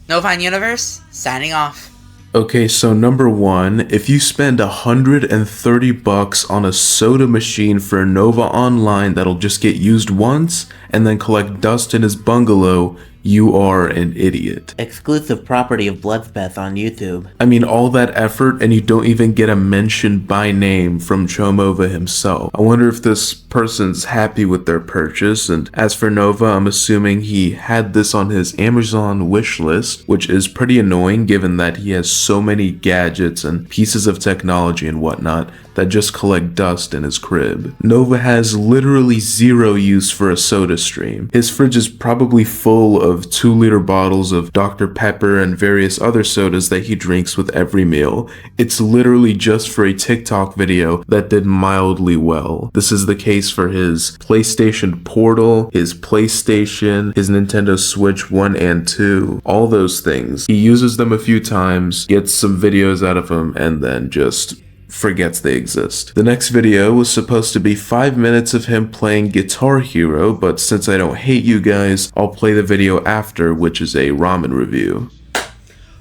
S2: Novine Universe, signing off.
S1: Okay, so number one, if you spend $130 on a soda machine for Nova Online that'll just get used once and then collect dust in his bungalow, you are an idiot.
S11: Exclusive property of Bloodspeth on YouTube.
S1: I mean, all that effort and you don't even get a mention by name from Chomova himself. I wonder if this person's happy with their purchase, and as for Nova, I'm assuming he had this on his Amazon wish list, which is pretty annoying given that he has so many gadgets and pieces of technology and whatnot that just collect dust in his crib. Nova has literally zero use for a soda stream. His fridge is probably full of 2-liter bottles of Dr. Pepper and various other sodas that he drinks with every meal. It's literally just for a TikTok video that did mildly well. This is the case for his PlayStation Portal, his PlayStation, his Nintendo Switch 1 and 2, all those things. He uses them a few times, gets some videos out of them, and then just forgets they exist. The next video was supposed to be 5 minutes of him playing Guitar Hero, but since I don't hate you guys, I'll play the video after, which is a ramen review.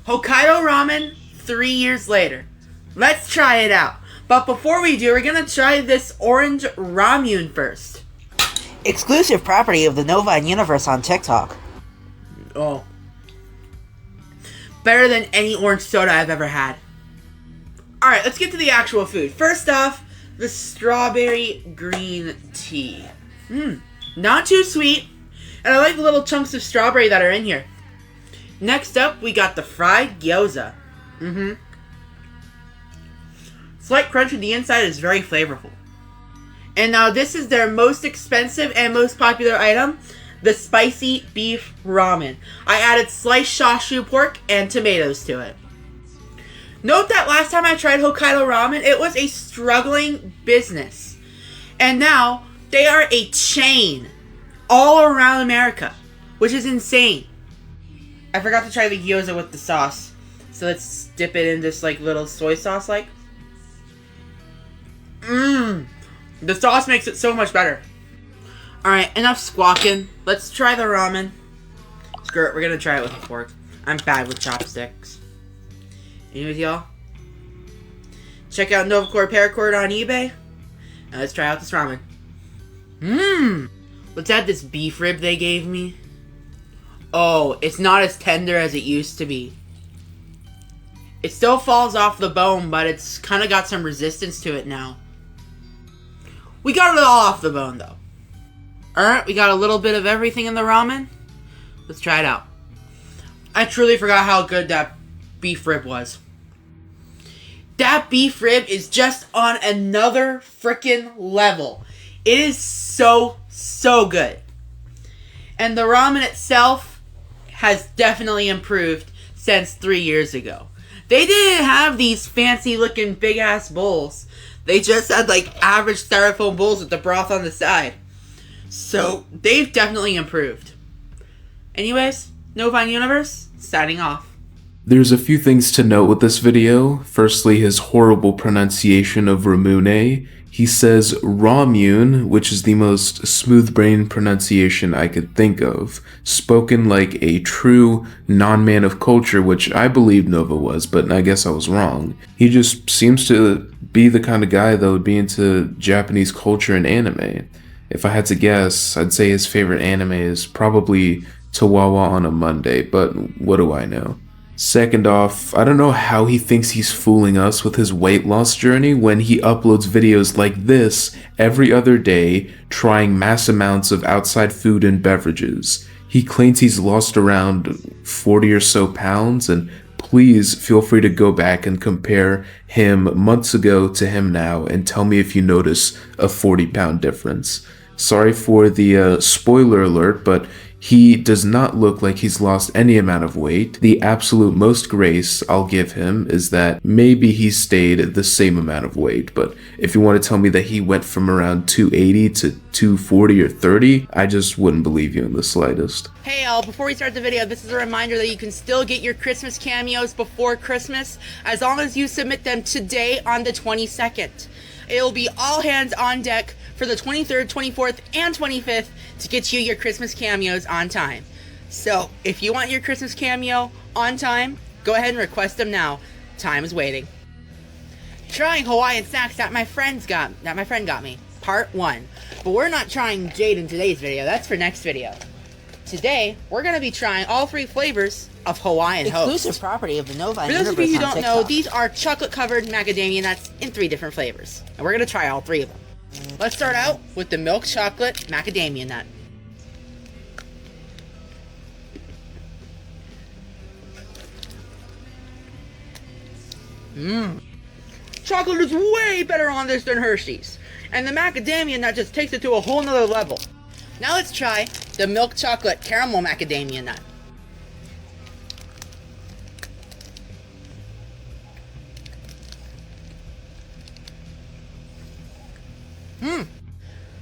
S2: Hokkaido ramen 3 years later. Let's try it out. But before we do, we're gonna try this orange ramune first.
S11: Exclusive property of the Novine Universe on TikTok.
S2: Oh. Better than any orange soda I've ever had. Alright, let's get to the actual food. First off, the strawberry green tea. Not too sweet. And I like the little chunks of strawberry that are in here. Next up, we got the fried gyoza. Slight crunch on the inside is very flavorful. And now this is their most expensive and most popular item, the spicy beef ramen. I added sliced chashu pork and tomatoes to it. Note that last time I tried Hokkaido ramen, it was a struggling business. And now, they are a chain all around America, which is insane. I forgot to try the gyoza with the sauce. So let's dip it in this like little soy sauce like. The sauce makes it so much better. Alright, enough squawking. Let's try the ramen. Screw it, we're gonna try it with a fork. I'm bad with chopsticks. Anyways, y'all, check out Novacore Paracord on eBay. Now let's try out this ramen. Let's add this beef rib they gave me. Oh, it's not as tender as it used to be. It still falls off the bone, but it's kind of got some resistance to it now. We got it all off the bone, though. Alright, we got a little bit of everything in the ramen. Let's try it out. I truly forgot how good that beef rib was. That beef rib is just on another freaking level. It is so good. And the ramen itself has definitely improved since 3 years ago. They didn't have these fancy looking big ass bowls. They just had like average styrofoam bowls with the broth on the side. So they've definitely improved. Anyways, Novine Universe, signing off.
S1: There's a few things to note with this video. Firstly, his horrible pronunciation of Ramune. He says Ramune, which is the most smooth-brained pronunciation I could think of, spoken like a true non-man of culture, which I believed Nova was, but I guess I was wrong. He just seems to be the kind of guy that would be into Japanese culture and anime. If I had to guess, I'd say his favorite anime is probably Tawawa on a Monday, but what do I know? Second off, I don't know how he thinks he's fooling us with his weight loss journey when he uploads videos like this every other day, trying mass amounts of outside food and beverages. He claims he's lost around 40 or so pounds, and please feel free to go back and compare him months ago to him now and tell me if you notice a 40-pound difference. Sorry for the spoiler alert, but he does not look like he's lost any amount of weight. The absolute most grace I'll give him is that maybe he stayed the same amount of weight, but if you want to tell me that he went from around 280 to 240 or 30, I just wouldn't believe you in the slightest.
S2: Hey y'all, before we start the video, this is a reminder that you can still get your Christmas cameos before Christmas as long as you submit them today on the 22nd. It will be all hands on deck for the 23rd, 24th, and 25th to get you your Christmas cameos on time. So, if you want your Christmas cameo on time, go ahead and request them now. Time is waiting. Trying Hawaiian snacks that my friend got me. Part 1. But we're not trying Jade in today's video, that's for next video. Today, we're going to be trying all 3 flavors of Hawaiian Host.
S11: Exclusive property of the Novine
S2: For those of
S11: Universe
S2: you who
S11: on
S2: don't know,
S11: TikTok.
S2: these are chocolate-covered macadamia nuts in 3 different flavors. And we're going to try all 3 of them. Let's start out with the milk chocolate macadamia nut. Chocolate is way better on this than Hershey's. And the macadamia nut just takes it to a whole nother level. Now let's try the milk chocolate caramel macadamia nut.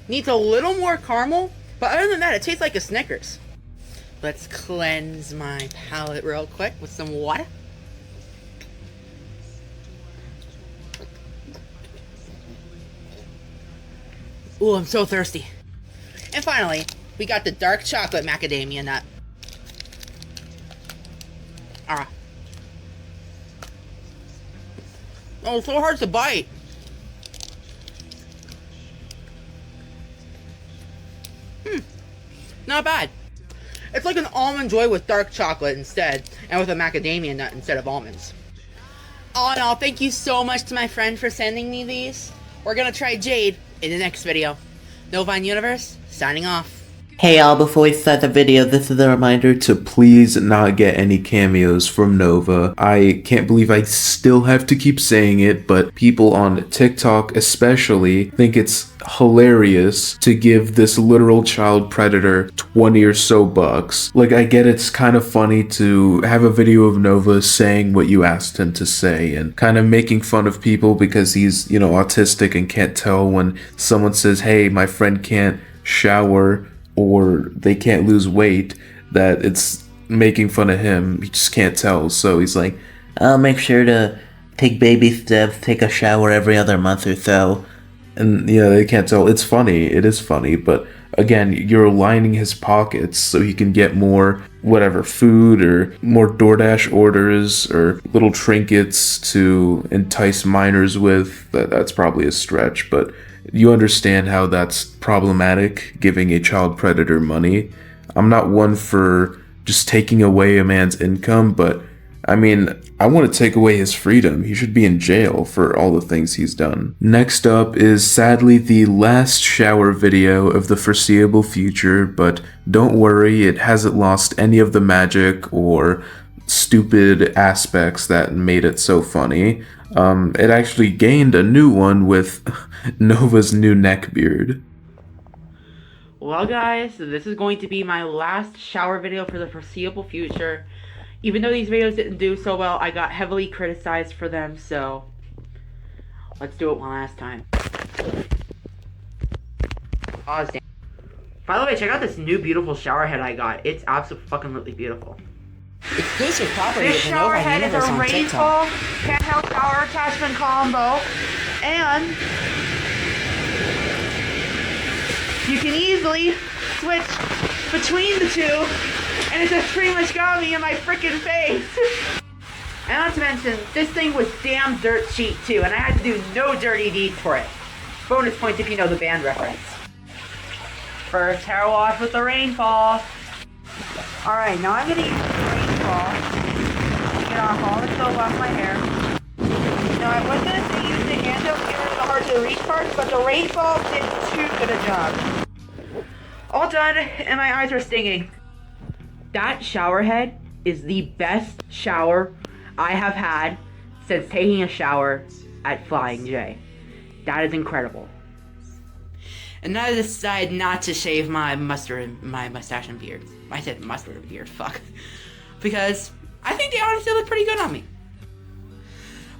S2: Needs a little more caramel, but other than that, it tastes like a Snickers. Let's cleanse my palate real quick with some water. Ooh, I'm so thirsty. And finally, we got the dark chocolate macadamia nut. Ah. Oh, it's so hard to bite. Not bad. It's like an almond joy with dark chocolate instead, and with a macadamia nut instead of almonds. All in all, thank you so much to my friend for sending me these. We're gonna try Jade in the next video. Novine Universe, signing off.
S5: Hey y'all, before we start the video, this is a reminder
S1: to please not get any cameos from Nova. I can't believe I still have to keep saying it, but people on TikTok especially think it's hilarious to give this literal child predator 20 or so bucks. Like, I get it's kind of funny to have a video of Nova saying what you asked him to say and kind of making fun of people because he's, you know, autistic and can't tell when someone says, hey, my friend can't shower or they can't lose weight, that it's making fun of him. He just can't tell, so he's like,
S5: I'll make sure to take baby steps, take a shower every other month or so.
S1: And yeah, they can't tell. It's funny, it is funny, but again, you're lining his pockets so he can get more, whatever, food or more DoorDash orders or little trinkets to entice minors with. That's probably a stretch, but you understand how that's problematic, giving a child predator money. I'm not one for just taking away a man's income, but I mean, I want to take away his freedom. He should be in jail for all the things he's done. Next up is sadly the last shower video of the foreseeable future, but don't worry, it hasn't lost any of the magic or stupid aspects that made it so funny. It actually gained a new one with Nova's new neckbeard.
S17: Well guys, this is going to be my last shower video for the foreseeable future. Even though these videos didn't do so well, I got heavily criticized for them, so let's do it one last time. Oh, damn. By the way, check out this new beautiful shower head I got. It's absolutely beautiful.
S11: Exclusive property
S17: This
S11: of the
S17: shower
S11: Nova
S17: head is
S11: Universe
S17: a
S11: on
S17: rainfall
S11: TikTok.
S17: handheld shower attachment combo, and you can easily switch between the two, and it just pretty much got me in my freaking face. And not to mention, this thing was damn dirt cheap too, and I had to do no dirty deeds for it. Bonus points if you know the band reference. First hair wash with the rainfall. Alright, now I'm gonna use the rainfall to get off all the soap off my hair. Now I was gonna say use the handle to get rid of the hard to reach parts, but the rainfall did too good a job. All done, and my eyes are stinging. That shower head is the best shower I have had since taking a shower at Flying J. That is incredible. And I decided not to shave my mustache and beard. I said mustard and beard, fuck. Because I think they honestly look pretty good on me.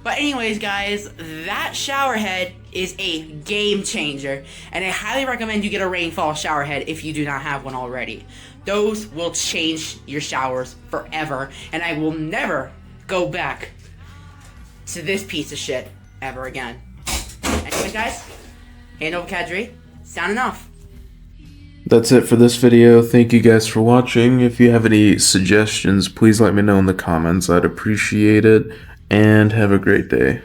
S17: But anyways, guys, that shower head is a game changer, and I highly recommend you get a rainfall shower head if you do not have one already. Those will change your showers forever, and I will never go back to this piece of shit ever again. Anyways, guys, hey, Nova Kadri, signing off.
S1: That's it for this video. Thank you guys for watching. If you have any suggestions, please let me know in the comments. I'd appreciate it. And have a great day.